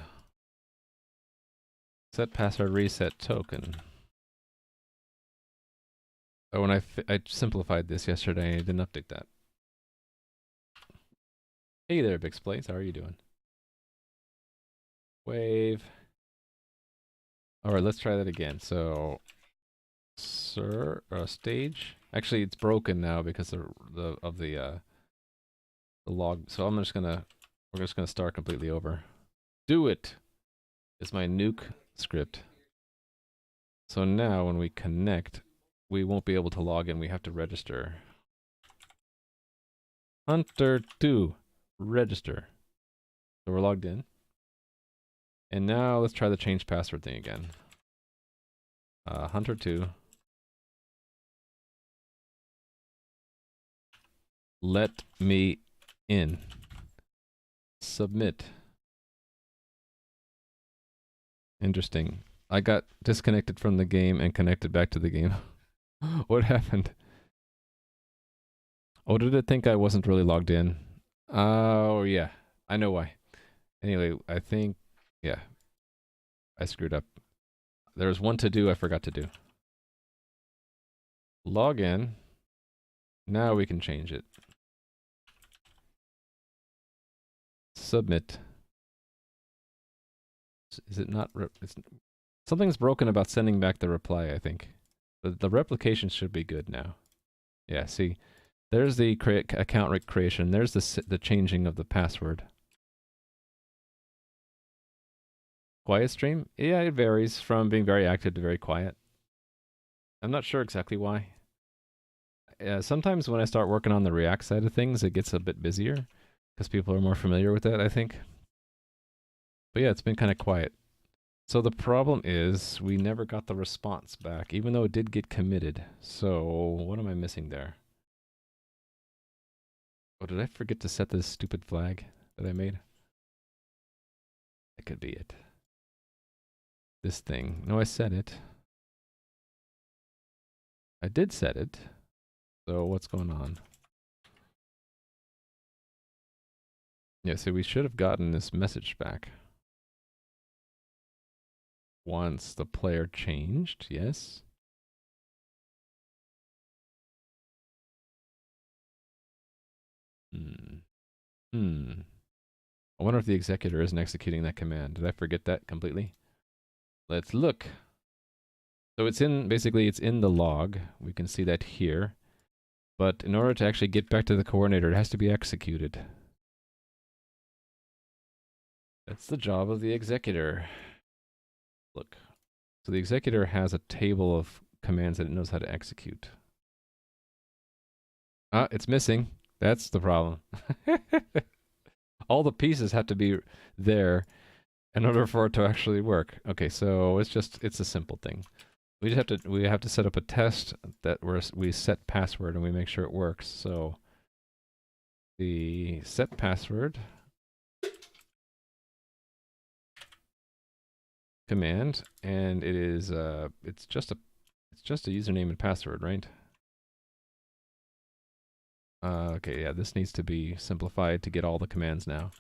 Set password reset token. Oh, and I simplified this yesterday and I didn't update that. Hey there, Bixplates. How are you doing? Wave. Alright, let's try that again. So, stage. Actually, it's broken now because of the log. So we're just gonna start completely over. Do it. It's my nuke script. So now when we connect, we won't be able to log in. We have to register. Hunter2 register. So we're logged in. And now let's try the change password thing again. Hunter2 let me in. Submit. Interesting. I got disconnected from the game and connected back to the game. What happened? Oh, did it think I wasn't really logged in? Oh, yeah. I know why. Anyway, I think, yeah. I screwed up. There's one to do I forgot to do. Log in. Now we can change it. Submit. Is it not? Something's broken about sending back the reply, I think. The replication should be good now. Yeah, see, there's the account creation. There's the changing of the password. Quiet stream? Yeah, it varies from being very active to very quiet. I'm not sure exactly why. Sometimes when I start working on the React side of things, it gets a bit busier because people are more familiar with that, I think. But yeah, it's been kind of quiet. So the problem is we never got the response back, even though it did get committed. So what am I missing there? Oh, did I forget to set this stupid flag that I made? That could be it. This thing. No, I set it. I did set it. So what's going on? Yeah, so we should have gotten this message back. Once the player changed, yes. I wonder if the executor isn't executing that command. Did I forget that completely? Let's look. So it's in, basically it's in the log. We can see that here. But in order to actually get back to the coordinator, it has to be executed. That's the job of the executor. Look. So the executor has a table of commands that it knows how to execute. Ah, it's missing. That's the problem. All the pieces have to be there in order for it to actually work. Okay, so it's a simple thing. We have to set up a test that we set password and we make sure it works. So the set password command, and it is it's just a username and password, right? Okay, yeah, this needs to be simplified to get all the commands now.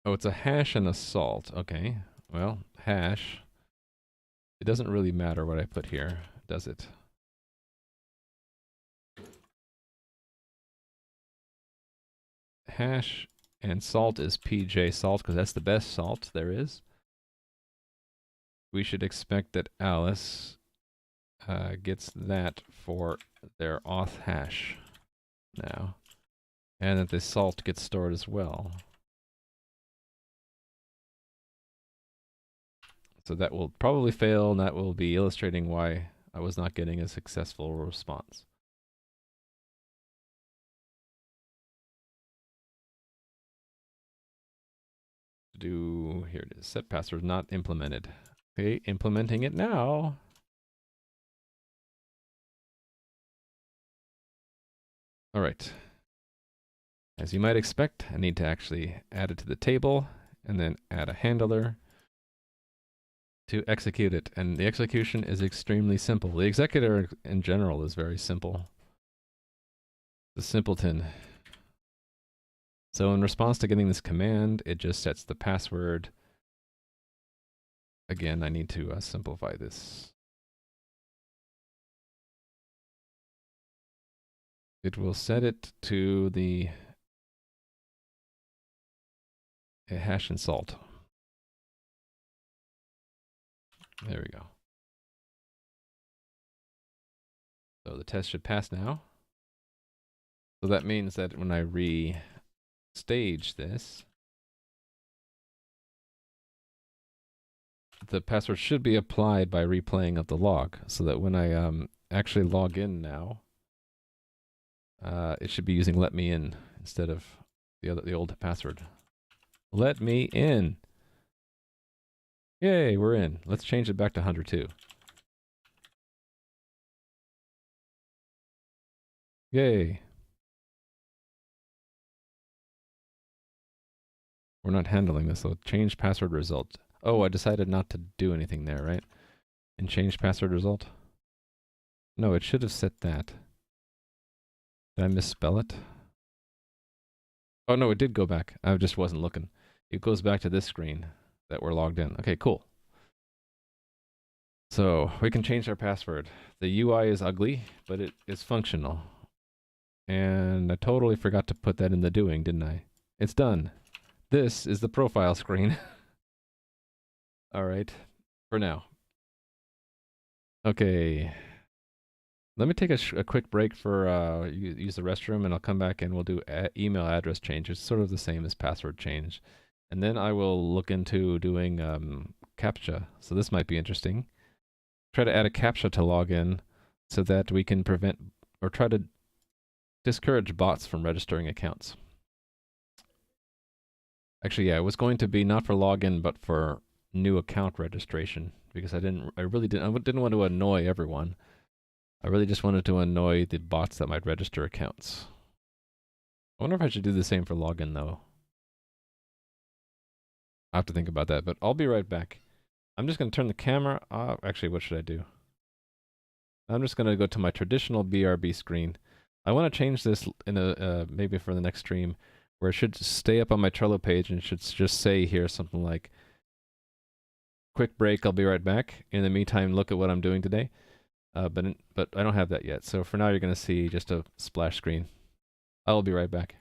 Oh, it's a hash and a salt. Okay, well, hash. It doesn't really matter what I put here, does it? Hash and salt is PJ salt, because that's the best salt there is. We should expect that Alice gets that for their auth hash now. And that the salt gets stored as well. So that will probably fail, and that will be illustrating why I was not getting a successful response. Here it is, set password not implemented. Okay, implementing it now. All right. As you might expect, I need to actually add it to the table and then add a handler to execute it. And the execution is extremely simple. The executor in general is very simple. The simpleton. So in response to getting this command, it just sets the password. Again, I need to simplify this. It will set it to the hash and salt. There we go. So the test should pass now. So that means that when I restage this, the password should be applied by replaying of the log, so that when I actually log in now, it should be using let me in instead of the old password. Let me in. Yay, we're in. Let's change it back to 102. Yay. We're not handling this, so change password result. Oh, I decided not to do anything there, right? And change password result? No, it should have set that. Did I misspell it? Oh no, it did go back. I just wasn't looking. It goes back to this screen that we're logged in. Okay, cool. So we can change our password. The UI is ugly, but it is functional. And I totally forgot to put that in the doing, didn't I? It's done. This is the profile screen. All right, for now. Okay. Let me take a quick break for use the restroom, and I'll come back and we'll do email address change. It's sort of the same as password change. And then I will look into doing CAPTCHA. So this might be interesting. Try to add a CAPTCHA to log in so that we can prevent or try to discourage bots from registering accounts. Actually, yeah, it was going to be not for login, but for new account registration, because I didn't want to annoy everyone. I really just wanted to annoy the bots that might register accounts. I wonder if I should do the same for login, though. I have to think about that, but I'll be right back. I'm just going to turn the camera off. Actually, what should I do? I'm just going to go to my traditional BRB screen. I want to change this in maybe for the next stream, where it should stay up on my Trello page and it should just say here something like, quick break, I'll be right back. In the meantime, look at what I'm doing today. But I don't have that yet. So for now, you're going to see just a splash screen. I will be right back.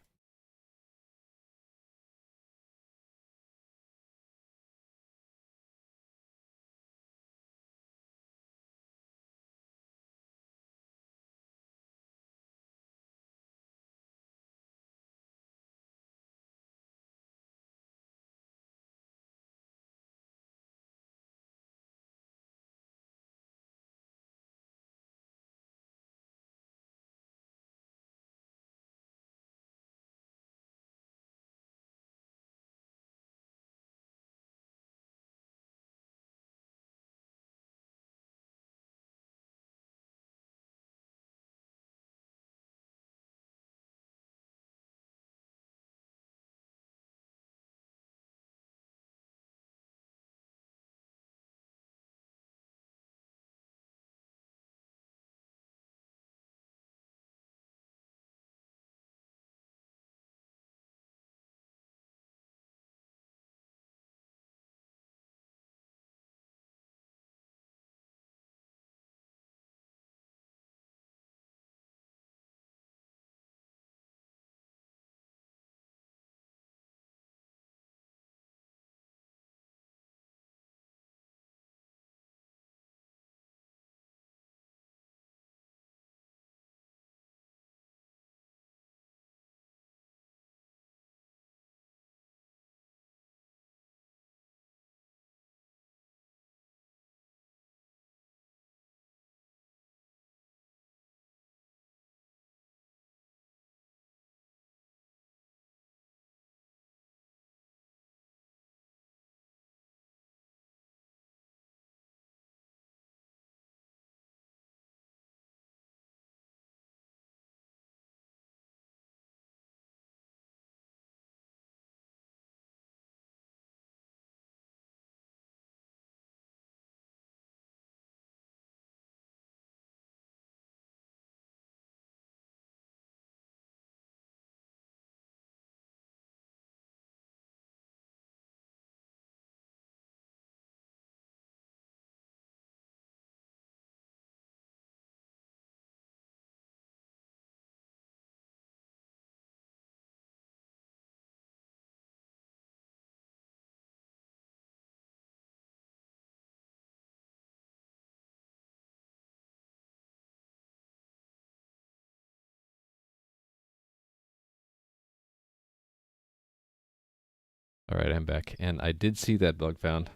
All right, I'm back. And I did see that bug found.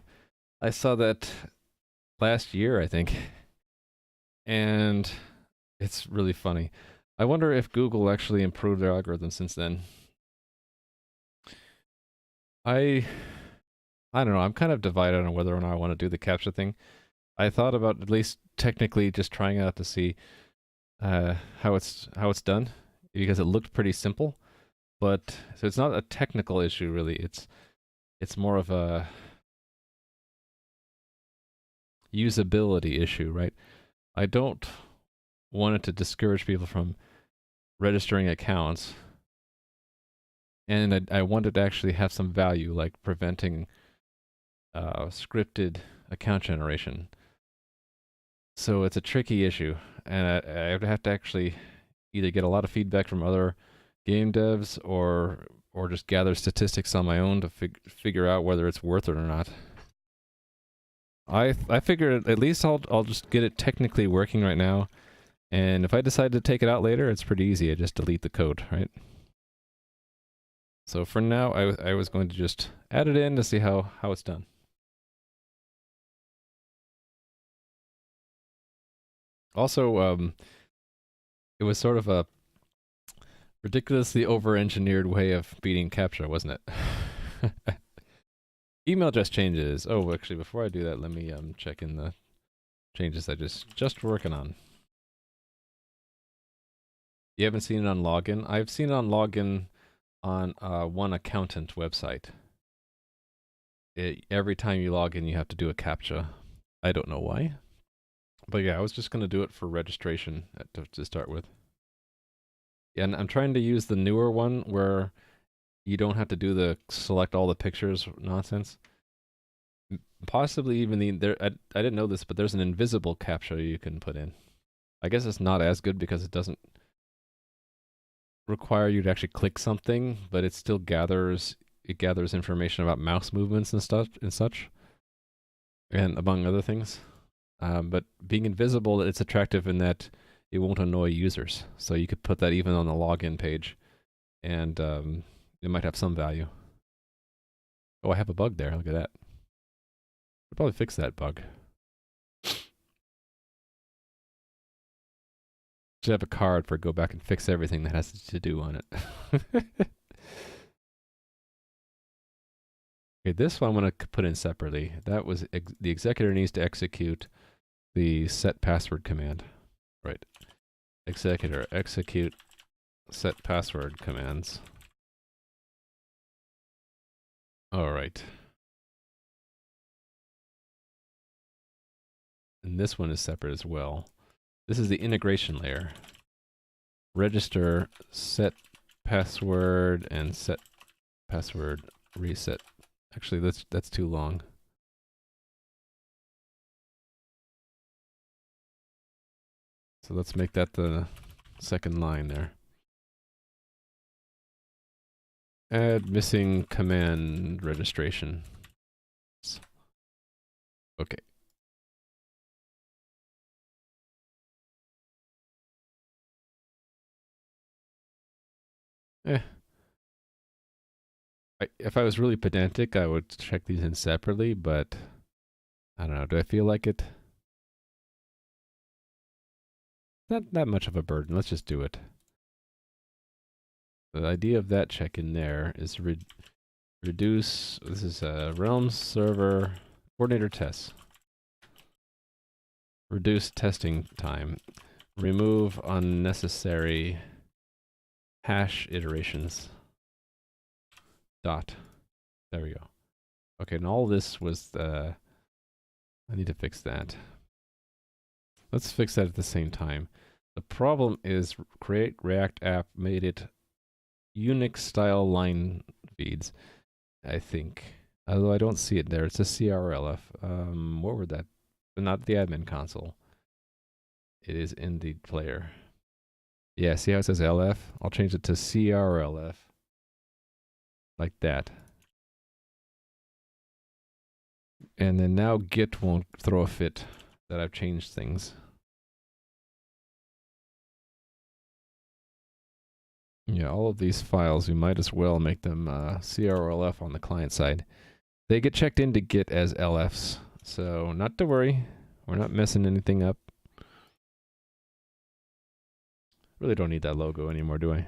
I saw that last year, I think. And it's really funny. I wonder if Google actually improved their algorithm since then. I don't know. I'm kind of divided on whether or not I want to do the CAPTCHA thing. I thought about at least technically just trying out to see how it's done because it looked pretty simple. But so it's not a technical issue really. It's more of a usability issue, right? I don't want it to discourage people from registering accounts, and I wanted to actually have some value, like preventing scripted account generation. So it's a tricky issue, and I would have to actually either get a lot of feedback from other game devs or just gather statistics on my own to figure out whether it's worth it or not. I figured at least I'll just get it technically working right now, and if I decide to take it out later, it's pretty easy. I just delete the code, right? So for now, I was going to just add it in to see how it's done. Also, it was sort of a ridiculously over-engineered way of beating CAPTCHA, wasn't it? Email address changes. Oh, actually, before I do that, let me check in the changes I just working on. You haven't seen it on login? I've seen it on login on one accountant website. Every time you log in, you have to do a CAPTCHA. I don't know why. But yeah, I was just going to do it for registration to start with. Yeah, and I'm trying to use the newer one where you don't have to do the select all the pictures nonsense. Possibly even I didn't know this, but there's an invisible CAPTCHA you can put in. I guess it's not as good because it doesn't require you to actually click something, but it still gathers information about mouse movements and stuff and such, and among other things. But being invisible, it's attractive in that it won't annoy users. So you could put that even on the login page, and it might have some value. Oh, I have a bug there. Look at that. I'll probably fix that bug. Should have a card for go back and fix everything that has to do on it. Okay, this one I'm going to put in separately. That was the executor needs to execute the set password command. Right. Executor, execute set password commands. All right. And this one is separate as well. This is the integration layer. Register set password and set password reset. Actually, that's too long. So let's make that the second line there. Add missing command registration. Okay. If I was really pedantic, I would check these in separately, but I don't know. Do I feel like it? Not that much of a burden. Let's just do it. The idea of that check in there is reduce. This is a Realm server coordinator tests. Reduce testing time. Remove unnecessary hash iterations. Dot. There we go. Okay, and all this was the... I need to fix that. Let's fix that at the same time. The problem is Create React App made it Unix style line feeds, I think. Although I don't see it there. It's a CRLF. What were that? Not the admin console. It is in the player. Yeah, see how it says LF? I'll change it to CRLF. Like that. And then now Git won't throw a fit that I've changed things. Yeah, all of these files, we might as well make them CRLF on the client side. They get checked into Git as LFs, so not to worry. We're not messing anything up. Really don't need that logo anymore, do I?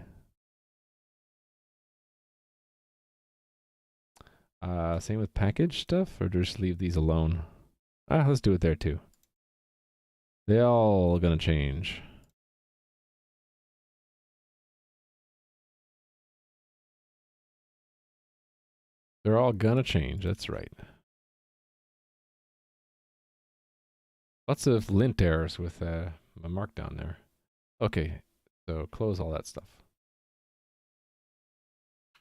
Same with package stuff, or just leave these alone? Let's do it there too. They all gonna change. They're all gonna change, that's right. Lots of lint errors with my markdown there. Okay, so close all that stuff.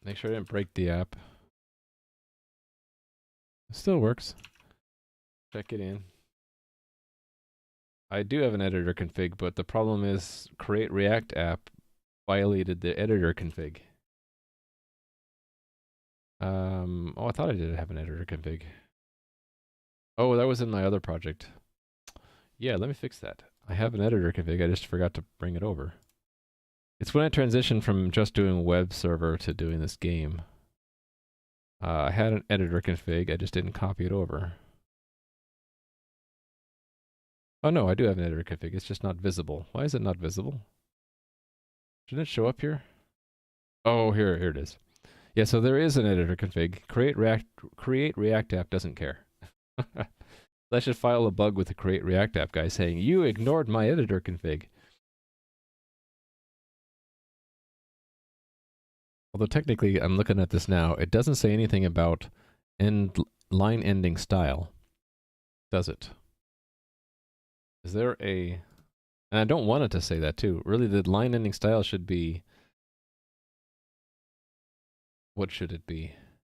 Make sure I didn't break the app. It still works. Check it in. I do have an editor config, but the problem is create React app violated the editor config. Oh, I thought I did have an editor config. Oh, that was in my other project. Yeah, let me fix that. I have an editor config, I just forgot to bring it over. It's when I transitioned from just doing web server to doing this game. I had an editor config, I just didn't copy it over. Oh no, I do have an editor config, it's just not visible. Why is it not visible? Shouldn't it show up here? Oh, here it is. Yeah, so there is an editor config. Create React app doesn't care. I should file a bug with the Create React app guy saying, you ignored my editor config. Although technically, I'm looking at this now, it doesn't say anything about line ending style, does it? Is there a... And I don't want it to say that too. Really, the line ending style should be... What should it be?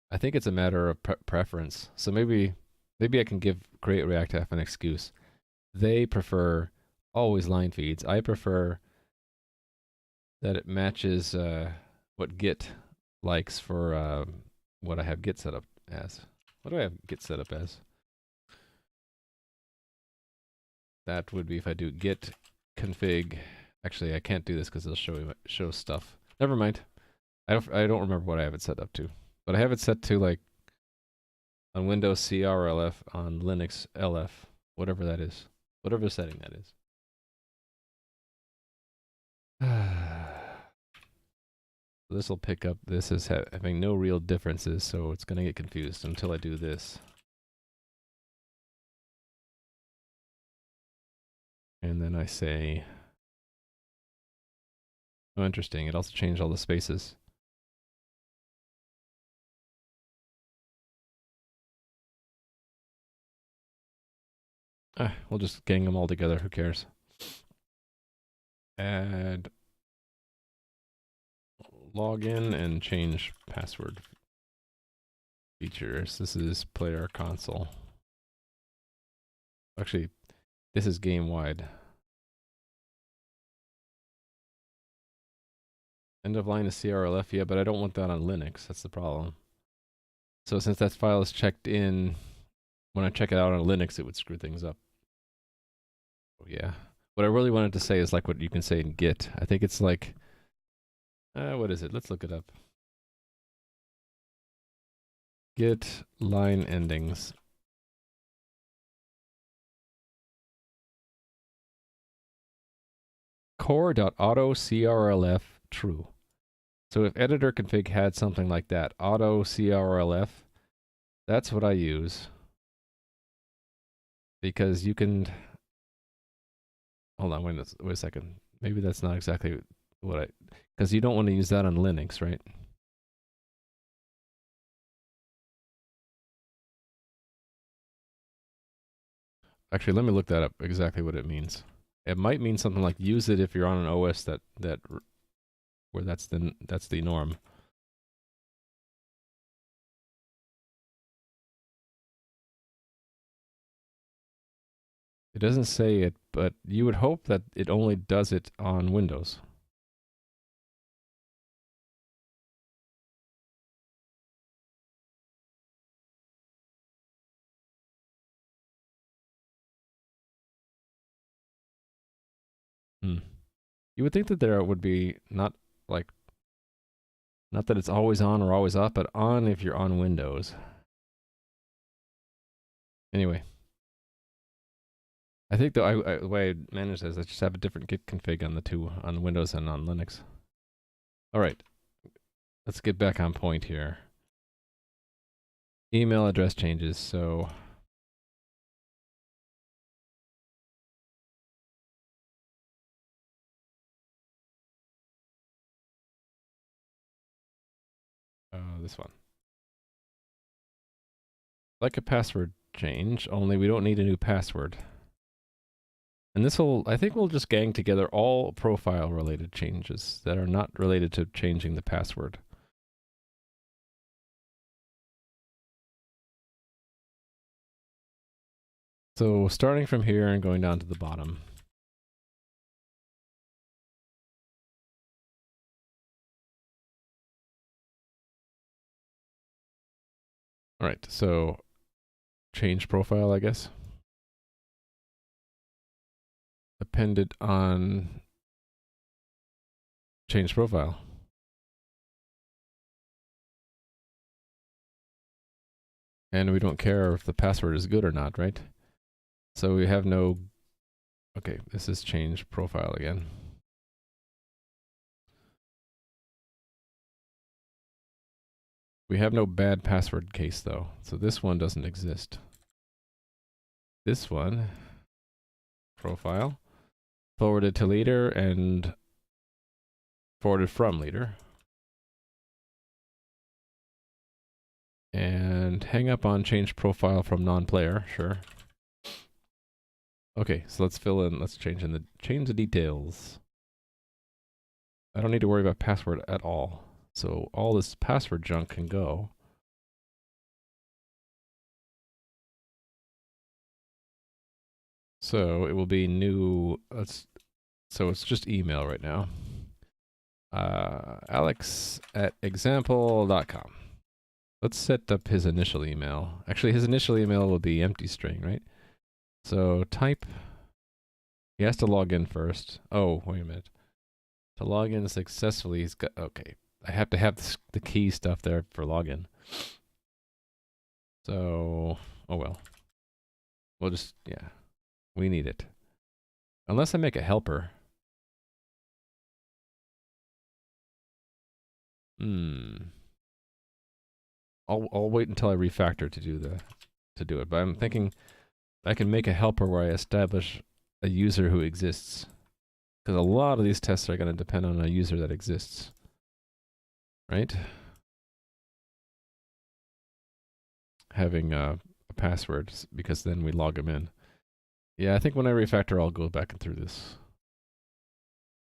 I think it's a matter of preference. So maybe I can give Create React app an excuse. They prefer always line feeds. I prefer that it matches what Git likes for what I have Git set up as. What do I have Git set up as? That would be if I do git config. Actually, I can't do this because it'll show stuff. Never mind. I don't remember what I have it set up to, but I have it set to like on Windows CRLF, on Linux LF, whatever that is, whatever setting that is. This will pick up. This is having no real differences, so it's gonna get confused until I do this. And then I say, oh, interesting. It also changed all the spaces. We'll just gang them all together. Who cares? Add login and change password features. This is player console. Actually, this is game wide. End of line is CRLF, yeah, but I don't want that on Linux. That's the problem. So since that file is checked in, when I check it out on Linux, it would screw things up. Oh, yeah. What I really wanted to say is like what you can say in Git. I think it's like, what is it? Let's look it up. Git line endings. core.auto_crlf true. So if editor config had something like that, auto_crlf, that's what I use. Because you can... Hold on, wait a second. Maybe that's not exactly what I... Because you don't want to use that on Linux, right? Actually, let me look that up, exactly what it means. It might mean something like use it if you're on an OS where that's the norm. It doesn't say it, but you would hope that it only does it on Windows. You would think that there would be not like Not that it's always on or always off, but on if you're on Windows. Anyway. I think the way I manage this, I just have a different git config on the two, on Windows and on Linux. All right. Let's get back on point here. Email address changes, so... this one. Like a password change, only we don't need a new password. And this will, I think we'll just gang together all profile related changes that are not related to changing the password. So starting from here and going down to the bottom. All right, so change profile, I guess. Appended on change profile. And we don't care if the password is good or not, right? So we have no... Okay, this is change profile again. We have no bad password case though, so this one doesn't exist. This one, profile, forwarded to leader and forwarded from leader. And hang up on change profile from non-player, sure. Okay, so let's fill in, let's change the details. I don't need to worry about password at all. So all this password junk can go. So it will be new, so it's just email right now. Alex@example.com. Let's set up his initial email. Actually, his initial email will be empty string, right? So type, he has to log in first. Oh, wait a minute. To log in successfully, he's got, okay. I have to have the key stuff there for login. So, oh well. We'll just, yeah. We need it. Unless I make a helper. I'll wait until I refactor to do it. But I'm thinking I can make a helper where I establish a user who exists. Because a lot of these tests are going to depend on a user that exists. Right? Having a password, because then we log them in. Yeah, I think when I refactor, I'll go back and through this.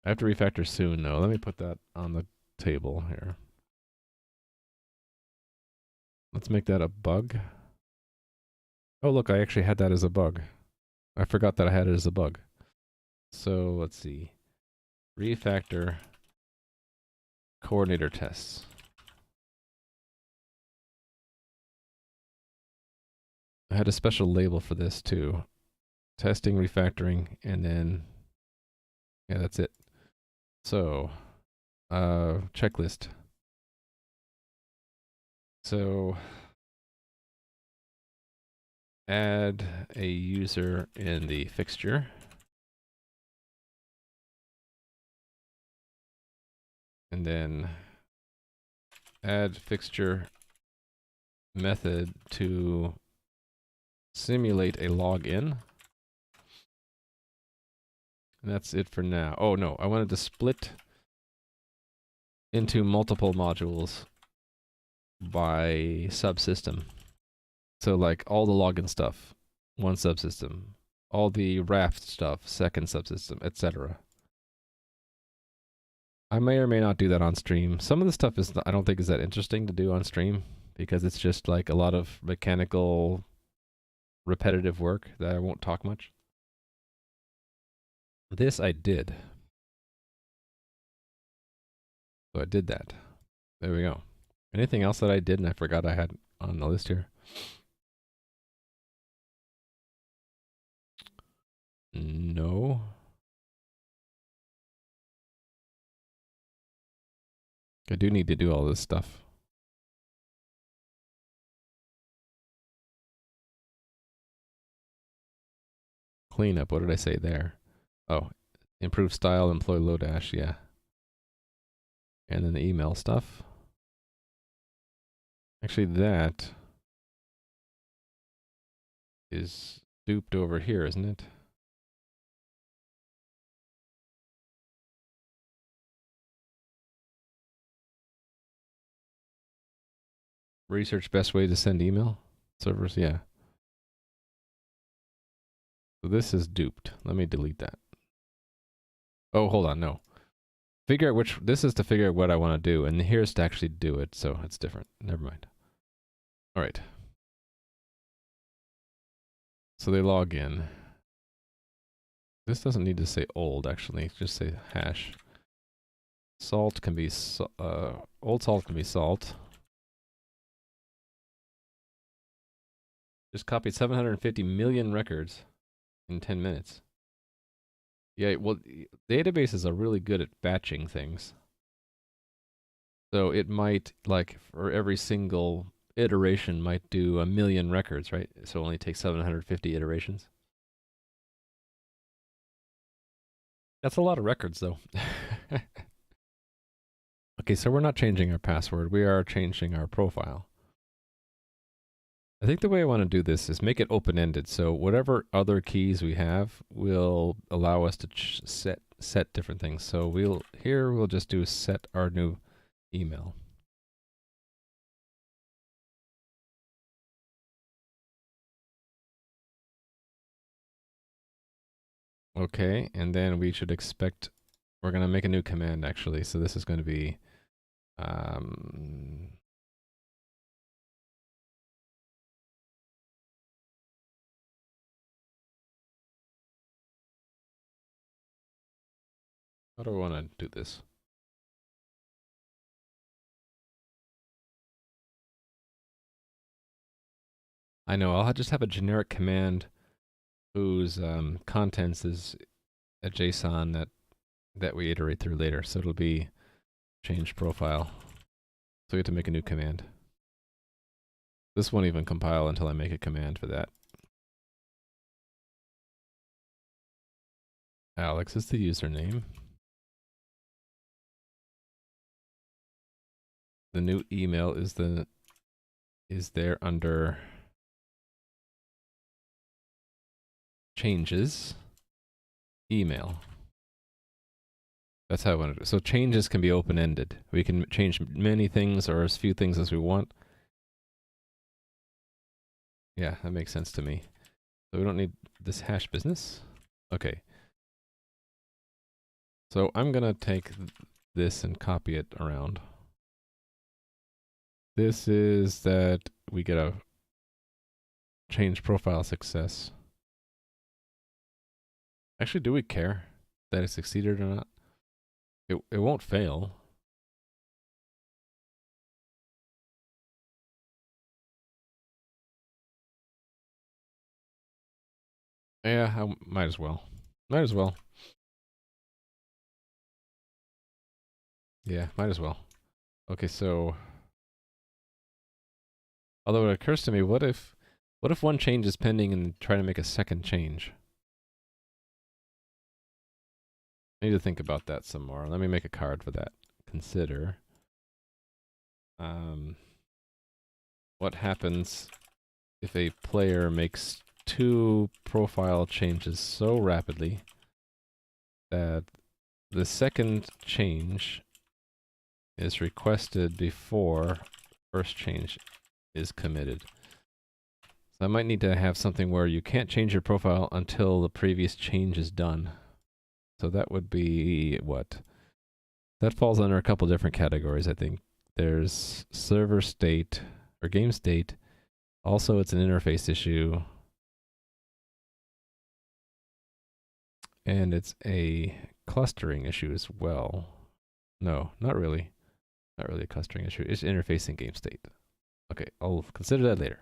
I have to refactor soon, though. Let me put that on the table here. Let's make that a bug. Oh, look, I actually had that as a bug. I forgot that I had it as a bug. So, let's see. Refactor coordinator tests. I had a special label for this, too. Testing, refactoring, and then... Yeah, that's it. So, checklist. So, add a user in the fixture. And then add fixture method to simulate a login. And that's it for now. Oh no, I wanted to split into multiple modules by subsystem. So like all the login stuff, one subsystem. All the Raft stuff, second subsystem, etc. I may or may not do that on stream. Some of the stuff is I don't think is that interesting to do on stream because it's just like a lot of mechanical, repetitive work that I won't talk much. This I did. So I did that. There we go. Anything else that I did and I forgot I had on the list here? No. I do need to do all this stuff. Cleanup, what did I say there? Oh, improve style, employ Lodash, yeah. And then the email stuff. Actually, that is duped over here, isn't it? Research best way to send email servers, yeah. So this is duped. Let me delete that. Oh, hold on, no. Figure out which, this is to figure out what I want to do, and here's to actually do it, so it's different. Never mind. All right. So they log in. This doesn't need to say old, actually. Just say hash. Salt can be, old salt can be salt. Just copied 750 million records in 10 minutes. Yeah, well, databases are really good at batching things. So it might, like, for every single iteration, might do 1 million records, right? So it only takes 750 iterations. That's a lot of records, though. Okay, so we're not changing our password. We are changing our profile. I think the way I want to do this is make it open-ended. So whatever other keys we have will allow us to set different things. So we'll just do set our new email. Okay, and then we should expect, we're going to make a new command actually. So this is going to be, how do I want to do this? I know, I'll just have a generic command whose contents is a JSON that we iterate through later. So it'll be change profile. So we have to make a new command. This won't even compile until I make a command for that. Alex is the username. The new email is there under changes email. That's how I want to do it. So changes can be open-ended. We can change many things or as few things as we want. Yeah, that makes sense to me. So we don't need this hash business. Okay. So I'm gonna take this and copy it around. This is that we get a change profile success. Actually, do we care that it succeeded or not? It won't fail. Yeah, I might as well. Might as well. Yeah, might as well. Okay, so although it occurs to me, what if one change is pending and try to make a second change? I need to think about that some more. Let me make a card for that. Consider what happens if a player makes 2 profile changes so rapidly that the second change is requested before first change is committed. So I might need to have something where you can't change your profile until the previous change is done. So that would be what? That falls under a couple different categories, I think. There's server state or game state. Also, it's an interface issue. And it's a clustering issue as well. No, not really. Not really a clustering issue. It's interfacing game state. Okay, I'll consider that later.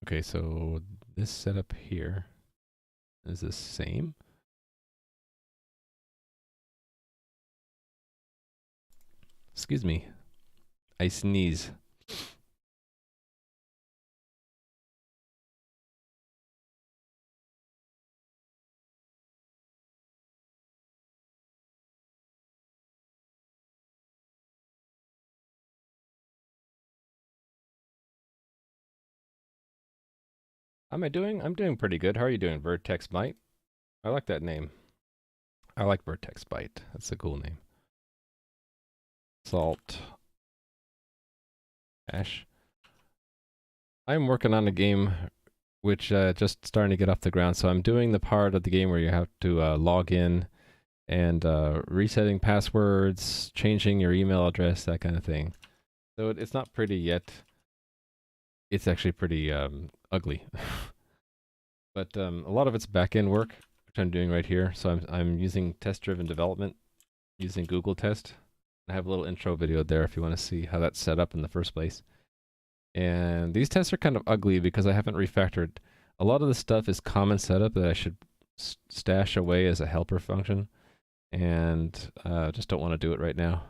Okay, so this setup here. is the same. Excuse me. I sneeze. How am I doing? I'm doing pretty good. How are you doing, Vertex Byte? I like that name. I like Vertex Byte. That's a cool name. Salt. Ash. I'm working on a game which just starting to get off the ground. So I'm doing the part of the game where you have to log in and resetting passwords, changing your email address, that kind of thing. So it's not pretty yet. It's actually pretty ugly. But a lot of it's back-end work, which I'm doing right here. So I'm using test-driven development, using Google Test. I have a little intro video there if you want to see how that's set up in the first place. And these tests are kind of ugly because I haven't refactored. A lot of the stuff is common setup that I should stash away as a helper function, and just don't want to do it right now.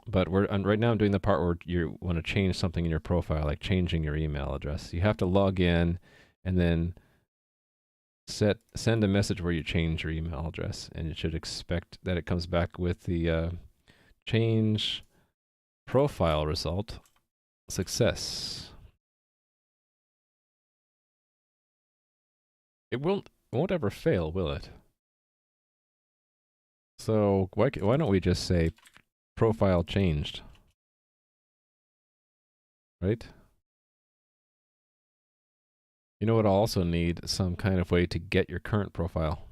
But right now I'm doing the part where you want to change something in your profile, like changing your email address. You have to log in and then send a message where you change your email address, and you should expect that it comes back with the change profile result. Success. It won't ever fail, will it? So why don't we just say profile changed? Right? You know what? I'll also need some kind of way to get your current profile.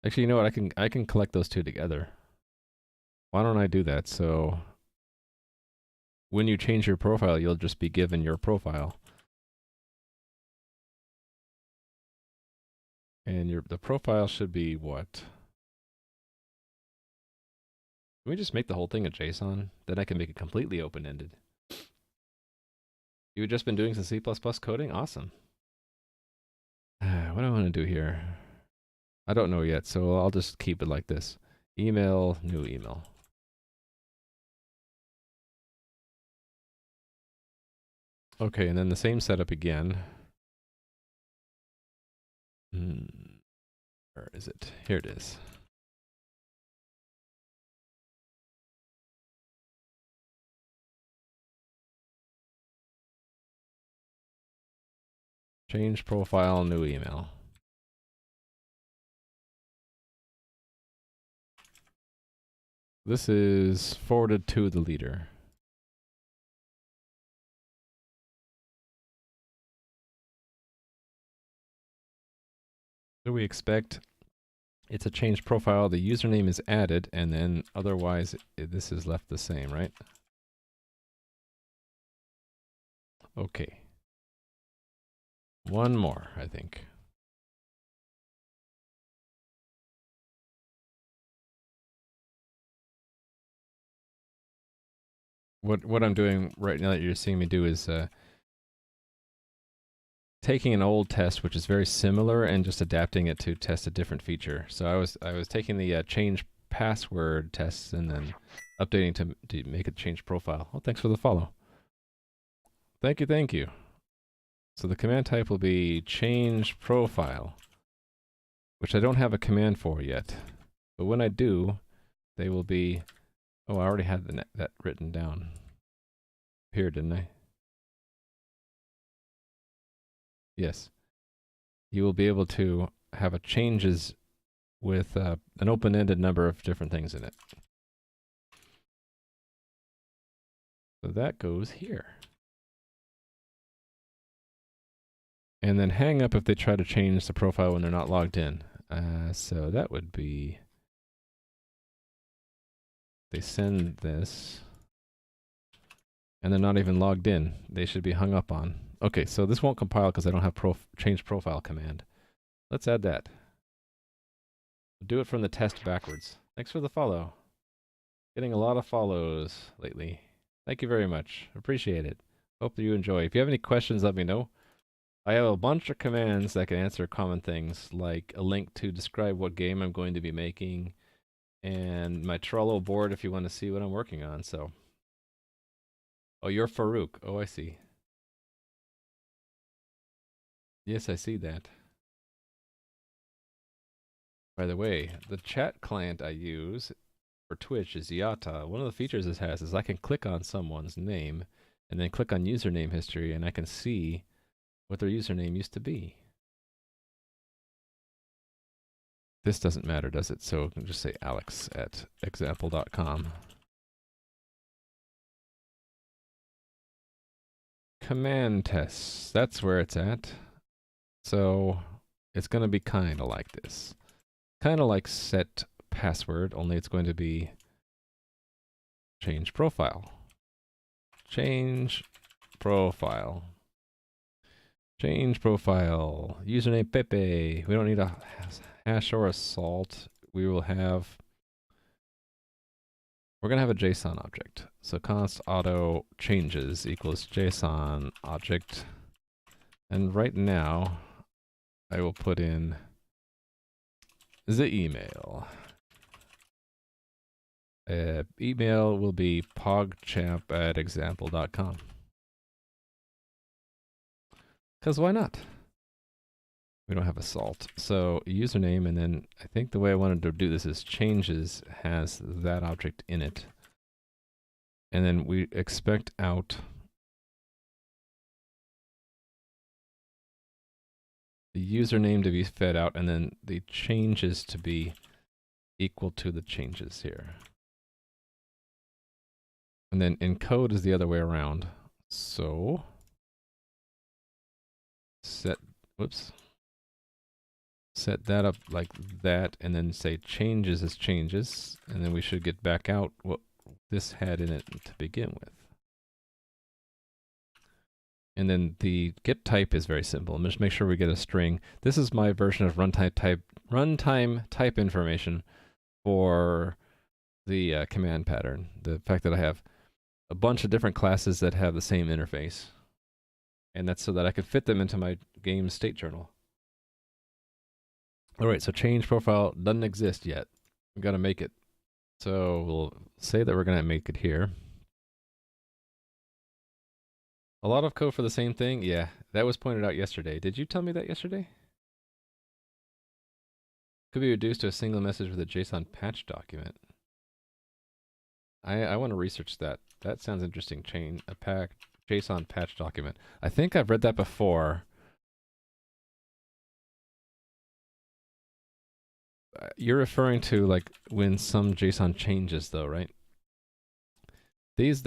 Actually, you know what? I can collect those two together. Why don't I do that? So when you change your profile, you'll just be given your profile. And the profile should be what? Can we just make the whole thing a JSON? Then I can make it completely open-ended. You've just been doing some C++ coding? Awesome. What do I want to do here? I don't know yet, so I'll just keep it like this. Email, new email. Okay, and then the same setup again. Where is it? Here it is. Change profile, new email. This is forwarded to the leader. So we expect it's a changed profile, the username is added, and then otherwise this is left the same, right? Okay. One more, I think. What I'm doing right now that you're seeing me do is taking an old test, which is very similar, and just adapting it to test a different feature. So I was taking the change password tests and then updating to make it change profile. Oh, thanks for the follow. Thank you, thank you. So the command type will be change profile, which I don't have a command for yet. But when I do, they will be... Oh, I already had that written down here, didn't I? Yes. You will be able to have a changes with an open-ended number of different things in it. So that goes here. And then hang up if they try to change the profile when they're not logged in. So that would be... They send this, and they're not even logged in. They should be hung up on. Okay, so this won't compile because I don't have change profile command. Let's add that. Do it from the test backwards. Thanks for the follow. Getting a lot of follows lately. Thank you very much. Appreciate it. Hope that you enjoy. If you have any questions, let me know. I have a bunch of commands that can answer common things, like a link to describe what game I'm going to be making, and my Trello board if you want to see what I'm working on. So, oh, you're Farouk. Oh, I see. Yes, I see that. By the way, the chat client I use for Twitch is Yata. One of the features this has is I can click on someone's name and then click on username history, and I can see what their username used to be. This doesn't matter, does it? So I can just say alex@example.com. Command tests, that's where it's at. So it's going to be kind of like this. Kind of like set password, only it's going to be change profile. Change profile. Change profile. Username Pepe. We don't need a hash or a salt. We will have... We're going to have a JSON object. So const auto changes equals JSON object. And right now, I will put in the email. Email will be pogchamp@example.com. Because why not? We don't have a salt. So username, and then I think the way I wanted to do this is changes has that object in it. And then we expect out the username to be fed out, and then the changes to be equal to the changes here. And then encode is the other way around. So set that up like that, and then say changes as changes, and then we should get back out what this had in it to begin with. And then the get type is very simple. Just make sure we get a string. This is my version of runtime type information for the command pattern. The fact that I have a bunch of different classes that have the same interface. And that's so that I can fit them into my game state journal. All right, so change profile doesn't exist yet. We've got to make it. So we'll say that we're going to make it here. A lot of code for the same thing? Yeah, that was pointed out yesterday. Did you tell me that yesterday? Could be reduced to a single message with a JSON patch document. I want to research that. That sounds interesting. JSON patch document. I think I've read that before. You're referring to like when some JSON changes though, right? These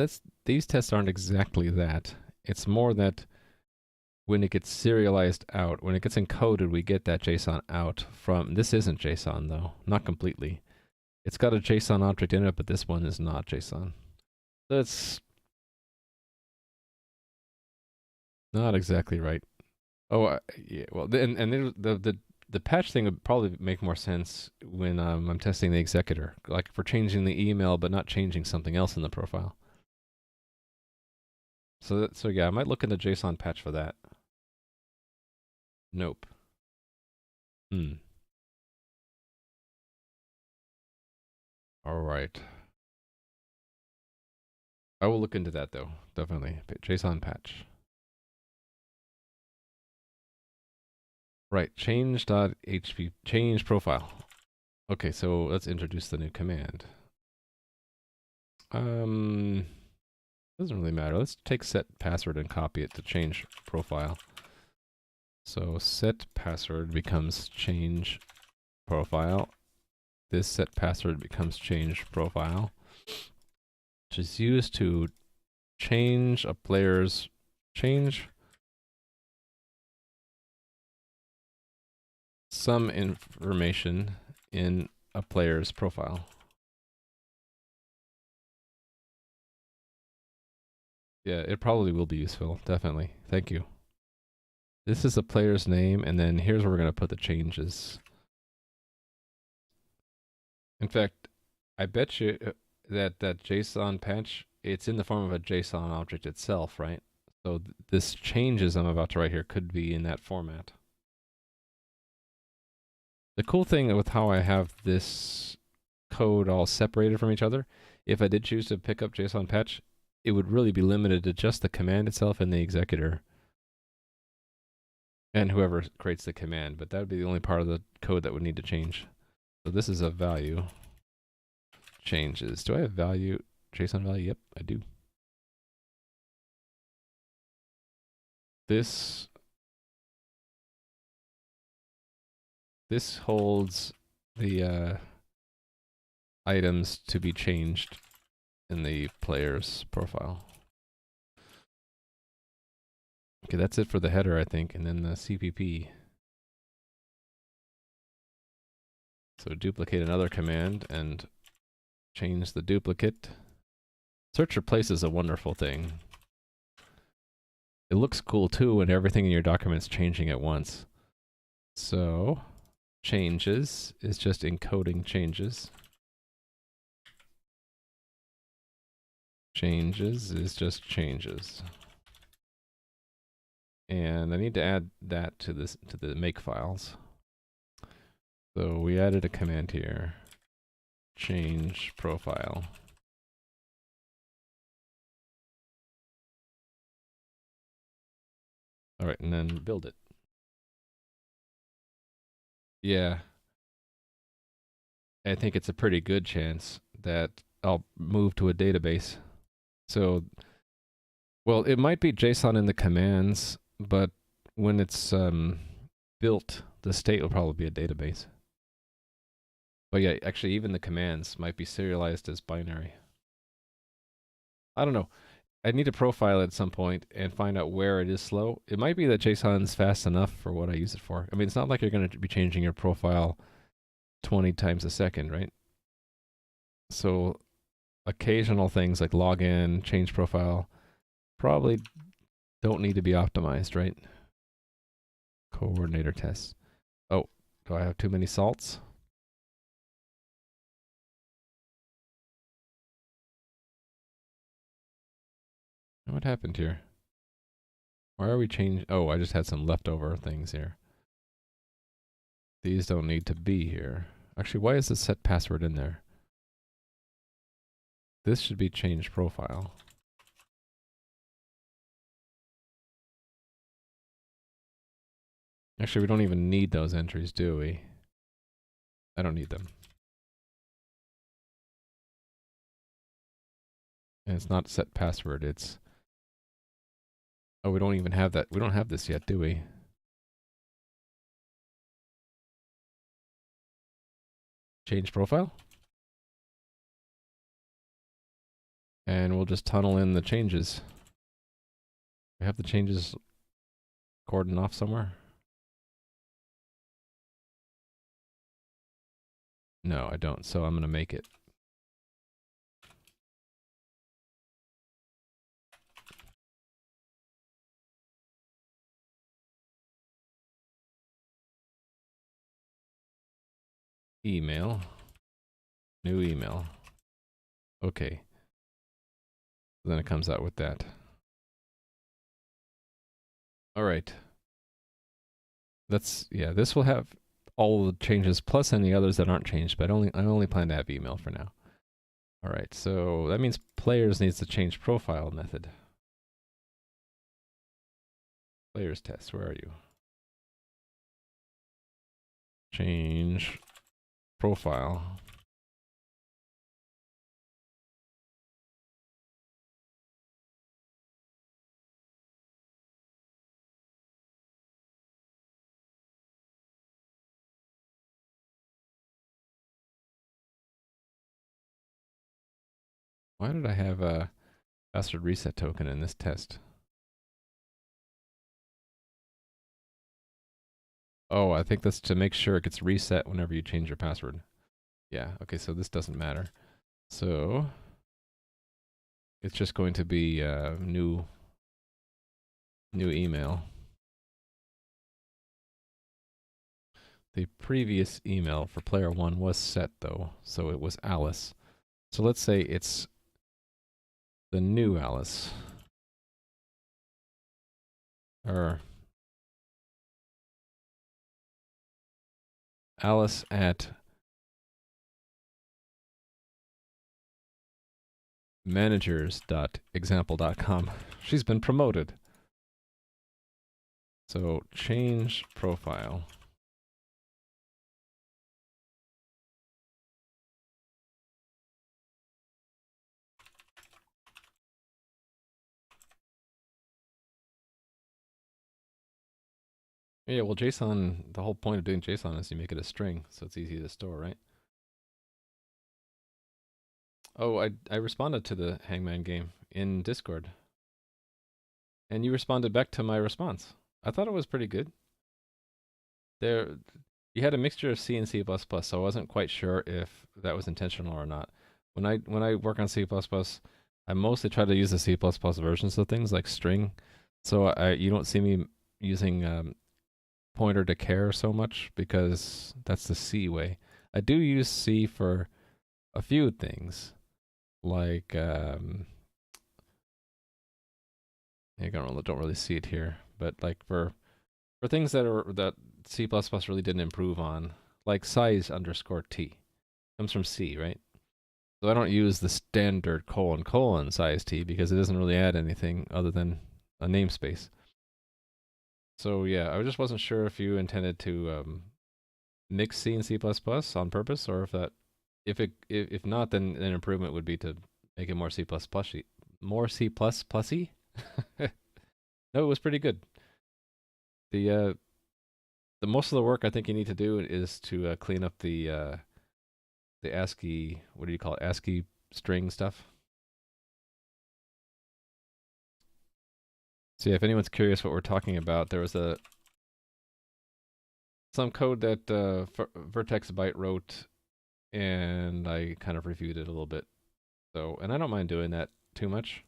tests aren't exactly that. It's more that when it gets serialized out, when it gets encoded, we get that JSON out from... This isn't JSON though, not completely. It's got a JSON object in it, but this one is not JSON. That's not exactly right. Oh, yeah. Well, the patch thing would probably make more sense when I'm testing the executor, like for changing the email but not changing something else in the profile. So yeah, I might look into JSON patch for that. Nope. All right. I will look into that though, definitely. JSON patch. Right, change.hp, change profile. Okay, so let's introduce the new command. Doesn't really matter. Let's take set password and copy it to change profile. So set password becomes change profile. This set password becomes change profile, which is used to change a player's some information in a player's profile. Yeah, it probably will be useful, definitely. Thank you. This is a player's name, and then here's where we're going to put the changes. In fact, I bet you that JSON patch, it's in the form of a JSON object itself, right? So this changes I'm about to write here could be in that format. The cool thing with how I have this code all separated from each other, if I did choose to pick up JSON patch, it would really be limited to just the command itself and the executor and whoever creates the command, but that would be the only part of the code that would need to change. So this is a value changes. Do I have value, JSON value? Yep, I do. This holds the items to be changed in the player's profile. Okay, that's it for the header, I think, and then the CPP. So duplicate another command and change the duplicate. Search replace is a wonderful thing. It looks cool too when everything in your document's changing at once. So changes is just encoding changes. Changes is just changes. And I need to add that to this, to the make files. So we added a command here. Change profile. All right, and then build it. Yeah. I think it's a pretty good chance that I'll move to a database. So, well, it might be JSON in the commands, but when it's built, the state will probably be a database. But yeah, actually, even the commands might be serialized as binary. I don't know. I need to profile it at some point and find out where it is slow. It might be that JSON's fast enough for what I use it for. I mean, it's not like you're going to be changing your profile 20 times a second, right? So occasional things like login, change profile, probably don't need to be optimized, right? Coordinator tests. Oh, do I have too many salts? What happened here? Why are we changing? Oh, I just had some leftover things here. These don't need to be here. Actually, why is the set password in there? This should be change profile. Actually, we don't even need those entries, do we? I don't need them. And it's not set password, it's... Oh, we don't even have that. We don't have this yet, do we? Change profile. And we'll just tunnel in the changes. We have the changes cordoned off somewhere? No, I don't, so I'm going to make it. Email. New email. Okay. Then it comes out with that. All right. That's, yeah, this will have all the changes plus any others that aren't changed, but I only plan to have email for now. All right, so that means players needs to change profile method. Players test, where are you? Change profile. Why did I have a password reset token in this test? Oh, I think that's to make sure it gets reset whenever you change your password. Yeah, okay, so this doesn't matter. So it's just going to be new email. The previous email for player 1 was set though, so it was Alice. So let's say it's the new Alice. or Alice at managers.example.com. She's been promoted. So change profile. Yeah, well, JSON, the whole point of doing JSON is you make it a string, so it's easy to store, right? Oh, I responded to the Hangman game in Discord. And you responded back to my response. I thought it was pretty good. There, you had a mixture of C and C++, so I wasn't quite sure if that was intentional or not. When I work on C++, I mostly try to use the C++ versions of things like string. So you don't see me using pointer to char so much because that's the C way. I do use C for a few things, like I don't really see it here, but like for things that C++ really didn't improve on, like size underscore t comes from C, right? So I don't use the standard : size t because it doesn't really add anything other than a namespace. So yeah, I just wasn't sure if you intended to mix C and C++ on purpose, or if not, then an improvement would be to make it more C++, more C++y. No, it was pretty good. The most of the work I think you need to do is to clean up the ASCII, what do you call it, ASCII string stuff. So yeah, if anyone's curious what we're talking about, there was some code that Vertex Byte wrote, and I kind of reviewed it a little bit. So, and I don't mind doing that too much,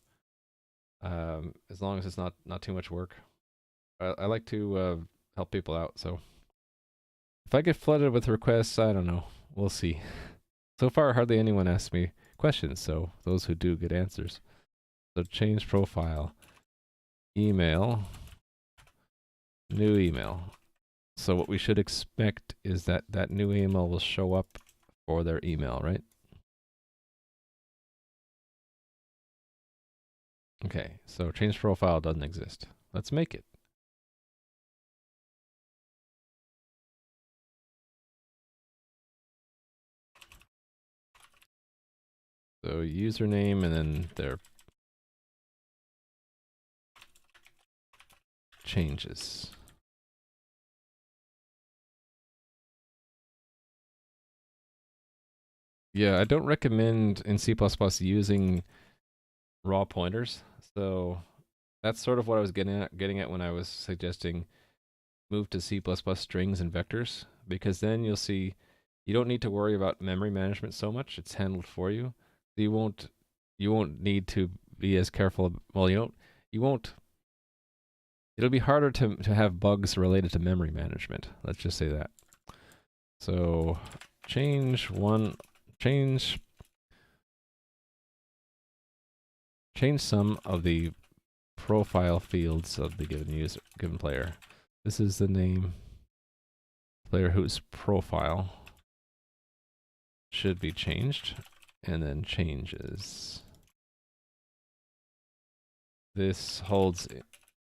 as long as it's not too much work. I like to help people out, so if I get flooded with requests, I don't know. We'll see. So far, hardly anyone asks me questions, so those who do get answers. So change profile, email, new email. So what we should expect is that that new email will show up for their email, right? Okay, so change profile doesn't exist. Let's make it. So username and then their changes. Yeah, I don't recommend in C++ using raw pointers. So that's sort of what I was getting at when I was suggesting move to C++ strings and vectors, because then you'll see you don't need to worry about memory management so much. It's handled for you. You won't need to be as careful. Well, you won't. It'll be harder to have bugs related to memory management. Let's just say that. So change some of the profile fields of the given player. This is the name player whose profile should be changed, and then changes. This holds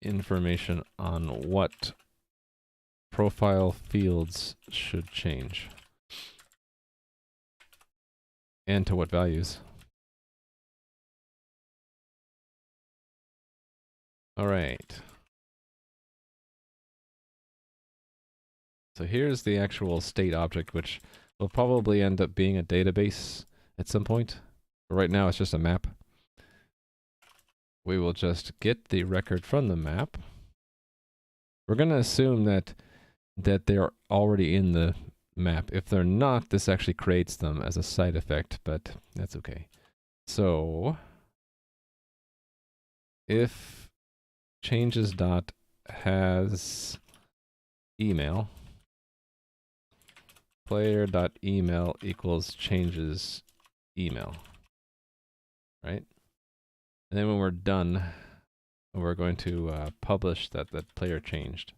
information on what profile fields should change and to what values. All right. So here's the actual state object, which will probably end up being a database at some point. But right now it's just a map. We will just get the record from the map. We're going to assume that they're already in the map. If they're not, this actually creates them as a side effect, but that's okay. So if changes dot has email, player dot email equals changes email, right? And then when we're done, We're going to publish that that player changed.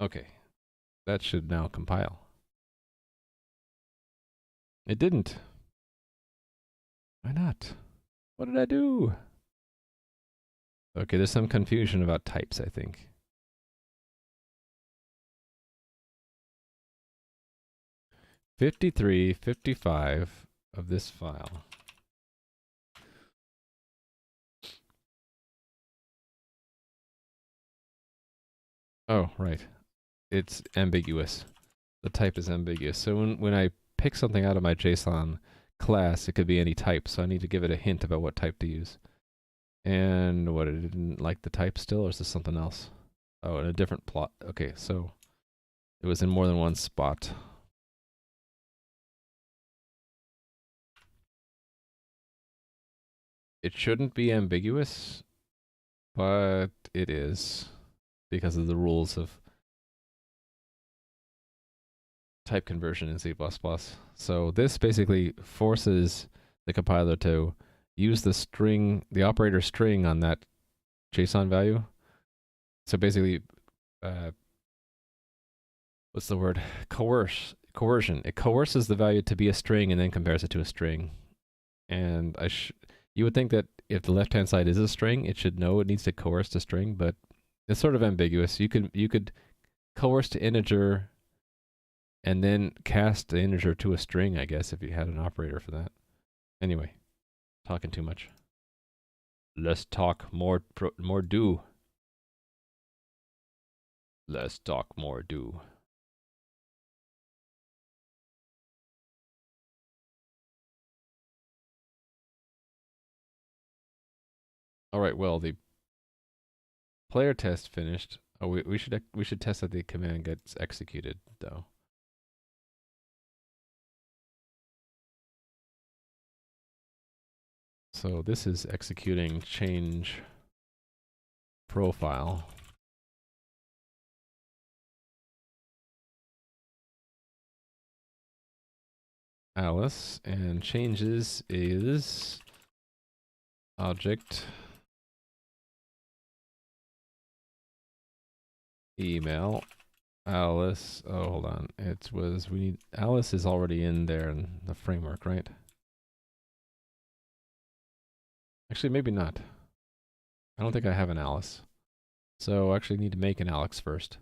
Okay, that should now compile. It didn't. Why not? What did I do? Okay, there's some confusion about types, I think. "53, 55 of this file." Oh, right. It's ambiguous. The type is ambiguous. So when I pick something out of my JSON class, it could be any type, so I need to give it a hint about what type to use. And what, it didn't like the type still, or is this something else? Oh, in a different plot. Okay, so it was in more than one spot. It shouldn't be ambiguous, but it is because of the rules of type conversion in C++. So this basically forces the compiler to use the string, the operator string on that JSON value. So basically, what's the word? Coercion. It coerces the value to be a string and then compares it to a string. And you would think that if the left-hand side is a string, it should know it needs to coerce the string, but it's sort of ambiguous. You could coerce to integer and then cast the integer to a string, I guess, if you had an operator for that. Anyway, talking too much. Let's talk more do. Let's talk more do. All right, well, the player test finished. Oh, we should test that the command gets executed though. So this is executing change profile. Alice, and changes is object email Alice. Oh, hold on. Alice is already in there in the framework, right? Actually, maybe not. I don't think I have an Alice. So I actually need to make an Alex first.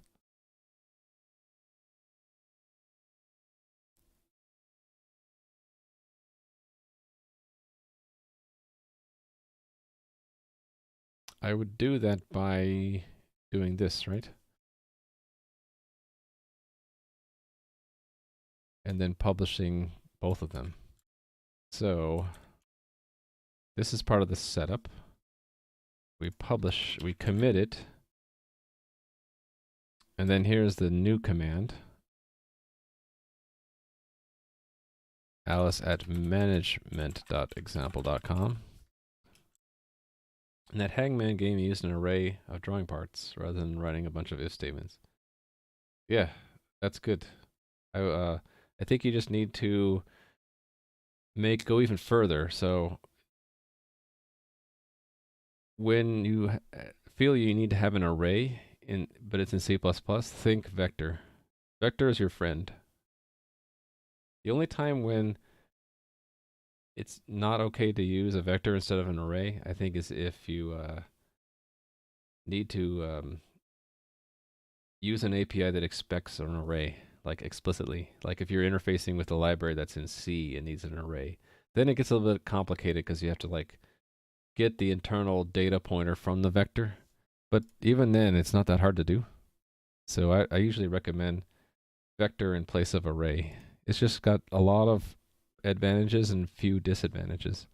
I would do that by doing this, right? And then publishing both of them. So this is part of the setup. We commit it. And then here's the new command. alice@management.example.com. And that Hangman game used an array of drawing parts rather than writing a bunch of if statements. Yeah, that's good. I think you just need to go even further. So when you feel you need to have an array but it's in C++, think vector. Vector is your friend. The only time when it's not okay to use a vector instead of an array, I think, is if you need to use an API that expects an array, like explicitly. Like if you're interfacing with a library that's in C and needs an array, then it gets a little bit complicated because you have to like get the internal data pointer from the vector. But even then, it's not that hard to do. So I usually recommend vector in place of array. It's just got a lot of advantages and few disadvantages.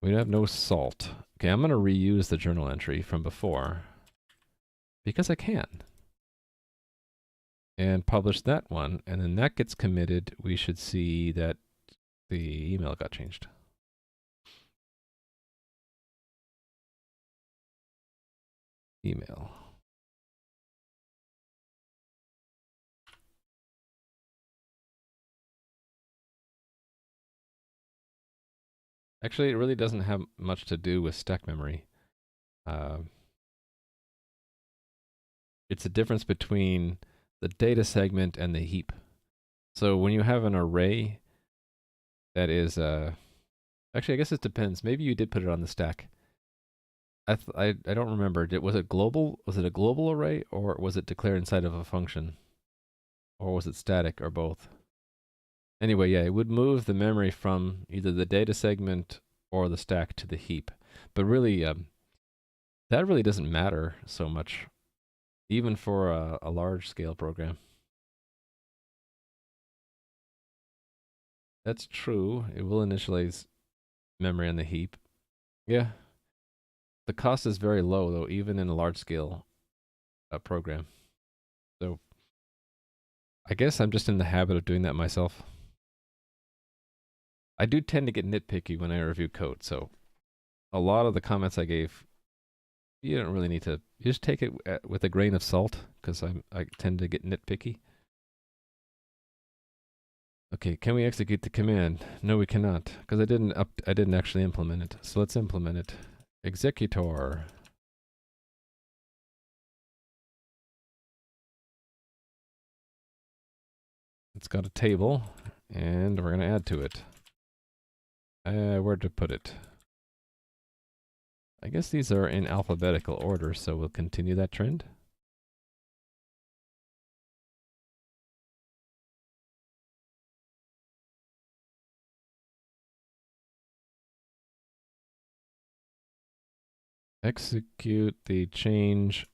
We have no salt. Okay, I'm going to reuse the journal entry from before because I can. And publish that one, and then that gets committed. We should see that the email got changed. Email. Actually, it really doesn't have much to do with stack memory. It's a difference between the data segment and the heap. So when you have an array that is, actually, I guess it depends. Maybe you did put it on the stack. I don't remember. Was it global? Was it a global array, or was it declared inside of a function, or was it static, or both? Anyway, yeah, it would move the memory from either the data segment or the stack to the heap. But really, that really doesn't matter so much, even for a large scale program. That's true. It will initialize memory on the heap. Yeah. The cost is very low, though, even in a large scale program. So I guess I'm just in the habit of doing that myself. I do tend to get nitpicky when I review code, so a lot of the comments I gave, you don't really need to. You just take it with a grain of salt, because I tend to get nitpicky. Okay, can we execute the command? No, we cannot, because I didn't actually implement it. So let's implement it. Executor. It's got a table, and we're going to add to it. Where to put it? I guess these are in alphabetical order, so we'll continue that trend. Execute the change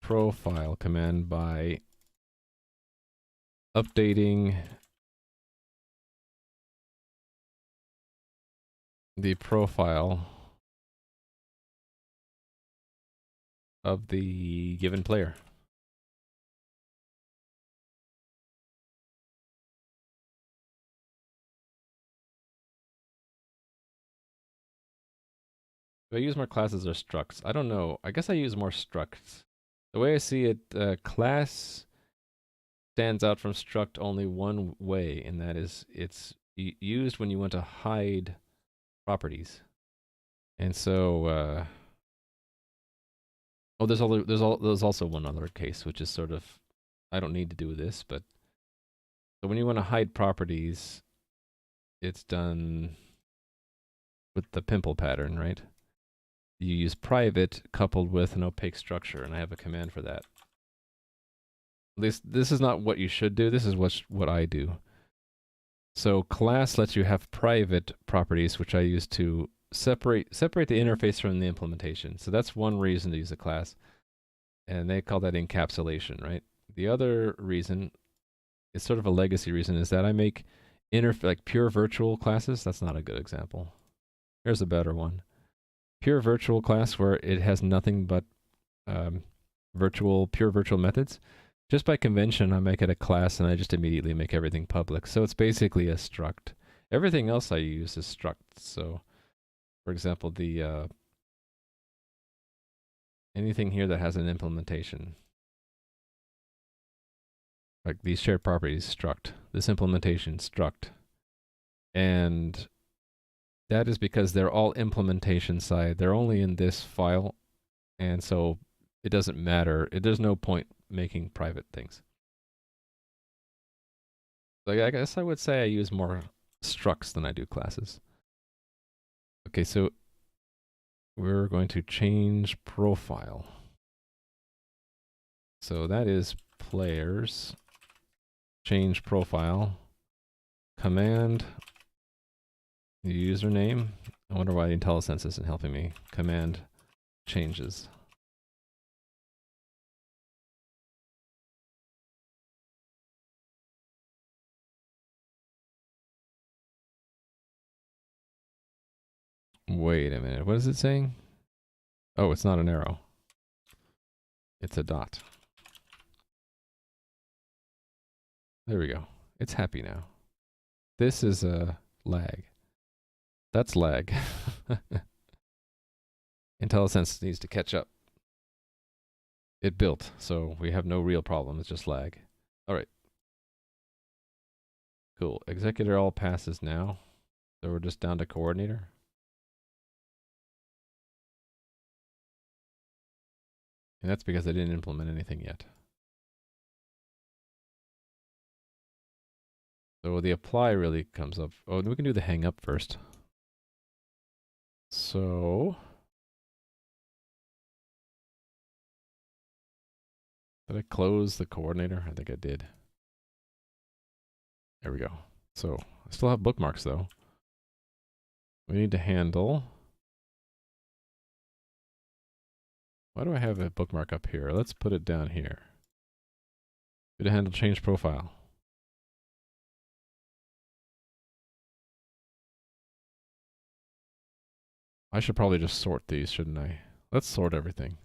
profile command by updating the profile of the given player. Do I use more classes or structs? I don't know. I guess I use more structs. The way I see it, class stands out from struct only one way, and that is it's used when you want to hide properties. And so, oh, there's also one other case, which is sort of, I don't need to do this, but so when you want to hide properties, it's done with the pimple pattern, right? You use private coupled with an opaque structure, and I have a command for that. At least this is not what you should do. This is what I do. So class lets you have private properties, which I use to separate the interface from the implementation. So that's one reason to use a class, and they call that encapsulation, right? The other reason, it's sort of a legacy reason, is that I make like pure virtual classes. That's not a good example. Here's a better one. Pure virtual class where it has nothing but pure virtual methods. Just by convention, I make it a class and I just immediately make everything public. So it's basically a struct. Everything else I use is structs. So, for example, the anything here that has an implementation, like these shared properties, struct. This implementation, struct. And that is because they're all implementation side. They're only in this file, and so it doesn't matter. There's no point making private things. Like, I guess I would say I use more structs than I do classes. Okay, so we're going to change profile. So that is players, change profile, command, username. I wonder why the IntelliSense isn't helping me. Command changes. Wait a minute, what is it saying? Oh, it's not an arrow. It's a dot. There we go. It's happy now. This is a lag. That's lag. IntelliSense needs to catch up. It built, so we have no real problem. It's just lag. All right. Cool. Executor all passes now. So we're just down to coordinator. And that's because I didn't implement anything yet. So the apply really comes up. Oh, we can do the hang up first. So did I close the coordinator? I think I did. There we go. So I still have bookmarks though. We need to handle. Why do I have a bookmark up here? Let's put it down here. Do to handle change profile. I should probably just sort these, shouldn't I? Let's sort everything.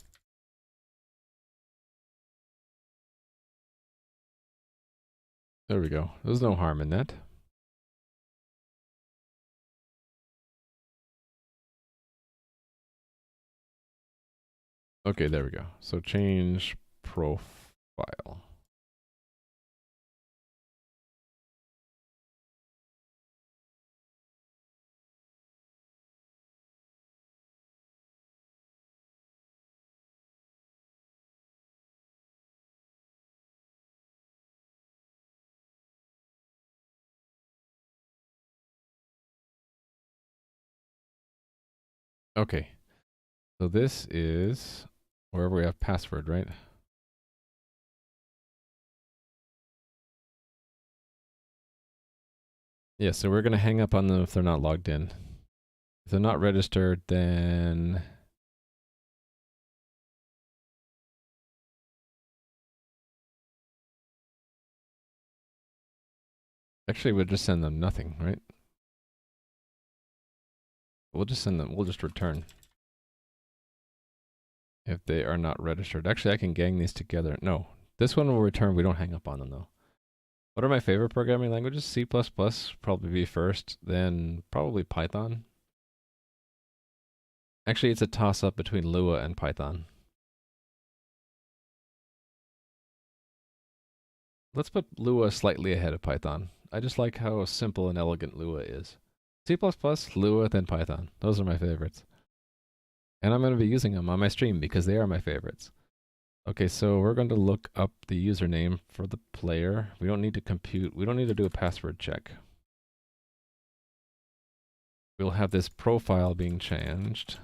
There we go. There's no harm in that. Okay, there we go. So change profile. Okay. So this is wherever we have password, right? Yeah, so we're going to hang up on them if they're not logged in. If they're not registered, then actually we'll just send them nothing, right? We'll just send them, we'll just return if they are not registered. Actually, I can gang these together. No, this one will return. We don't hang up on them though. What are my favorite programming languages? C++, probably be first, then probably Python. Actually, it's a toss-up between Lua and Python. Let's put Lua slightly ahead of Python. I just like how simple and elegant Lua is. C++, Lua, then Python. Those are my favorites. And I'm going to be using them on my stream because they are my favorites. Okay, so we're going to look up the username for the player. We don't need to compute. We don't need to do a password check. We'll have this profile being changed.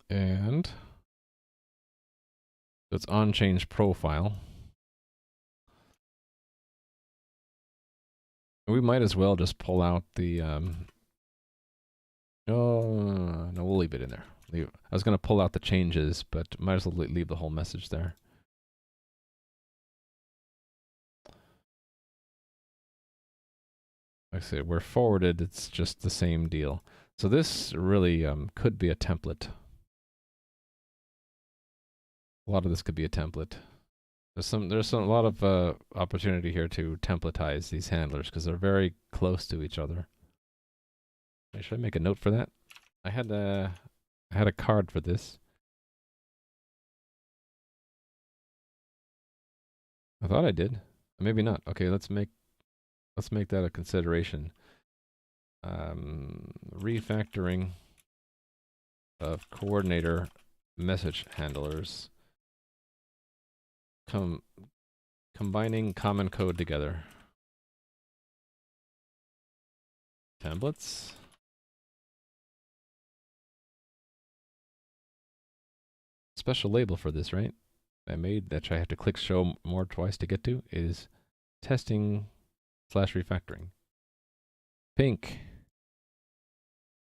And so it's on change profile. We might as well just pull out the oh no, we'll leave it in there. I was gonna pull out the changes, but might as well leave the whole message there. Like I say, we're forwarded, it's just the same deal. So this really could be a template. A lot of this could be a template. There's a lot of opportunity here to templatize these handlers because they're very close to each other. Should I make a note for that? I had a card for this. I thought I did. Maybe not. Okay, let's make that a consideration. Refactoring of coordinator message handlers. Combining common code together. Templates. Special label for this, right? I made that I have to click show more twice to get to is testing / refactoring. Pink.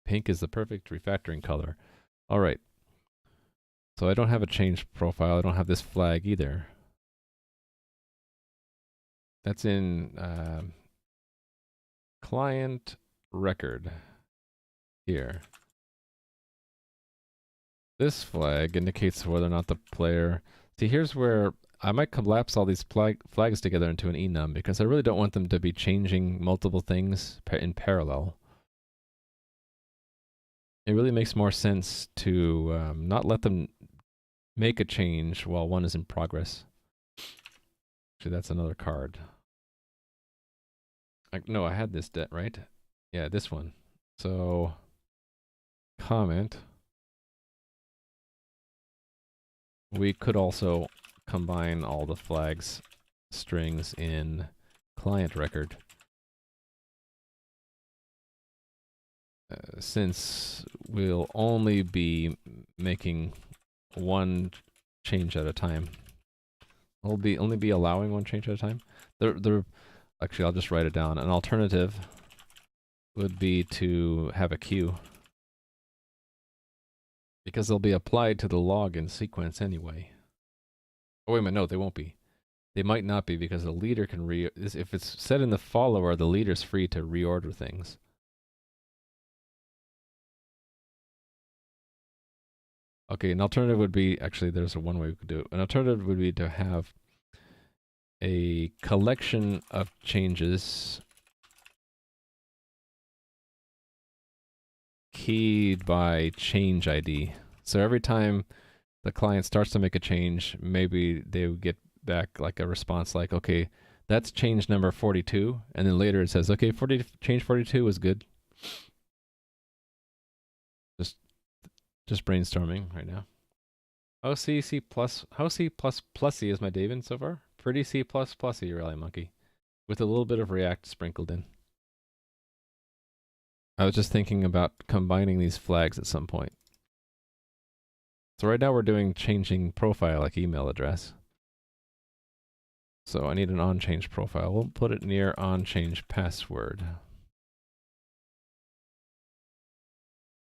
Pink is the perfect refactoring color. All right. So I don't have a change profile. I don't have this flag either. That's in client record here. This flag indicates whether or not the player... See, here's where I might collapse all these flags together into an enum because I really don't want them to be changing multiple things in parallel. It really makes more sense to not let them make a change while one is in progress. Actually, that's another card. No, I had this debt, right? Yeah, this one. So, comment. We could also combine all the flags strings in client record. Since we'll only be making one change at a time. We'll only be allowing one change at a time. Actually, I'll just write it down. An alternative would be to have a queue, because they'll be applied to the log in sequence anyway. Oh, wait a minute, no, they won't be. They might not be, because the leader can if it's set in the follower, the leader's free to reorder things. Okay, an alternative would be, actually there's one way we could do it. An alternative would be to have a collection of changes keyed by change ID. So every time the client starts to make a change, maybe they would get back like a response like, okay, that's change number 42, and then later it says, okay, change 42 is good. Just brainstorming right now. How C++ is my David so far? Pretty C++ really, monkey, with a little bit of React sprinkled in. I was just thinking about combining these flags at some point. So right now we're doing changing profile, like email address. So I need an onChange profile. We'll put it near onChange password.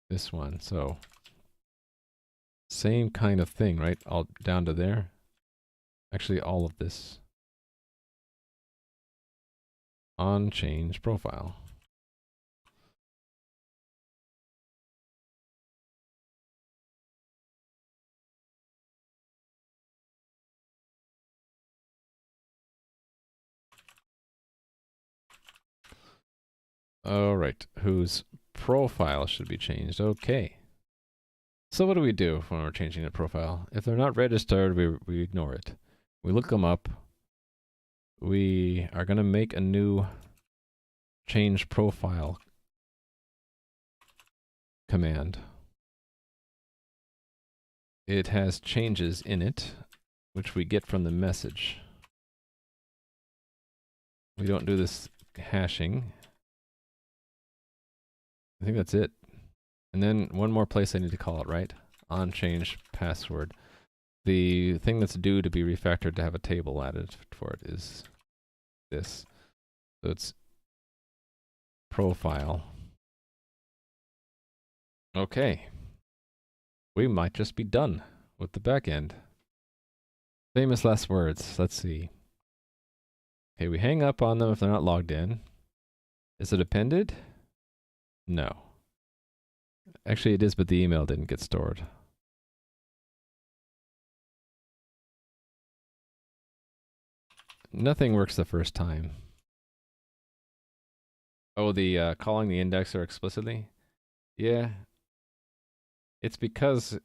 This one. So same kind of thing, right? All down to there. Actually, all of this. onChange profile. All right, whose profile should be changed? Okay. So what do we do when we're changing the profile? If they're not registered, we ignore it. We look them up. We are going to make a new change profile command. It has changes in it, which we get from the message. We don't do this hashing. I think that's it. And then one more place I need to call it, right? onChange password. The thing that's due to be refactored to have a table added for it is this. So it's profile. Okay. We might just be done with the backend. Famous last words. Let's see. Okay, we hang up on them if they're not logged in. Is it appended? No. Actually, it is, but the email didn't get stored. Nothing works the first time. Oh, the calling the indexer explicitly? Yeah. It's because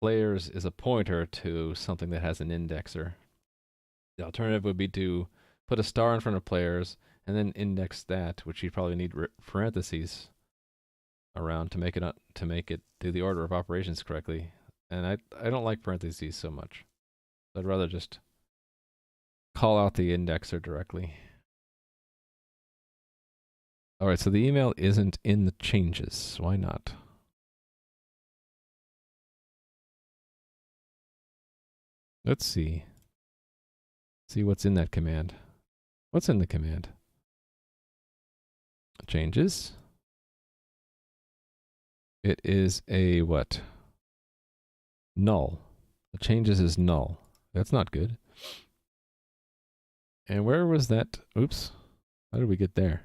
players is a pointer to something that has an indexer. The alternative would be to put a star in front of players and then index that, which you'd probably need parentheses around to make it do the order of operations correctly. And I don't like parentheses so much. I'd rather just call out the indexer directly. All right, so the email isn't in the changes. Why not? Let's see. See what's in that command. What's in the command? Changes. It is a what? Null. The changes is null. That's not good. And where was that? Oops. How did we get there?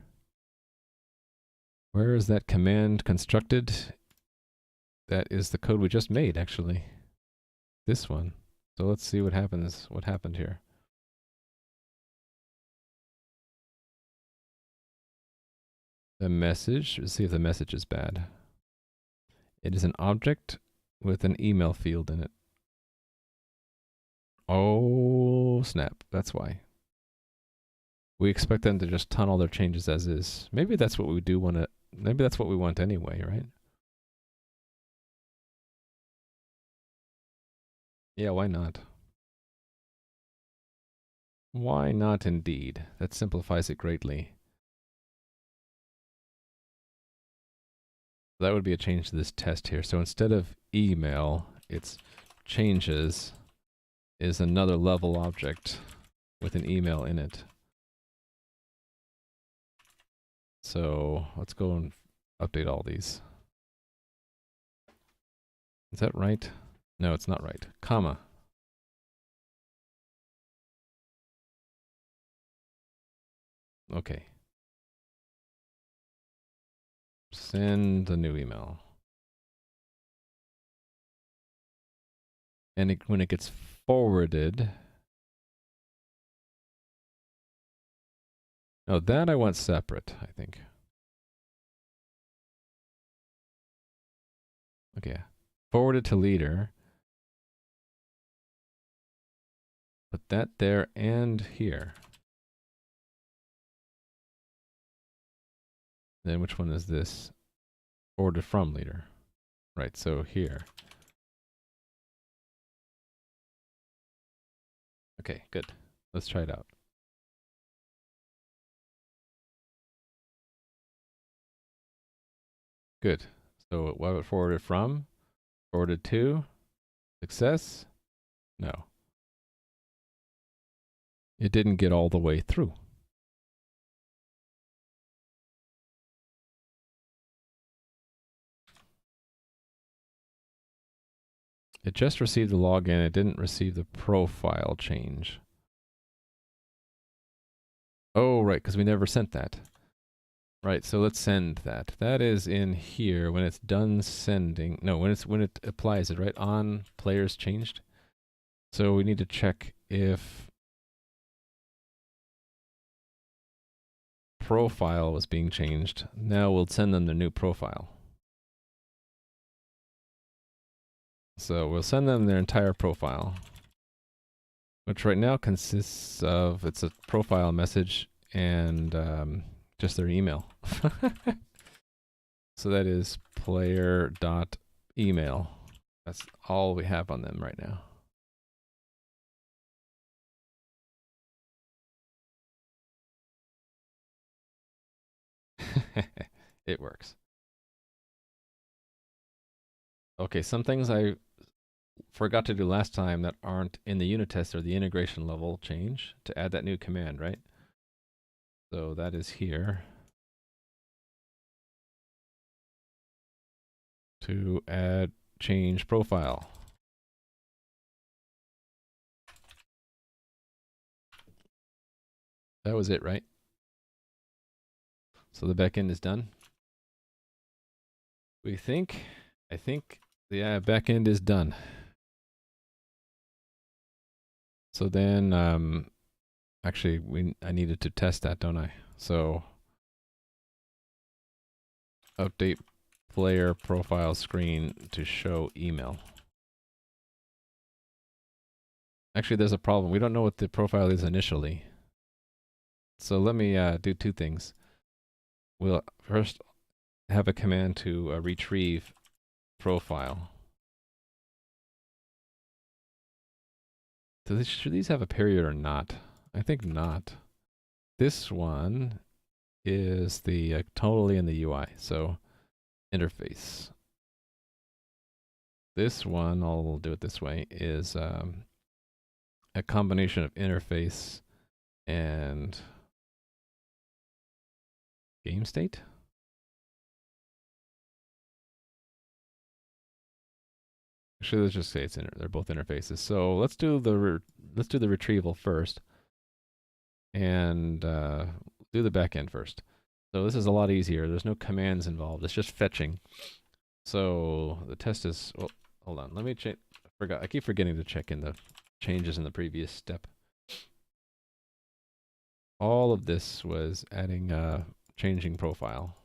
Where is that command constructed? That is the code we just made, actually. This one. So let's see what happens. What happened here? The message. Let's see if the message is bad. It is an object with an email field in it. Oh, snap. That's why. We expect them to just tunnel their changes as is. Maybe that's what we do want to... Maybe that's what we want anyway, right? Yeah, why not? Why not indeed? That simplifies it greatly. That would be a change to this test here. So instead of email, it's changes is another level object with an email in it. So let's go and update all these. Is that right? No, it's not right. Comma. Okay. Send a new email. And when it gets forwarded... Oh, that I want separate, I think. Okay. Forwarded to leader. Put that there and here. Then which one is this? Forwarded from leader. Right, so here. Okay, good. Let's try it out. Good. So what would forwarded from? Forwarded to? Success? No. It didn't get all the way through. It just received the login. It didn't receive the profile change. Oh, right, because we never sent that. Right, so let's send that. That is in here when it's done sending. No, when it applies it, right? On players changed. So we need to check if profile was being changed. Now we'll send them the new profile. So we'll send them their entire profile, which right now consists of, it's a profile message and just their email. So that is player.email. That's all we have on them right now. It works. Okay, some things I forgot to do last time that aren't in the unit test or the integration level change to add that new command, right? So that is here. To add change profile. That was it, right? So the backend is done. I think the backend is done. So then, actually, I needed to test that, don't I? So update player profile screen to show email. Actually, there's a problem. We don't know what the profile is initially. So let me do two things. We'll first have a command to retrieve profile. Should these have a period or not? I think not. This one is the totally in the UI, so interface. This one, I'll do it this way, is a combination of interface and game state. Actually, let's just say it's they're both interfaces. So let's do the retrieval first, and do the backend first. So this is a lot easier. There's no commands involved. It's just fetching. So the test is. Well, hold on. Let me check. I keep forgetting to check in the changes in the previous step. All of this was adding changing profile.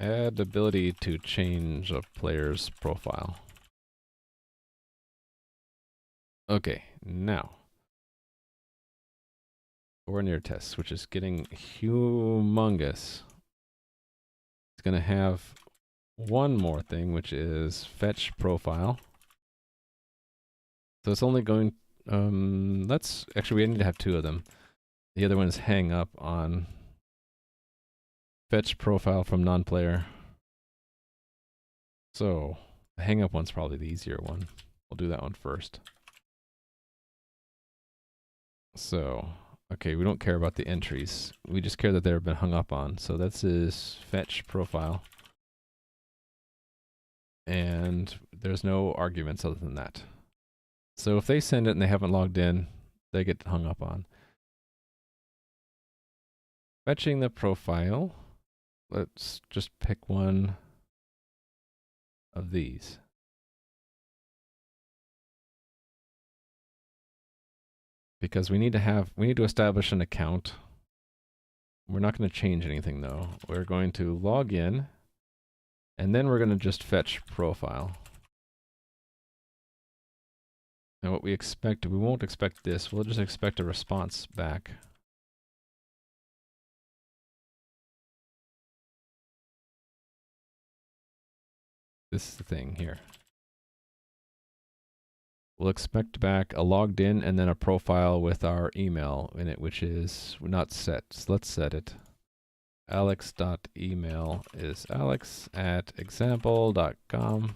Add ability to change a player's profile. Okay, now for near tests, which is getting humongous. It's going to have one more thing, which is fetch profile. So it's only going, let's, actually we need to have two of them. The other one is hang up on fetch profile from non-player. So the hang up one's probably the easier one. We'll do that one first. So, okay, we don't care about the entries. We just care that they've been hung up on. So this is fetch profile. And there's no arguments other than that. So if they send it and they haven't logged in, they get hung up on. Fetching the profile. Let's just pick one of these. Because we need to establish an account. We're not going to change anything though. We're going to log in, and then we're going to just fetch profile. And what we expect, we won't expect this, we'll just expect a response back. This is the thing here. We'll expect back a logged in and then a profile with our email in it, which is not set. So let's set it. Alex.email is alex@example.com.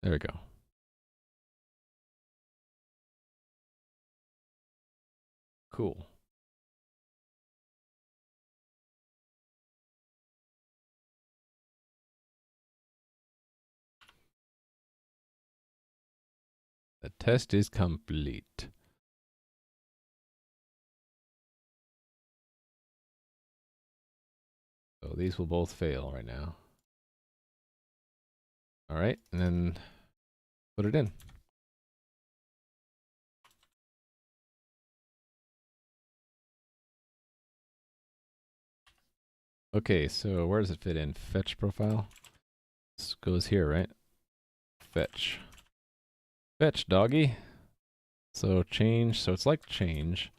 There we go. Cool. The test is complete. So these will both fail right now. All right, and then put it in. Okay, so where does it fit in? Fetch profile? This goes here, right? Fetch. Fetch, doggy. So change, so it's like change,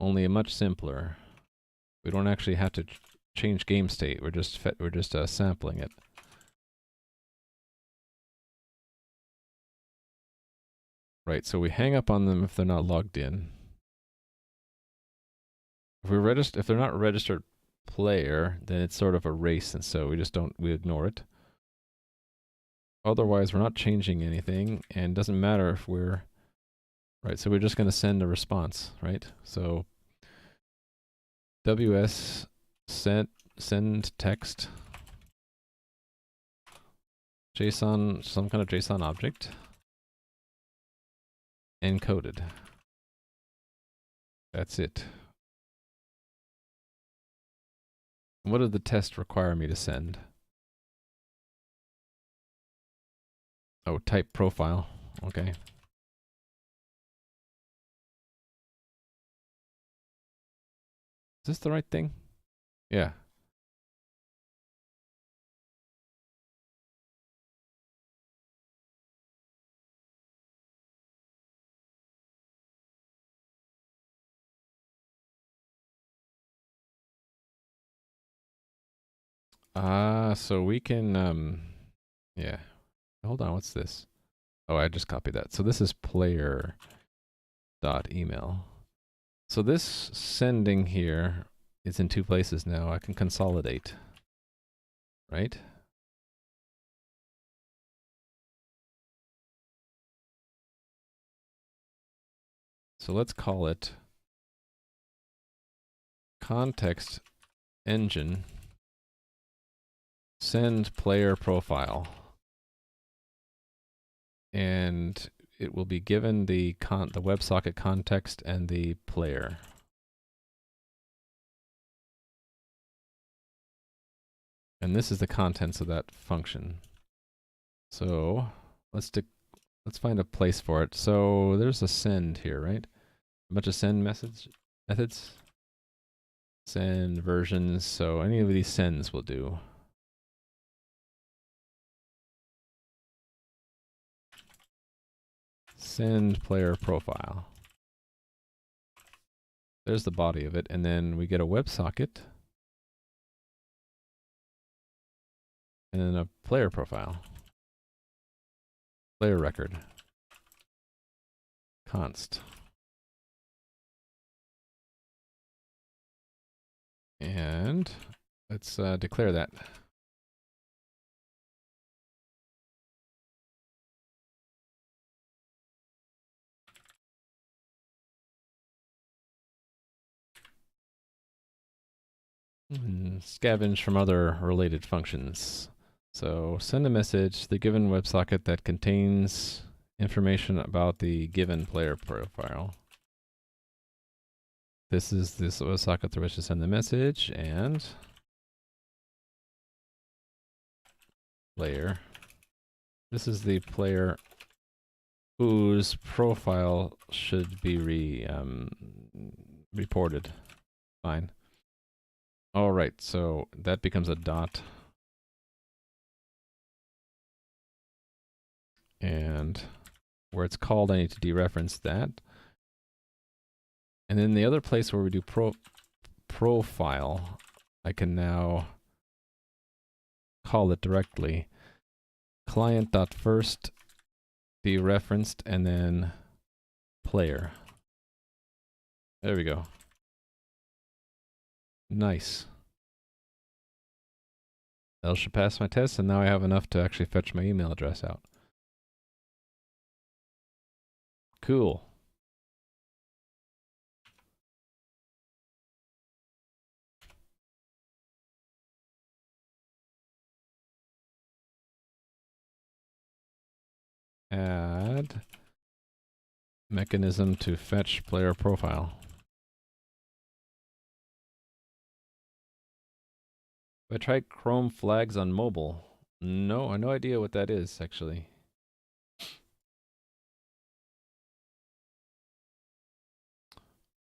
only much simpler. We don't actually have to change game state. We're just sampling it. Right, so we hang up on them if they're not logged in. If they're not registered player, then it's sort of a race, and so we ignore it. Otherwise, we're not changing anything, and it doesn't matter if we're right. So we're just going to send a response, right? So WS send text JSON, some kind of JSON object, encoded. That's it. What did the test require me to send? Oh, type profile. Okay. Is this the right thing? Yeah. So we can, yeah. Hold on, what's this? Oh, I just copied that. So this is player.email. So this sending here is in two places now. I can consolidate, right? So let's call it context engine send player profile. And it will be given the WebSocket context and the player. And this is the contents of that function. So let's find a place for it. So there's a send here, right? A bunch of send methods. Send versions. So any of these sends will do. Send player profile. There's the body of it, and then we get a WebSocket, and then a player profile, player record, const. And let's declare that. Scavenge from other related functions. So send a message to the given WebSocket that contains information about the given player profile. This is this WebSocket through which to send the message, and player. This is the player whose profile should be reported. Fine. All right, so that becomes a dot. And where it's called, I need to dereference that. And then the other place where we do profile, I can now call it directly. Client.first dereferenced, and then player. There we go. Nice. That should pass my test, and now I have enough to actually fetch my email address out. Cool. Add mechanism to fetch player profile. Have I tried Chrome flags on mobile? No, I have no idea what that is, actually.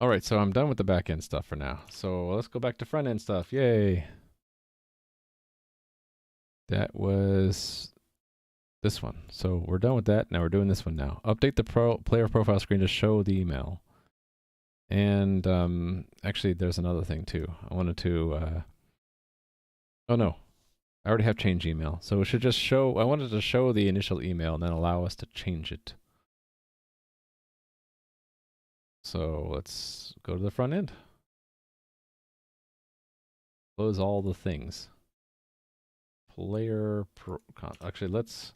All right, so I'm done with the back-end stuff for now. So let's go back to front-end stuff. Yay. That was this one. So we're done with that. Now we're doing this one now. Update the player profile screen to show the email. And actually, there's another thing too. I wanted to... oh no, I already have changed email. So it should just show... I wanted to show the initial email and then allow us to change it. So let's go to the front end. Close all the things. Actually, let's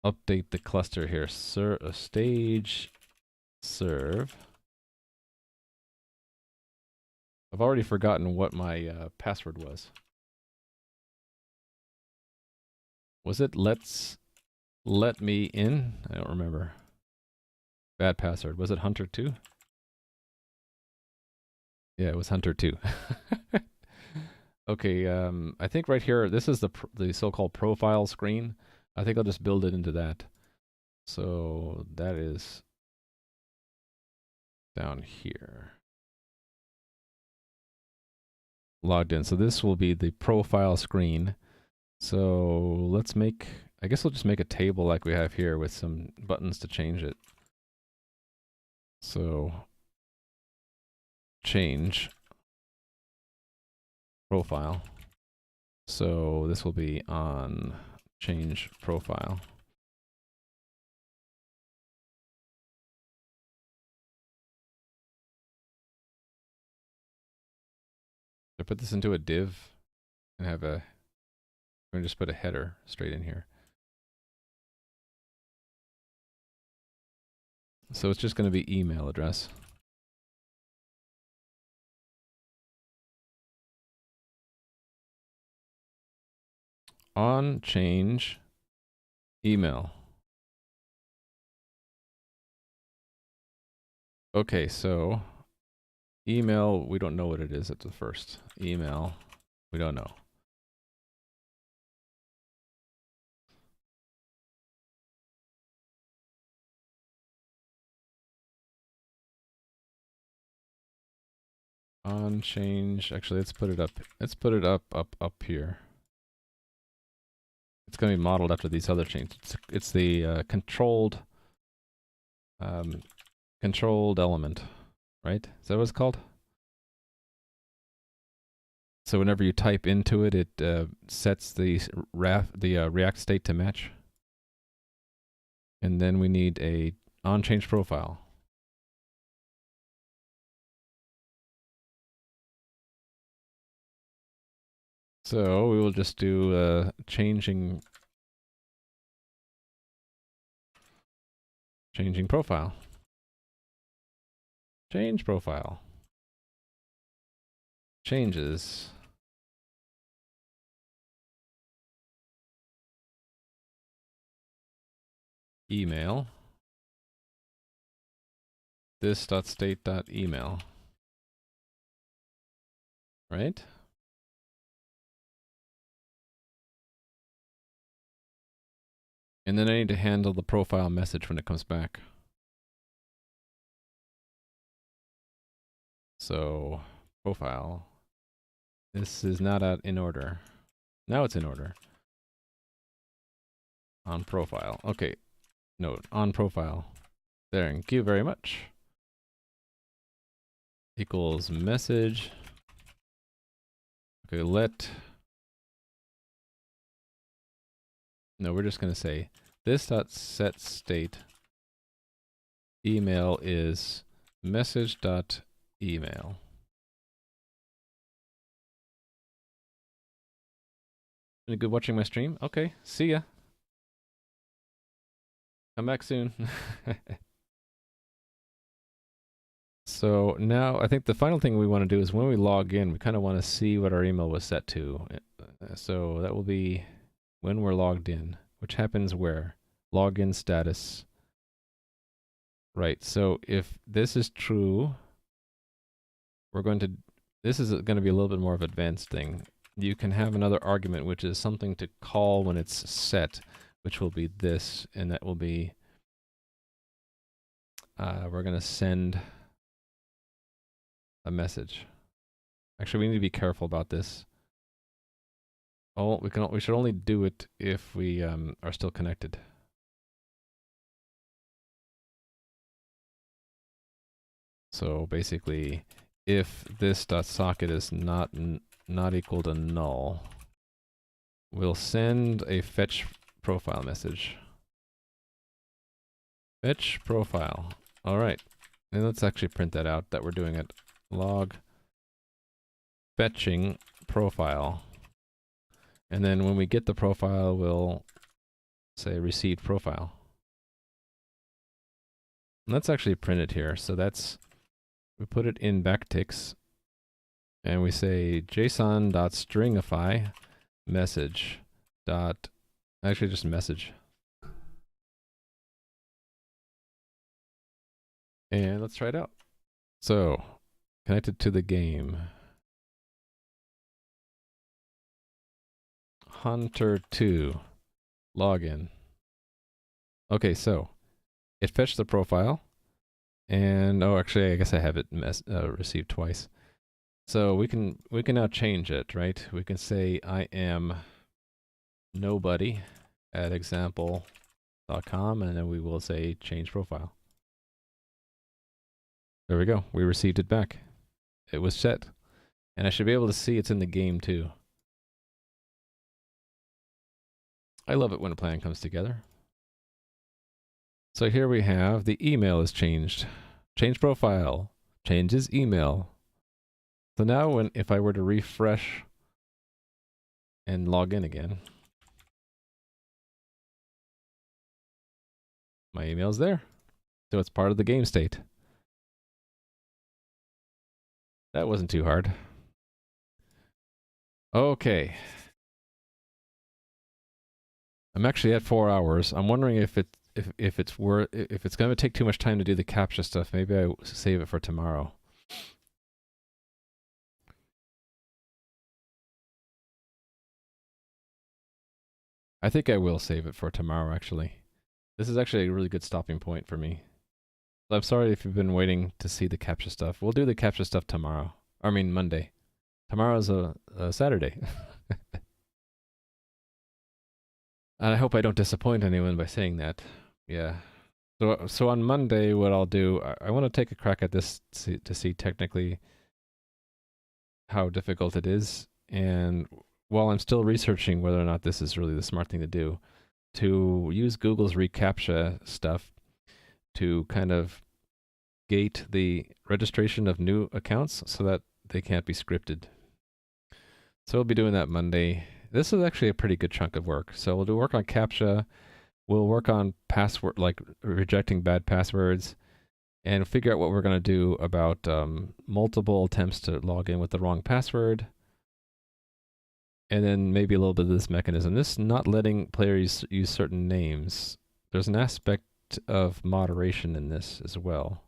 update the cluster here. Stage serve. I've already forgotten what my password was. Was it let me in? I don't remember. Bad password. Was it Hunter2? Yeah, it was Hunter2. Okay, I think right here, this is the so-called profile screen. I think I'll just build it into that. So that is down here. Logged in. So this will be the profile screen. So let's make, I guess we'll just make a table like we have here with some buttons to change it. So change profile. So this will be on change profile. I put this into a div and have a, I'm going to just put a header straight in here. So it's just going to be email address. On change email. Okay, so email, we don't know what it is at the first. Email, we don't know. On change, actually let's put it up here. It's going to be modeled after these other changes. It's the controlled element. right? Is that what it's called? So whenever you type into it, it sets the React state to match. And then we need a onChange profile. So we will just do changing profile. Change profile. Changes. Email. This.state.email. Right? And then I need to handle the profile message when it comes back. So, profile. This is not in order. Now it's in order. On profile. Okay. Note, on profile. There, thank you very much. Equals message. Okay, no, we're just going to say this.setState email is message.email. Any good watching my stream? Okay, see ya. Come back soon. So now I think the final thing we want to do is when we log in, we kind of want to see what our email was set to. So that will be when we're logged in, which happens where? Login status. Right, so if this is true, this is going to be a little bit more of an advanced thing. You can have another argument, which is something to call when it's set, which will be this, and that will be, we're going to send a message. Actually, we need to be careful about this. Oh, we should only do it if we are still connected. So basically, if this.socket is not equal to null, we'll send a fetch profile message. Fetch profile. All right, and let's actually print that out that we're doing it. Log fetching profile. And then when we get the profile, we'll say received profile. And let's actually print it here. So that's, we put it in backticks and we say json.stringify message dot, actually just message. And let's try it out. So connected to the game. Hunter2 login. Okay, so it fetched the profile, and oh, actually, I guess I have it received twice. So we can now change it, right? We can say I am nobody at example.com, and then we will say change profile. There we go. We received it back. It was set, and I should be able to see it's in the game too. I love it when a plan comes together. So here we have the email is changed. Change profile. Changes email. So now if I were to refresh and log in again, my email's there. So it's part of the game state. That wasn't too hard. Okay. I'm actually at 4 hours. I'm wondering if it's going to take too much time to do the CAPTCHA stuff. Maybe I save it for tomorrow. I think I will save it for tomorrow, actually. This is actually a really good stopping point for me. I'm sorry if you've been waiting to see the CAPTCHA stuff. We'll do the CAPTCHA stuff tomorrow. I mean, Monday. Tomorrow's a Saturday. And I hope I don't disappoint anyone by saying that. Yeah. So on Monday, what I'll do, I want to take a crack at this to see technically how difficult it is, and while I'm still researching whether or not this is really the smart thing to use Google's reCAPTCHA stuff to kind of gate the registration of new accounts so that they can't be scripted. So we'll be doing that Monday. This is actually a pretty good chunk of work. So we'll do work on CAPTCHA. We'll work on password, like rejecting bad passwords, and figure out what we're going to do about multiple attempts to log in with the wrong password. And then maybe a little bit of this mechanism. This not letting players use certain names. There's an aspect of moderation in this as well.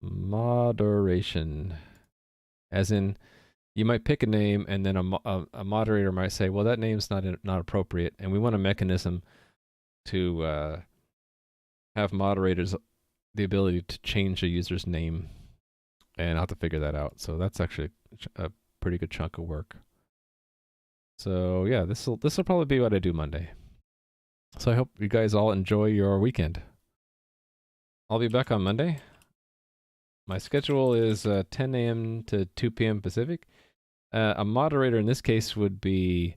Moderation. As in, you might pick a name and then a moderator might say, well, that name's not appropriate. And we want a mechanism to have moderators the ability to change a user's name, and I'll have to figure that out. So that's actually a pretty good chunk of work. So yeah, this will probably be what I do Monday. So I hope you guys all enjoy your weekend. I'll be back on Monday. My schedule is 10 a.m. to 2 p.m. Pacific. A moderator in this case would be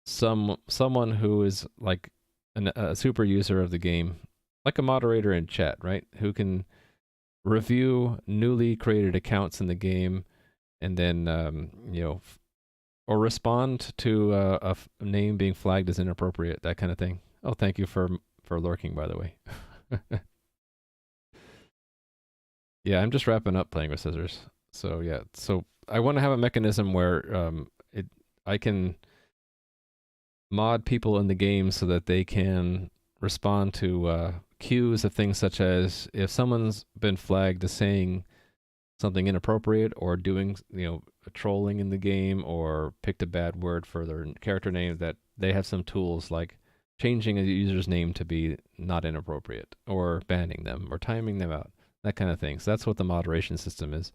someone who is like a super user of the game, like a moderator in chat, right? Who can review newly created accounts in the game, and then or respond to a name being flagged as inappropriate, that kind of thing. Oh, thank you for lurking, by the way. Yeah, I'm just wrapping up playing with scissors. So yeah, so I want to have a mechanism where I can mod people in the game so that they can respond to cues of things such as if someone's been flagged as saying something inappropriate or doing trolling in the game or picked a bad word for their character name, that they have some tools like changing a user's name to be not inappropriate or banning them or timing them out, that kind of thing. So that's what the moderation system is.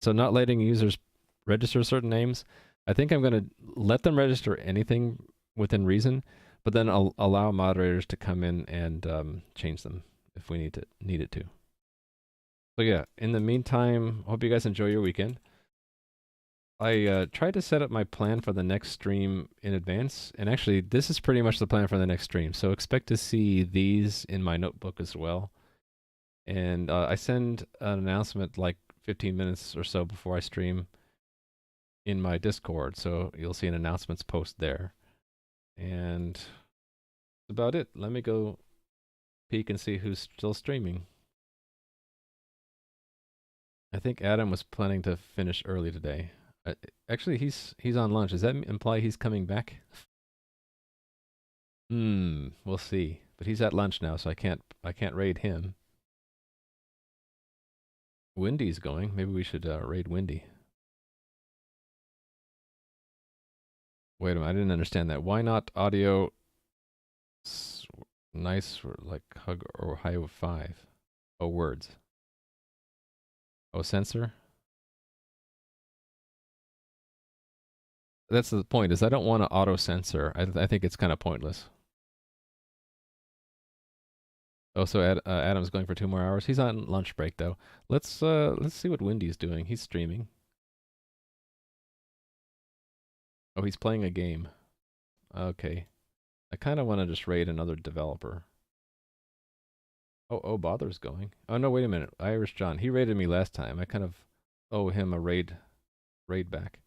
So not letting users register certain names. I think I'm going to let them register anything within reason, but then I'll allow moderators to come in and change them if we need it to. So yeah, in the meantime, hope you guys enjoy your weekend. I tried to set up my plan for the next stream in advance, and actually this is pretty much the plan for the next stream. So expect to see these in my notebook as well. And I send an announcement like 15 minutes or so before I stream in my Discord, so you'll see an announcements post there. And that's about it. Let me go peek and see who's still streaming. I think Adam was planning to finish early today. Actually, he's on lunch. Does that imply he's coming back? We'll see. But he's at lunch now, so I can't raid him. Wendy's going. Maybe we should raid Wendy. Wait a minute, I didn't understand that. Why not audio nice for like hug or high of 5? Oh, words. Oh, censor? That's the point, is I don't want to auto censor. I think it's kind of pointless. Oh, so Adam's going for 2 more hours. He's on lunch break though. Let's see what Wendy's doing. He's streaming. Oh, he's playing a game. Okay. I kind of want to just raid another developer. Oh, Bother's going. Oh no, wait a minute. Irish John. He raided me last time. I kind of owe him a raid back.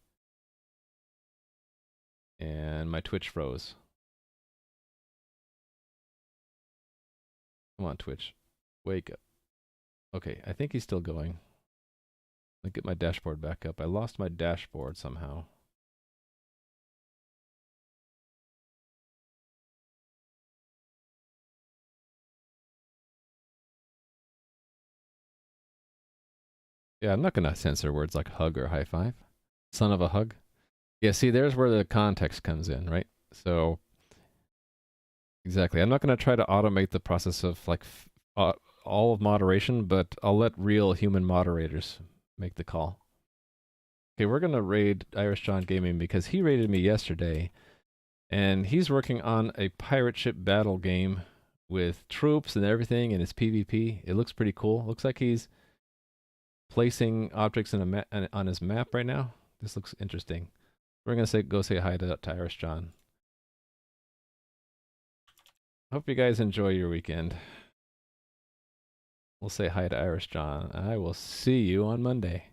And my Twitch froze. Come on, Twitch. Wake up. Okay, I think he's still going. Let me get my dashboard back up. I lost my dashboard somehow. Yeah, I'm not going to censor words like hug or high five. Son of a hug. Yeah, see, there's where the context comes in, right? So, exactly. I'm not going to try to automate the process of like all of moderation, but I'll let real human moderators make the call. Okay, we're going to raid Irish John Gaming because he raided me yesterday, and he's working on a pirate ship battle game with troops and everything, and his PvP. It looks pretty cool. Looks like he's placing objects in on his map right now. This looks interesting. We're gonna go say hi to Irish John. Hope you guys enjoy your weekend. We'll say hi to Irish John. I will see you on Monday.